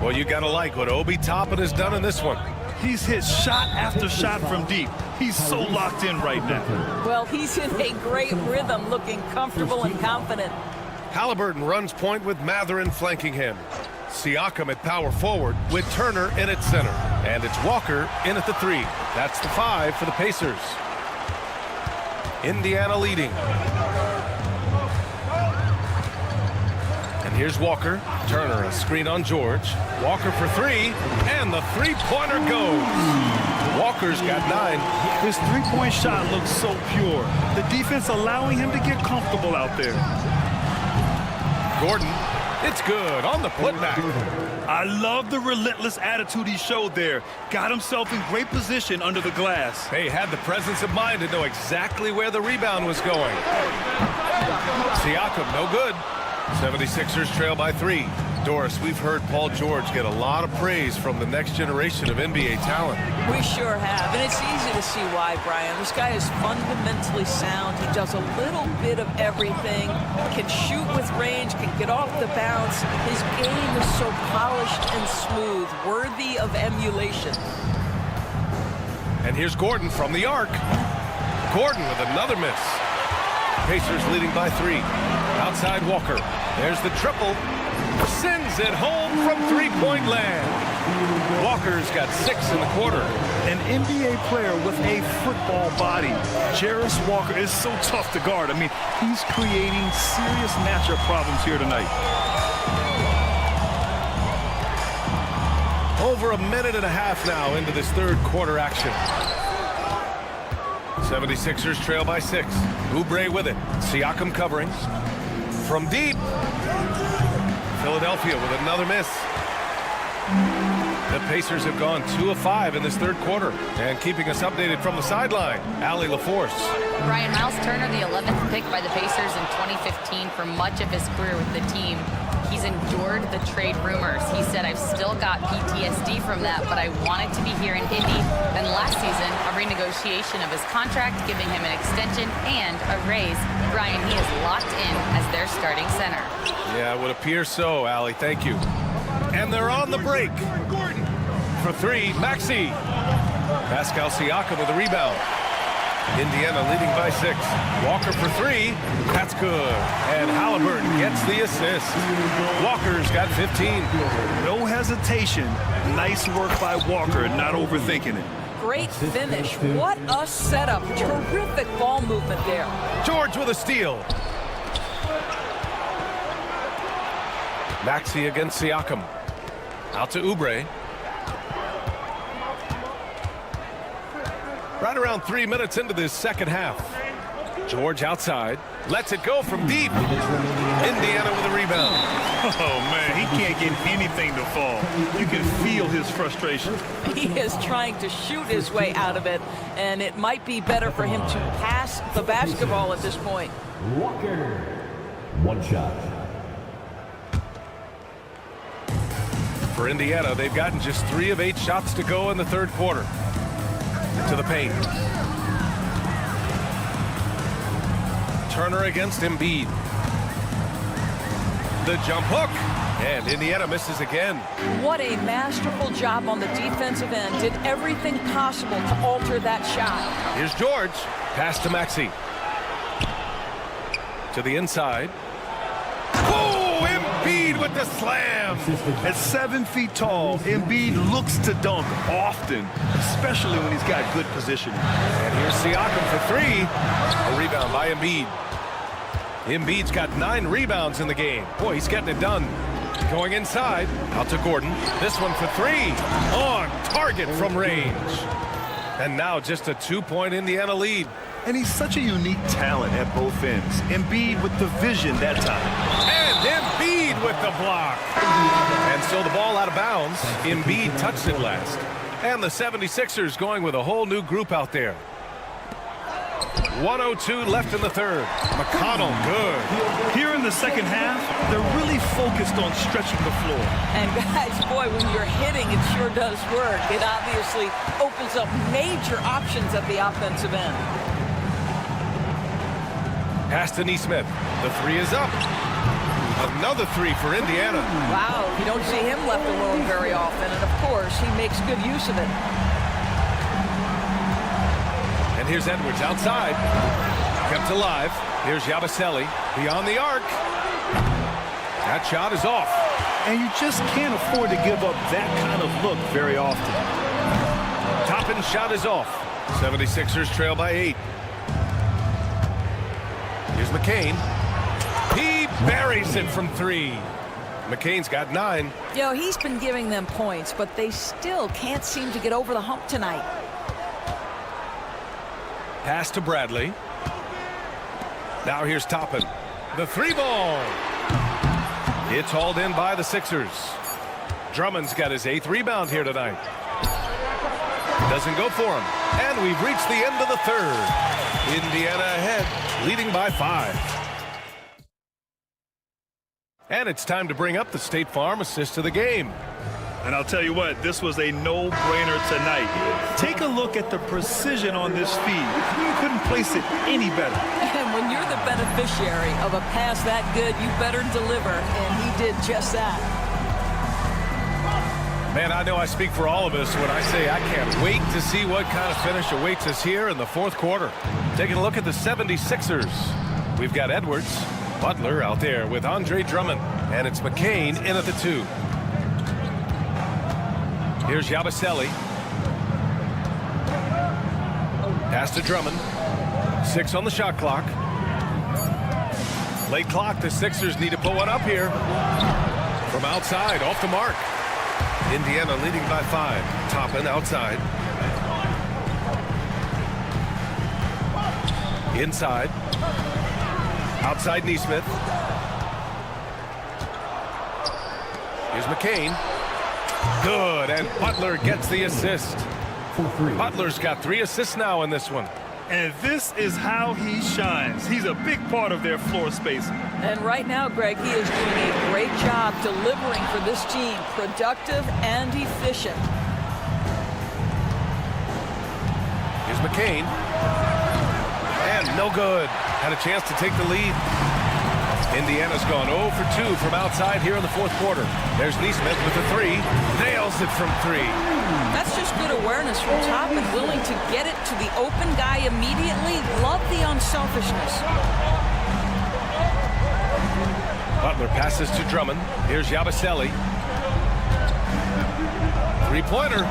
Speaker 1: Well, you gotta like what Obi Toppin has done in this one.
Speaker 2: He's hit shot after shot from deep. He's so locked in right now.
Speaker 7: Well, he's in a great rhythm, looking comfortable and confident.
Speaker 1: Halliburton runs point with Matherin flanking him. Siakam at power forward with Turner in at center. And it's Walker in at the 3. That's the 5 for the Pacers. Indiana leading. And here's Walker. Turner, a screen on George. Walker for 3, and the three-pointer goes. Walker's got 9.
Speaker 2: His three-point shot looks so pure. The defense allowing him to get comfortable out there.
Speaker 1: Gordon, it's good on the putback.
Speaker 2: I love the relentless attitude he showed there. Got himself in great position under the glass.
Speaker 1: He had the presence of mind to know exactly where the rebound was going. Siakam, no good. 76ers trail by 3. Doris, we've heard Paul George get a lot of praise from the next generation of NBA talent.
Speaker 7: We sure have, and it's easy to see why, Brian. This guy is fundamentally sound. He does a little bit of everything, can shoot with range, can get off the bounce. His game is so polished and smooth, worthy of emulation.
Speaker 1: And here's Gordon from the arc. Gordon with another miss. Pacers leading by 3. Outside Walker. There's the triple. Sends it home from three-point land. Walker's got 6 in the quarter.
Speaker 2: An NBA player with a football body. Jarris Walker is so tough to guard. I mean, he's creating serious matchup problems here tonight.
Speaker 1: Over a minute and a half now into this third quarter action. 76ers trail by 6. Oubre with it. Siakam covering. From deep. Philadelphia with another miss. The Pacers have gone 2 of 5 in this third quarter. And keeping us updated from the sideline, Allie LaForce.
Speaker 3: Brian, Miles Turner, the 11th pick by the Pacers in 2015 for much of his career with the team. He's endured the trade rumors. He said, I've still got PTSD from that, but I wanted to be here in Indy. Then last season, a renegotiation of his contract, giving him an extension and a raise. Brian, he is locked in as their starting center.
Speaker 1: Yeah, it would appear so, Allie. Thank you. And they're on the break. For 3, Maxey. Pascal Siakam with a rebound. Indiana leading by 6. Walker for 3. That's good. And Halliburton gets the assist. Walker's got 15.
Speaker 2: No hesitation. Nice work by Walker, not overthinking it.
Speaker 7: Great finish. What a setup. Terrific ball movement there.
Speaker 1: George with a steal. Maxey against Siakam. Out to Oubre. Right around 3 minutes into this second half. George outside. Lets it go from deep. Indiana with a rebound.
Speaker 2: Oh, man, he can't get anything to fall. You can feel his frustration.
Speaker 7: He is trying to shoot his way out of it, and it might be better for him to pass the basketball at this point.
Speaker 5: Walker, one shot.
Speaker 1: For Indiana, they've gotten just 3 of 8 shots to go in the third quarter. To the paint. Turner against Embiid. The jump hook. And Indiana misses again.
Speaker 7: What a masterful job on the defensive end. Did everything possible to alter that shot.
Speaker 1: Here's George. Pass to Maxey. To the inside. Oh, Embiid with the slam.
Speaker 2: At 7 feet tall, Embiid looks to dunk often, especially when he's got good positioning.
Speaker 1: And here's Siakam for 3. A rebound by Embiid. Embiid's got 9 rebounds in the game. Boy, he's getting it done. Going inside. Out to Gordon. This one for 3. On target from range. And now just a 2-point Indiana lead.
Speaker 2: And he's such a unique talent at both ends. Embiid with the vision that time.
Speaker 1: And Embiid with the block. And so the ball out of bounds. Embiid touched it last. And the 76ers going with a whole new group out there. 1:02 left in the third. McConnell, good.
Speaker 2: Here in the second half, they're really focused on stretching the floor.
Speaker 7: And guys, boy, when you're hitting, it sure does work. It obviously opens up major options at the offensive end.
Speaker 1: Pass to Nesmith. The 3 is up. Another 3 for Indiana.
Speaker 7: Wow, you don't see him left alone very often, and of course, he makes good use of it.
Speaker 1: And here's Edwards outside. Kept alive. Here's Yabusele beyond the arc. That shot is off.
Speaker 2: And you just can't afford to give up that kind of look very often.
Speaker 1: Toppin's shot is off. 76ers trail by 8. Here's McCain. He buries it from 3. McCain's got 9.
Speaker 7: You know, he's been giving them points, but they still can't seem to get over the hump tonight.
Speaker 1: Pass to Bradley. Now here's Toppin. The 3 ball. It's hauled in by the Sixers. Drummond's got his 8th rebound here tonight. Doesn't go for him. And we've reached the end of the third. Indiana ahead, leading by 5. And it's time to bring up the State Farm assist of the game.
Speaker 2: And I'll tell you what, this was a no-brainer tonight. Take a look at the precision on this feed. You couldn't place it any better.
Speaker 7: And when you're the beneficiary of a pass that good, you better deliver, and he did just that.
Speaker 1: Man, I know I speak for all of us when I say I can't wait to see what kind of finish awaits us here in the fourth quarter. Taking a look at the 76ers. We've got Edwards, Butler out there with Andre Drummond, and it's McCain in at the 2. Here's Yabusele. Pass to Drummond. 6 on the shot clock. Late clock. The Sixers need to put one up here. From outside, off the mark. Indiana leading by 5. Toppin outside. Inside. Outside Nesmith. Here's McCain. Good, and Butler gets the assist. Butler's got 3 assists now in this one.
Speaker 2: And this is how he shines. He's a big part of their floor spacing.
Speaker 7: And right now, Greg, he is doing a great job delivering for this team. Productive and efficient.
Speaker 1: Here's McCain. And no good. Had a chance to take the lead. Indiana's gone 0 for 2 from outside here in the fourth quarter. There's Nesmith with the 3. Nails it from 3.
Speaker 7: That's just good awareness from Toppin, willing to get it to the open guy immediately. Love the unselfishness.
Speaker 1: Butler passes to Drummond. Here's Yabusele. 3-pointer.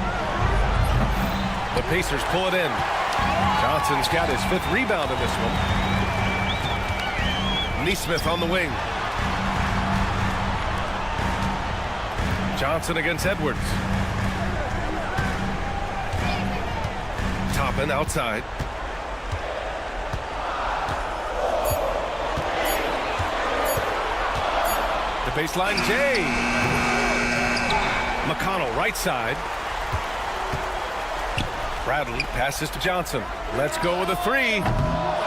Speaker 1: The Pacers pull it in. Johnson's got his 5th rebound in this one. Nesmith on the wing. Johnson against Edwards. Toppin Toppin outside. The baseline, Jay. McConnell right side. Bradley passes to Johnson. Let's go with a three.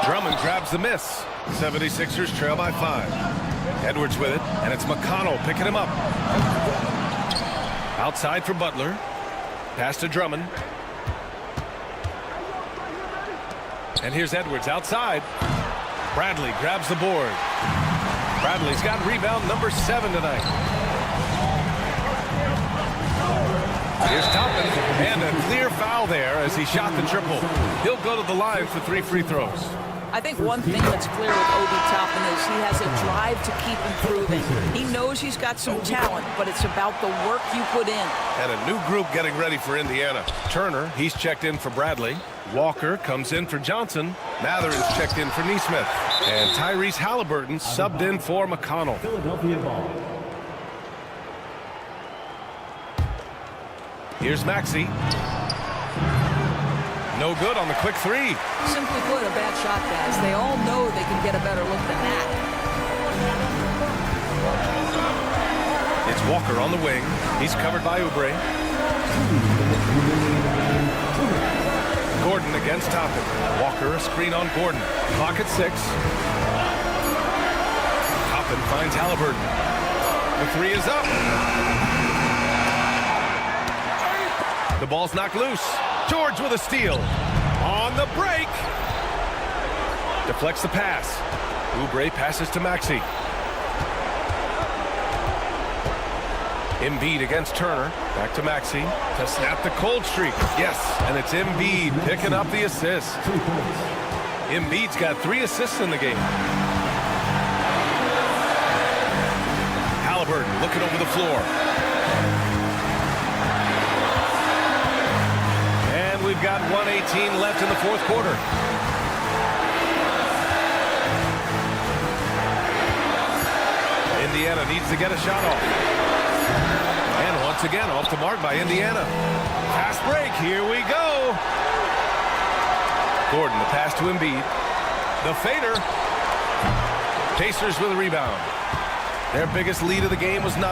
Speaker 1: Drummond grabs the miss. 76ers trail by 5. Edwards with it, and it's McConnell picking him up. Outside for Butler. Pass to Drummond. And here's Edwards outside. Bradley grabs the board. Bradley's got rebound number 7 tonight. Here's Toppin, and a clear foul there as he shot the triple. He'll go to the line for 3 free throws.
Speaker 7: I think one thing that's clear with Obi Toppin is he has a drive to keep improving. He knows he's got some talent, but it's about the work you put in.
Speaker 1: And a new group getting ready for Indiana. Turner, he's checked in for Bradley. Walker comes in for Johnson. Matherin's checked in for Nesmith. And Tyrese Halliburton subbed in for McConnell.
Speaker 5: Philadelphia ball.
Speaker 1: Here's Maxey. No good on the quick three.
Speaker 7: Simply put, a bad shot, guys. They all know they can get a better look than that.
Speaker 1: It's Walker on the wing. He's covered by Oubre. Gordon against Toppin. Walker, a screen on Gordon. Clock at 6. Toppin finds Halliburton. The three is up. The ball's knocked loose. George with a steal. On the break. Deflects the pass. Oubre passes to Maxey. Embiid against Turner. Back to Maxey to snap the cold streak. Yes, and it's Embiid picking up the assist. Embiid's got 3 assists in the game. Halliburton looking over the floor. And we've got 1:18 left in the 4th quarter. Indiana needs to get a shot off. And once again, off the mark by Indiana. Fast break, here we go. Gordon, the pass to Embiid. The fader. Pacers with a rebound. Their biggest lead of the game was 9.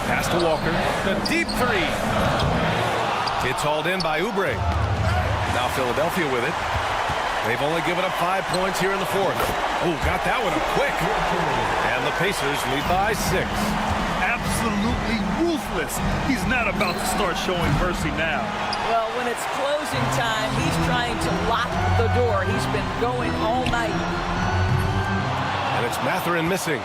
Speaker 1: Pass to Walker. The deep three. It's hauled in by Oubre. Now Philadelphia with it. They've only given up 5 points here in the 4th. Oh, got that one up quick. And the Pacers lead by 6.
Speaker 2: Absolutely ruthless. He's not about to start showing mercy now.
Speaker 7: Well, when it's closing time, he's trying to lock the door. He's been going all night.
Speaker 1: And it's Matherin missing.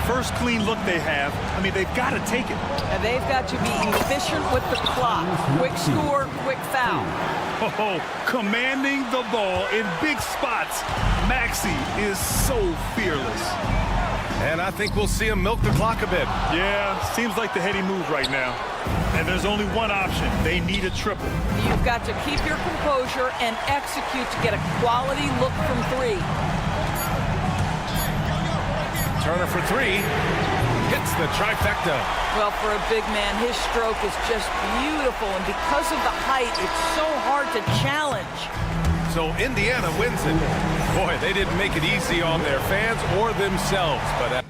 Speaker 2: First clean look they have. I mean, they've got to take it.
Speaker 7: And they've got to be efficient with the clock. Quick score, quick foul.
Speaker 2: Oh, commanding the ball in big spots. Maxey is so fearless.
Speaker 1: And I think we'll see him milk the clock a bit.
Speaker 2: Yeah, seems like the heady move right now. And there's only one option. They need a triple.
Speaker 7: You've got to keep your composure and execute to get a quality look from 3.
Speaker 1: Turner for 3. Hits the trifecta.
Speaker 7: Well, for a big man, his stroke is just beautiful. And because of the height, it's so hard to challenge.
Speaker 1: So Indiana wins it. Boy, they didn't make it easy on their fans or themselves. But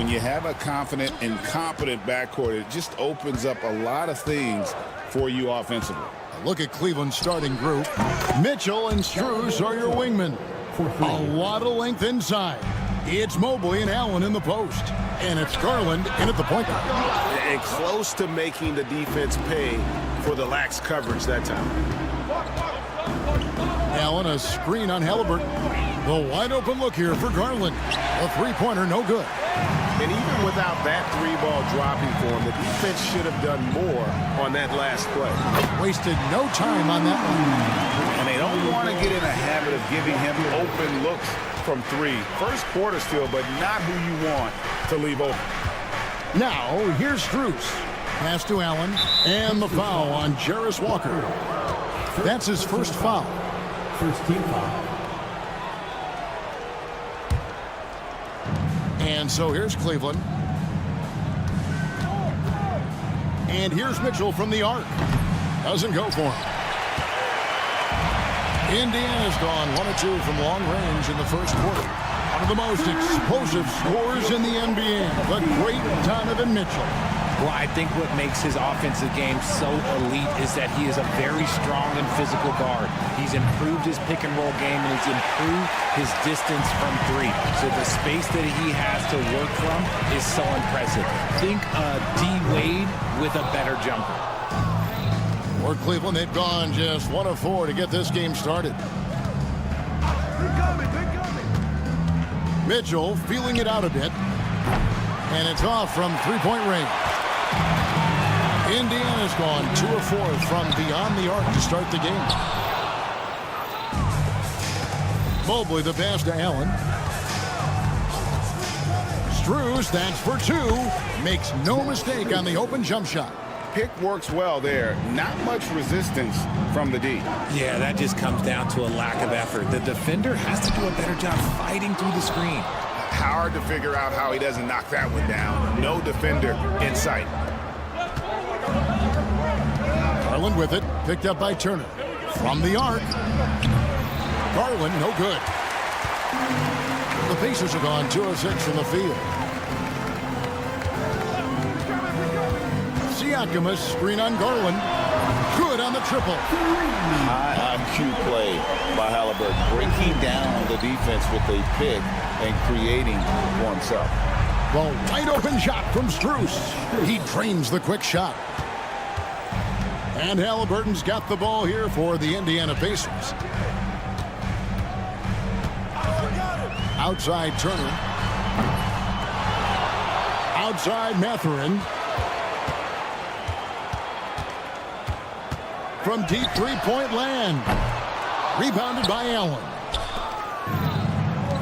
Speaker 8: when you have a confident and competent backcourt, it just opens up a lot of things for you offensively.
Speaker 6: Look at Cleveland's starting group. Mitchell and Strus are your wingmen. A lot of length inside. It's Mobley and Allen in the post. And it's Garland in at the point guard.
Speaker 10: And close to making the defense pay for the lax coverage that time.
Speaker 6: Allen, a screen on Halliburton. The wide open look here for Garland. A three-pointer, no good.
Speaker 10: And even without that three ball dropping for him, the defense should have done more on that last play.
Speaker 6: Wasted no time on that one.
Speaker 10: And they don't want to get in a habit of giving him open looks from three. First quarter still, but not who you want to leave open.
Speaker 6: Now, here's Strus. Pass to Allen. And the foul on Jarris Walker. That's his first foul.
Speaker 5: First team foul.
Speaker 6: And so here's Cleveland. And here's Mitchell from the arc. Doesn't go for him. Indiana's gone 1 of 2 from long range in the first quarter. One of the most explosive scorers in the NBA, the great Donovan Mitchell.
Speaker 11: Well, I think what makes his offensive game so elite is that he is a very strong and physical guard. He's improved his pick and roll game, and he's improved his distance from three. So the space that he has to work from is so impressive. Think D. Wade with a better jumper.
Speaker 6: For Cleveland, they've gone just 1 of 4 to get this game started. Mitchell feeling it out a bit. And it's off from three-point range. Indiana's gone 2 of 4 from beyond the arc to start the game. Mobley the pass to Allen. Strus, that's for 2. Makes no mistake on the open jump shot.
Speaker 10: Pick works well there. Not much resistance from the D.
Speaker 11: Yeah, that just comes down to a lack of effort. The defender has to do a better job fighting through the screen.
Speaker 10: Hard to figure out how he doesn't knock that one down. No defender in sight.
Speaker 6: Garland with it, picked up by Turner. From the arc. Garland, no good. The Pacers have gone 2 of 6 from the field. Siakam, screen on Garland. Good on the triple.
Speaker 8: High IQ play by Halliburton, breaking down the defense with a pick and creating for himself.
Speaker 6: The wide open shot from Strus. He drains the quick shot. And Halliburton's got the ball here for the Indiana Pacers. Outside Turner. Outside Mathurin. From deep three-point land. Rebounded by Allen.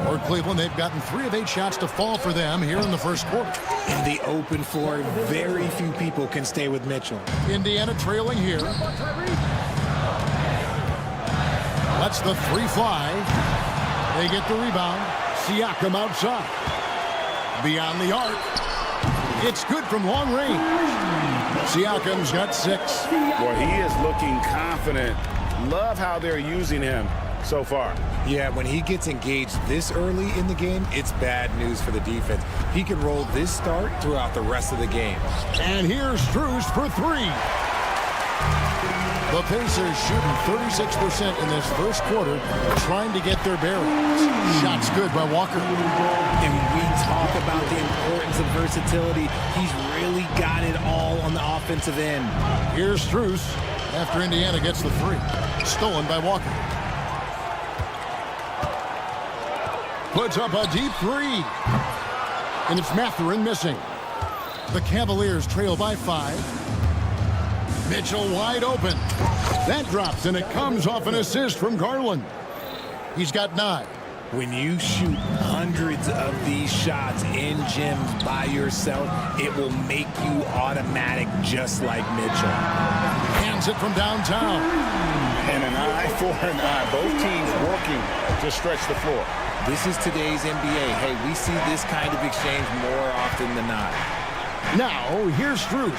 Speaker 6: For Cleveland, they've gotten 3 of 8 shots to fall for them here in the first quarter.
Speaker 11: In the open floor, very few people can stay with Mitchell.
Speaker 6: Indiana trailing here. Lets the 3 fly. They get the rebound. Siakam outside. Beyond the arc. It's good from long range. Siakam's got 6.
Speaker 10: Well, he is looking confident. Love how they're using him so far.
Speaker 11: Yeah, when he gets engaged this early in the game, it's bad news for the defense. He can roll this start throughout the rest of the game.
Speaker 6: And here's Strus for 3. The Pacers shooting 36% in this first quarter, trying to get their bearings. Shots good by Walker.
Speaker 11: And we talk about the importance of versatility. He's really got it all on the offensive end.
Speaker 6: Here's Strus after Indiana gets the 3. Stolen by Walker. Puts up a deep 3. And it's Mathurin missing. The Cavaliers trail by 5. Mitchell wide open. That drops, and it comes off an assist from Garland. He's got 9.
Speaker 11: When you shoot hundreds of these shots in gyms by yourself, it will make you automatic just like Mitchell.
Speaker 6: Hands it from downtown.
Speaker 10: And an eye for an eye. Both teams working to stretch the floor.
Speaker 11: This is today's NBA. Hey, we see this kind of exchange more often than not.
Speaker 6: Now, here's Strus.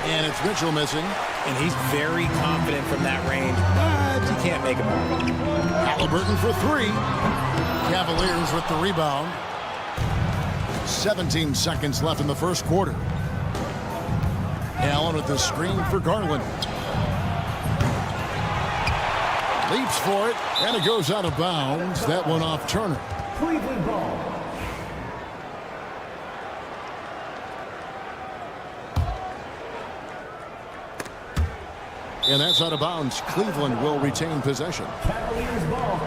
Speaker 6: And it's Mitchell missing.
Speaker 11: And he's very confident from that range, but he can't make it all.
Speaker 6: Halliburton for 3. Cavaliers with the rebound. 17 seconds left in the first quarter. Allen with the screen for Garland. Leaps for it, and it goes out of bounds. That one off Turner.
Speaker 5: Cleveland ball.
Speaker 6: And that's out of bounds. Cleveland will retain possession.
Speaker 5: Cavaliers ball.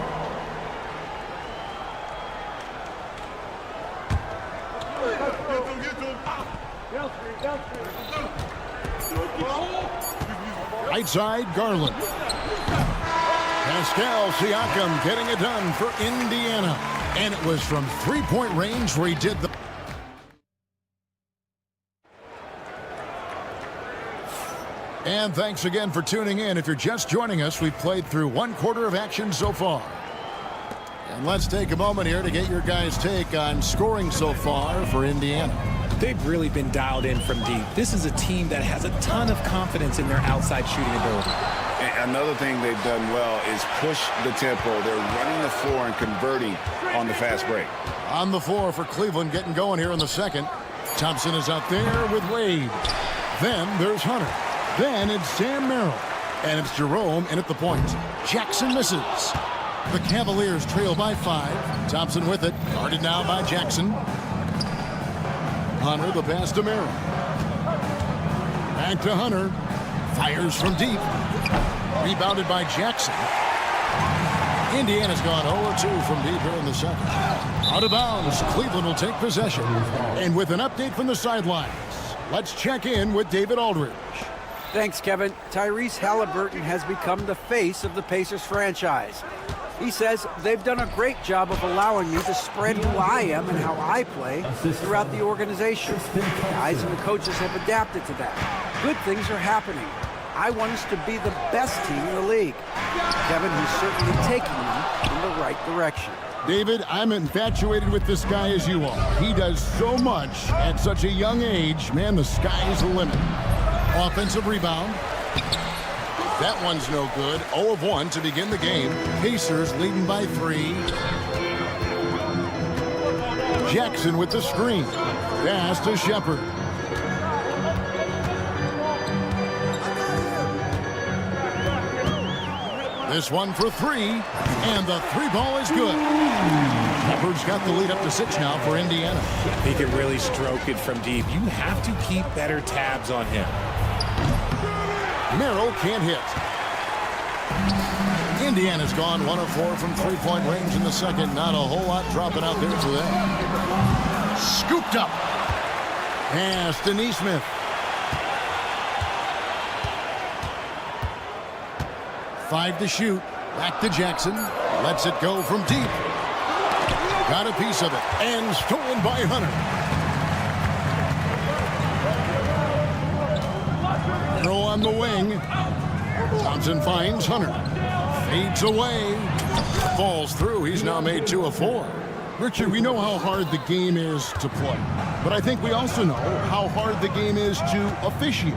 Speaker 6: Right side, Garland. Pascal Siakam getting it done for Indiana. And it was from three-point range where he did the... And thanks again for tuning in. If you're just joining us, we've played through one quarter of action so far. And let's take a moment here to get your guys' take on scoring so far for Indiana.
Speaker 11: They've really been dialed in from deep. This is a team that has a ton of confidence in their outside shooting ability.
Speaker 8: And another thing they've done well is push the tempo. They're running the floor and converting on the fast break.
Speaker 6: On the floor for Cleveland, getting going here in the second. Thompson is out there with Wade. Then there's Hunter. Then it's Sam Merrill. And it's Jerome in at the point. Jackson misses. The Cavaliers trail by 5. Thompson with it. Guarded now by Jackson. Hunter, the pass to Merrill. Back to Hunter. Fires from deep. Rebounded by Jackson. Indiana's gone 0-2 from deep here in the second. Out of bounds. Cleveland will take possession. And with an update from the sidelines, let's check in with David Aldridge.
Speaker 9: Thanks, Kevin. Tyrese Halliburton has become the face of the Pacers franchise. He says they've done a great job of allowing me to spread who I am and how I play throughout the organization. Guys and the coaches have adapted to that. Good things are happening. I want us to be the best team in the league. Kevin, he's certainly taking them in the right direction.
Speaker 6: David, I'm infatuated with this guy as you are. He does so much at such a young age. Man, the sky's the limit. Offensive rebound. That one's no good. 0 of 1 to begin the game. Pacers leading by 3. Jackson with the screen. Pass to Shepard. This one for 3. And the 3 ball is good. Shepard's got the lead up to 6 now for Indiana.
Speaker 11: He can really stroke it from deep. You have to keep better tabs on him.
Speaker 6: Merrill can't hit. Indiana's gone 1 of 4 from three-point range in the second. Not a whole lot dropping out there for them. Scooped up. Pass to Neesmith. Five to shoot. Back to Jackson. Lets it go from deep. Got a piece of it. And stolen by Hunter. Throw on the wing. Thompson finds Hunter. Fades away. Falls through. He's now made 2 of 4. Richard, we know how hard the game is to play. But I think we also know how hard the game is to officiate.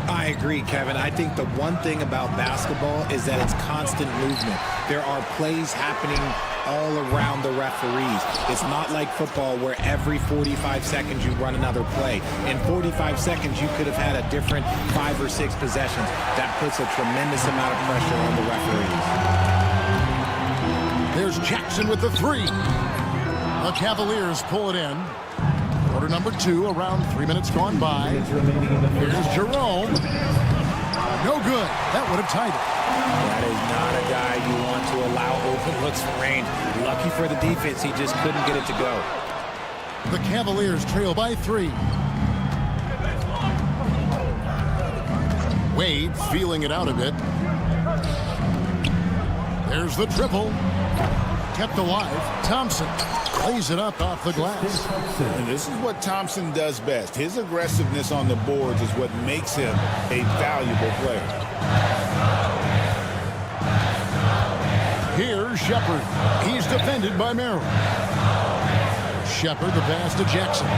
Speaker 11: I agree, Kevin. I think the one thing about basketball is that it's constant movement. There are plays happening all around the referees. It's not like football where every 45 seconds you run another play. In 45 seconds, you could have had a different 5 or 6 possessions. That puts a tremendous amount of pressure on the referees.
Speaker 6: There's Jackson with the 3. The Cavaliers pull it in. Quarter number 2, around 3 minutes gone by. Here's Jerome. No good. That would have tied it.
Speaker 11: That is not a guy you want to allow open looks from range. Lucky for the defense, he just couldn't get it to go.
Speaker 6: The Cavaliers trail by 3. Wade feeling it out a bit. There's the triple. Kept alive. Thompson plays it up off the glass.
Speaker 8: And this is what Thompson does best. His aggressiveness on the boards is what makes him a valuable player.
Speaker 6: Here's Shepard. He's defended by Merrill. Shepard, the pass to Jackson.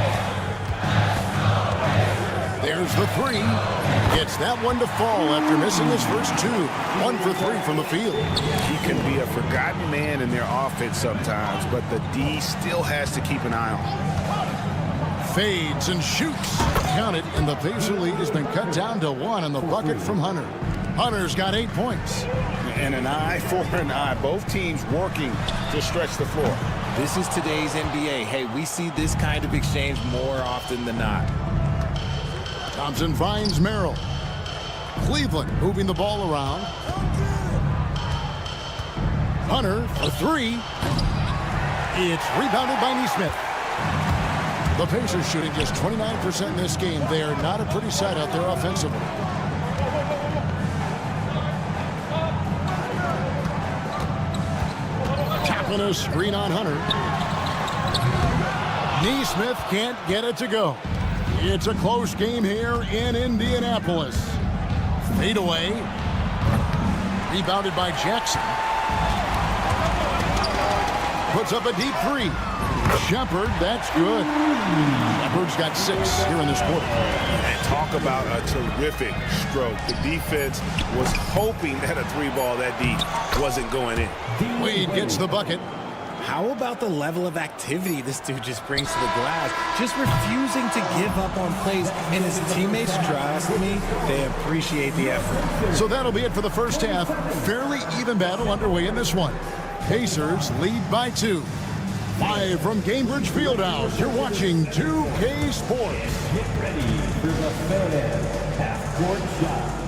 Speaker 6: There's the 3. Gets that one to fall after missing his first 2. 1 for 3 from the field.
Speaker 10: He can be a forgotten man in their offense sometimes, but the D still has to keep an eye on him.
Speaker 6: Fades and shoots. Count it, and the Pacer lead has been cut down to 1 on the bucket from Hunter. Hunter's got 8 points.
Speaker 8: And an eye for an eye. Both teams working to stretch the floor.
Speaker 11: This is today's NBA. Hey, we see this kind of exchange more often than not.
Speaker 6: Thompson finds Merrill. Cleveland moving the ball around. Hunter for 3. It's rebounded by Neesmith. The Pacers shooting just 29% in this game. They are not a pretty sight out there offensively. Tapping a screen on Hunter. Neesmith can't get it to go. It's a close game here in Indianapolis. Fade away. Rebounded by Jackson. Puts up a deep 3. Shepard, that's good. Shepard's got 6 here in this quarter.
Speaker 10: And talk about a terrific stroke. The defense was hoping that a 3-ball that deep wasn't going in.
Speaker 6: Wade gets the bucket.
Speaker 11: How about the level of activity this dude just brings to the glass? Just refusing to give up on plays. And his teammates, trust me, they appreciate the effort.
Speaker 6: So that'll be it for the first half. Fairly even battle underway in this one. Pacers lead by 2. Live from Cambridge Fieldhouse, you're watching 2K Sports.
Speaker 5: Get ready for the fan half-court shot.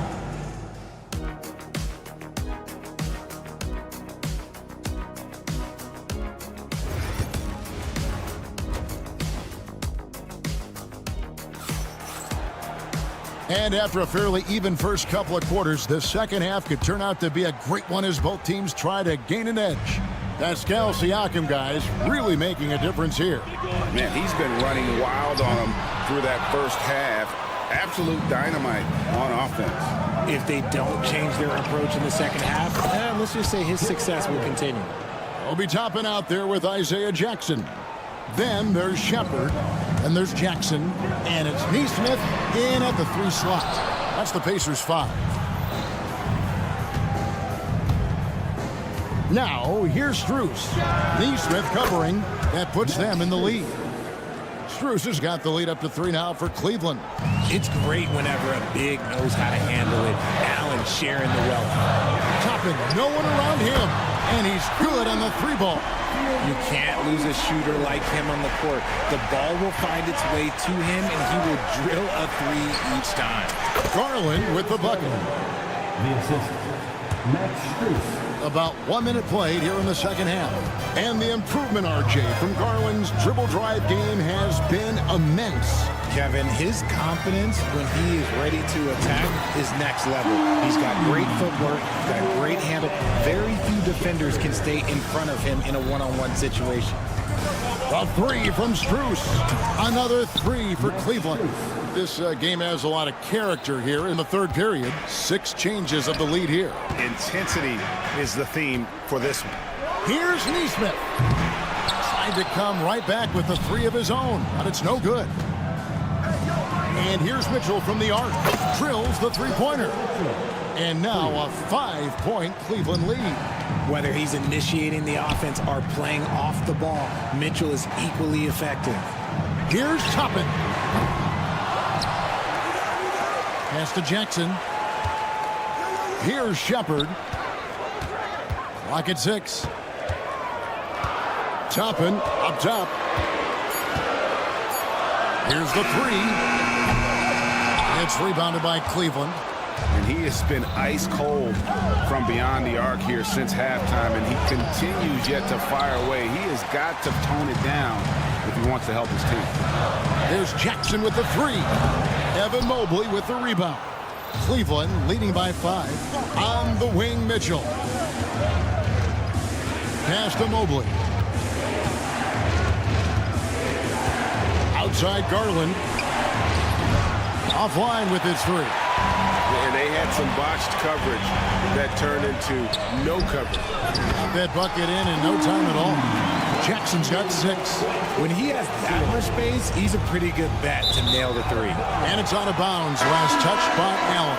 Speaker 6: And after a fairly even first couple of quarters, the second half could turn out to be a great one as both teams try to gain an edge. Pascal Siakam, guys, really making a difference here.
Speaker 8: Man, he's been running wild on them through that first half. Absolute dynamite on offense.
Speaker 11: If they don't change their approach in the second half, let's just say his success will continue.
Speaker 6: We'll be topping out there with Isaiah Jackson. Then there's Shepard, and there's Jackson, and it's Neesmith in at the 3 slot. That's the Pacers' 5. Now, here's Strus. Neesmith covering. That puts them in the lead. Strus has got the lead up to 3 now for Cleveland.
Speaker 11: It's great whenever a big knows how to handle it. Allen sharing the wealth.
Speaker 6: Toppin, no one around him, and he's good on the 3-ball.
Speaker 11: You can't lose a shooter like him on the court. The ball will find its way to him, and he will drill a 3 each time.
Speaker 6: Garland with the bucket.
Speaker 5: The assist, Max Strus.
Speaker 6: About 1 minute played here in the second half. And the improvement, RJ, from Garland's dribble drive game has been immense.
Speaker 11: Kevin, his confidence when he is ready to attack is next level. He's got great footwork, got great handle. Very few defenders can stay in front of him in a one-on-one situation.
Speaker 6: A 3 from Strus. Another 3 for Cleveland. This game has a lot of character here in the third period. 6 changes of the lead here.
Speaker 10: Intensity is the theme for this one.
Speaker 6: Here's Neesmith. Trying to come right back with the 3 of his own, but it's no good. And here's Mitchell from the arc. Drills the 3-pointer. And now a 5-point Cleveland lead.
Speaker 11: Whether he's initiating the offense or playing off the ball, Mitchell is equally effective.
Speaker 6: Here's Toppin. Pass to Jackson. Here's Shepard. Clock at 6. Toppin up top. Here's the 3. It's rebounded by Cleveland.
Speaker 10: And he has been ice cold from beyond the arc here since halftime, and he continues yet to fire away. He has got to tone it down if he wants to help his team.
Speaker 6: There's Jackson with the 3. Evan Mobley with the rebound. Cleveland leading by 5. On the wing, Mitchell. Pass to Mobley. Outside Garland. Offline with his 3.
Speaker 10: And they had some botched coverage that turned into no coverage.
Speaker 6: Got that bucket in no time at all. Jackson's got 6.
Speaker 11: When he has that much space, he's a pretty good bet to nail the 3.
Speaker 6: And it's out of bounds. Last touch by Allen.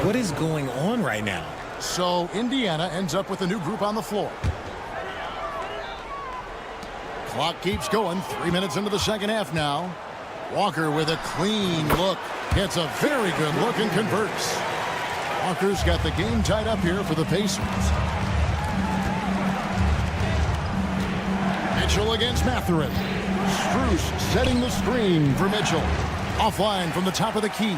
Speaker 11: What is going on right now?
Speaker 6: So Indiana ends up with a new group on the floor. Clock keeps going. 3 minutes into the second half now. Walker with a clean look. Gets a very good look and converts. Walker's got the game tied up here for the Pacers. Mitchell against Mathurin. Strus setting the screen for Mitchell. Offline from the top of the key.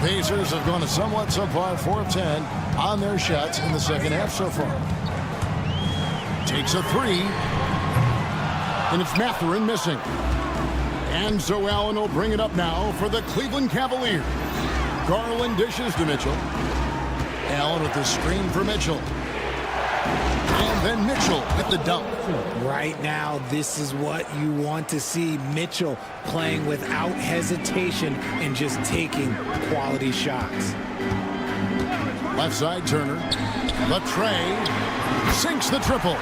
Speaker 6: Pacers have gone a somewhat subpar 4 of 10 on their shots in the second half so far. Takes a three. And it's Mathurin missing. And so Allen will bring it up now for the Cleveland Cavaliers. Garland dishes to Mitchell. Allen with the screen for Mitchell. And then Mitchell with the dunk.
Speaker 11: Right now, this is what you want to see. Mitchell playing without hesitation and just taking quality shots.
Speaker 6: Left side, Turner. The tray. Sinks the triple.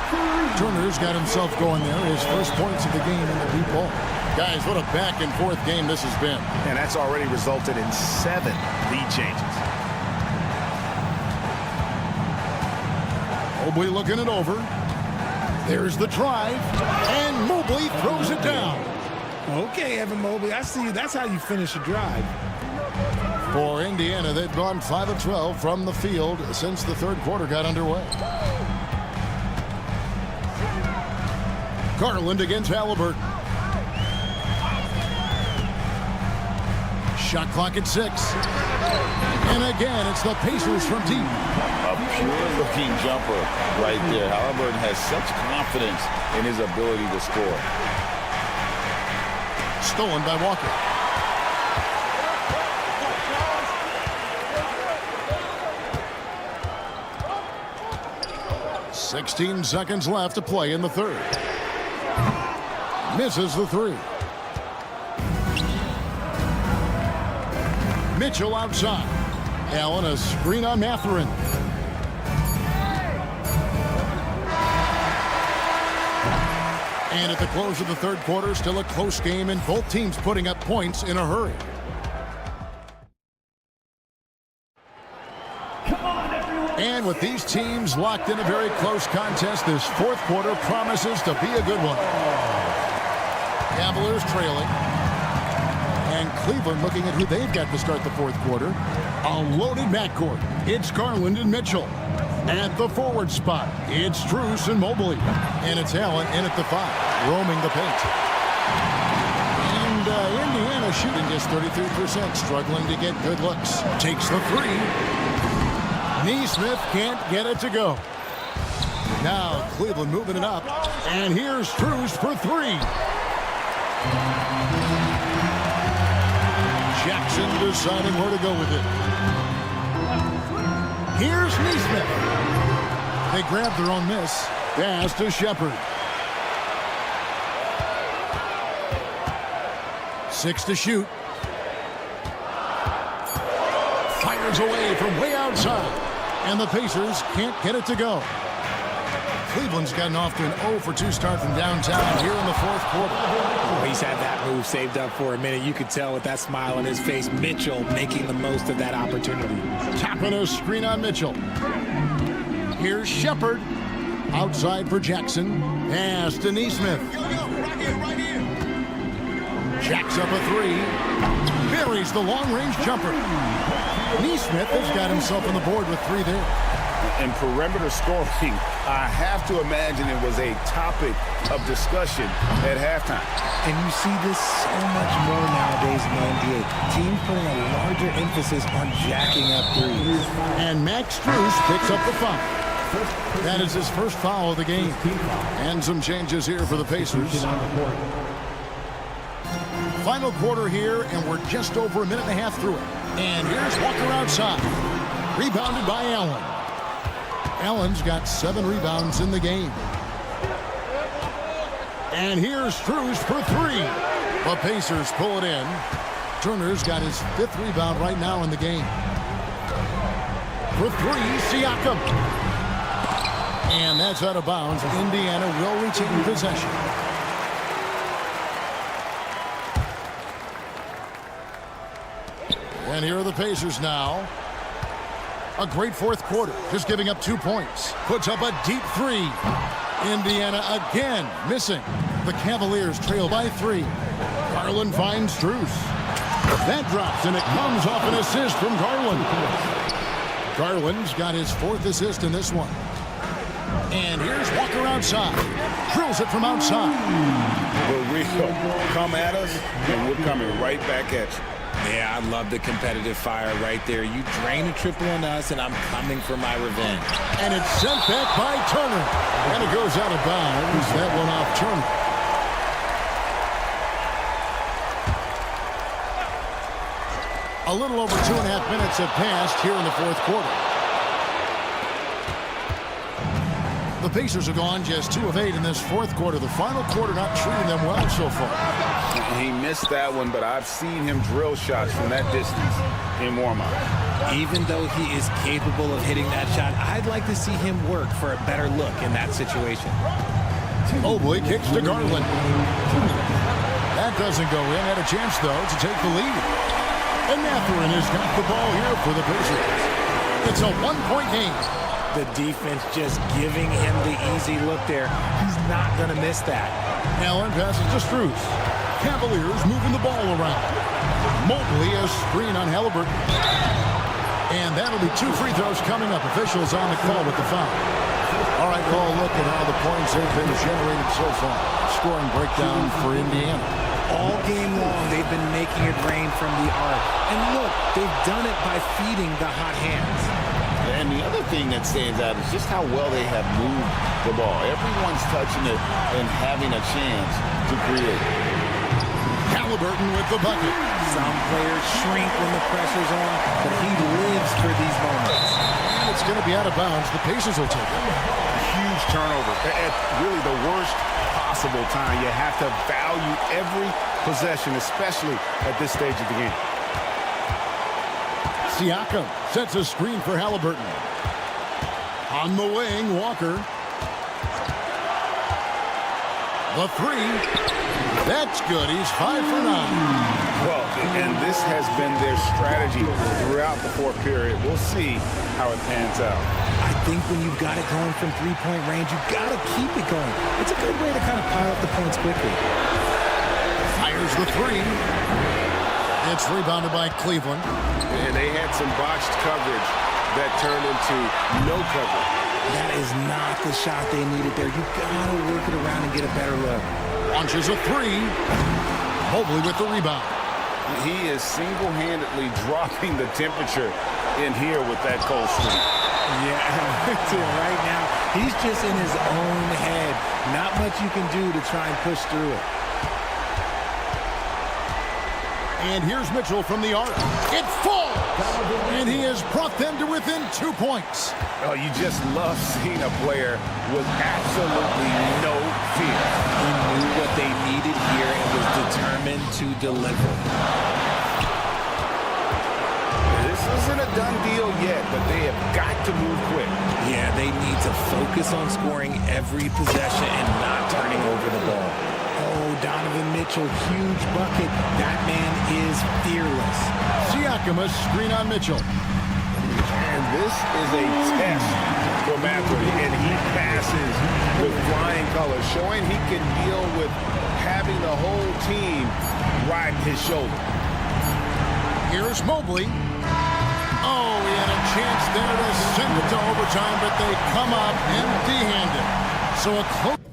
Speaker 6: Turner's got himself going there. His first points of the game in the deep ball. Guys, what a back-and-forth game this has been.
Speaker 2: And that's already resulted in 7 lead changes.
Speaker 6: Mobley looking it over. There's the drive. And Mobley throws it down.
Speaker 11: Okay, Evan Mobley, I see you. That's how you finish a drive.
Speaker 6: For Indiana, they've gone 5 of 12 from the field since the third quarter got underway. Garland against Halliburton. Shot clock at 6. And again, it's the Pacers from deep.
Speaker 8: A pure-looking jumper right there. Halliburton has such confidence in his ability to score.
Speaker 6: Stolen by Walker. "16 seconds left to play in the third." Misses the three. Mitchell outside. Allen a screen on Mathurin. And at the close of the third quarter, still a close game and both teams putting up points in a hurry. And with these teams locked in a very close contest, this fourth quarter promises to be a good one. Cavaliers trailing. And Cleveland looking at who they've got to start the fourth quarter. A loaded backcourt. It's Garland and Mitchell. At the forward spot, it's Strus and Mobley. And it's Allen in at the 5, roaming the paint. And Indiana shooting just 33%, struggling to get good looks. Takes the 3. Neesmith can't get it to go. Now Cleveland moving it up. And here's Strus for 3. Jackson deciding where to go with it. Here's Neesmith. They grab their own miss. Pass to Shepard. 6 to shoot. Fires away from way outside. And the Pacers can't get it to go. Cleveland's gotten off to an 0 for 2 start from downtown here in the fourth quarter.
Speaker 11: He's had that move saved up for a minute. You could tell with that smile on his face. Mitchell making the most of that opportunity.
Speaker 6: Tapping a screen on Mitchell. Here's Shepard. Outside for Jackson. Pass to Neesmith. Jacks up a 3. Buries the long-range jumper. Neesmith has got himself on the board with 3 there.
Speaker 8: And perimeter scoring, I have to imagine it was a topic of discussion at halftime.
Speaker 11: And you see this so much more nowadays in the NBA. Teams putting a larger emphasis on jacking up threes.
Speaker 6: And Max Strus picks up the foul. That is his first foul of the game. And some changes here for the Pacers. Final quarter here, and we're just over a minute and a half through it. And here's Walker outside. Rebounded by Allen. Allen's got 7 rebounds in the game. And here's Strus for 3. The Pacers pull it in. Turner's got his 5th rebound right now in the game. For 3, Siakam. And that's out of bounds. Indiana will retain possession. And here are the Pacers now. A great fourth quarter, just giving up 2 points. Puts up a deep 3. Indiana again missing. The Cavaliers trail by 3. Garland finds Strus. That drops, and it comes off an assist from Garland. Garland's got his 4th assist in this one. And here's Walker outside. Drills it from outside.
Speaker 8: For real. Come at us, and we're coming right back at you.
Speaker 11: Yeah, I love the competitive fire right there. You drain a triple on us, and I'm coming for my revenge.
Speaker 6: And it's sent back by Turner. And it goes out of bounds. That one off Turner. A little over 2.5 minutes have passed here in the 4th quarter. The Pacers have gone just 2 of 8 in this 4th quarter. The final quarter not treating them well so far.
Speaker 10: He missed that one, but I've seen him drill shots from that distance in warm-up.
Speaker 11: Even though he is capable of hitting that shot, I'd like to see him work for a better look in that situation.
Speaker 6: Mobley kicks to Garland. That doesn't go in. Had a chance, though, to take the lead. And Mathurin has got the ball here for the Pacers. It's a 1-point game.
Speaker 11: The defense just giving him the easy look there. He's not going to miss that.
Speaker 6: Allen passes to Strus. Cavaliers moving the ball around. Mobley a screen on Halliburton. And that'll be 2 free throws coming up. Officials on the call with the foul. All right, we'll look at how the points have been generated so far. Scoring breakdown for Indiana.
Speaker 11: All game long, they've been making it rain from the arc. And look, they've done it by feeding the hot hands.
Speaker 8: And the other thing that stands out is just how well they have moved the ball. Everyone's touching it and having a chance to create.
Speaker 6: Halliburton with the bucket.
Speaker 11: Some players shrink when the pressure's on, but he lives for these moments.
Speaker 6: And it's going to be out of bounds. The Pacers will take it.
Speaker 10: Huge turnover at really the worst possible time. You have to value every possession, especially at this stage of the game.
Speaker 6: Siakam sets a screen for Halliburton. On the wing, Walker. The 3. That's good. He's 5 for 9.
Speaker 10: Well, and this has been their strategy throughout the 4th period. We'll see how it pans out.
Speaker 11: I think when you've got it going from 3-point range, you've got to keep it going. It's a good way to kind of pile up the points quickly.
Speaker 6: Fires the 3. It's rebounded by Cleveland.
Speaker 10: And they had some botched coverage that turned into no coverage.
Speaker 11: That is not the shot they needed there. You've got to work it around and get a better look.
Speaker 6: Launches a 3. Mobley with the rebound.
Speaker 10: He is single-handedly dropping the temperature in here with that cold streak.
Speaker 11: Yeah, right now, he's just in his own head. Not much you can do to try and push through it.
Speaker 6: And here's Mitchell from the arc. It falls! And he has brought them to within 2 points.
Speaker 10: Oh, you just love seeing a player with absolutely no fear.
Speaker 11: He knew what they needed here and was determined to deliver.
Speaker 10: This isn't a done deal yet, but they have got to move quick.
Speaker 11: Yeah, they need to focus on scoring every possession and not turning over the ball. Oh, Donovan Mitchell, huge bucket. That man is fearless.
Speaker 6: Siakam a screen on Mitchell.
Speaker 10: And this is a test for Mathurin, and he passes with flying colors, showing he can deal with having the whole team riding his shoulder.
Speaker 6: Here's Mobley. Oh, he had a chance there to send it to overtime, but they come up empty-handed. So a close...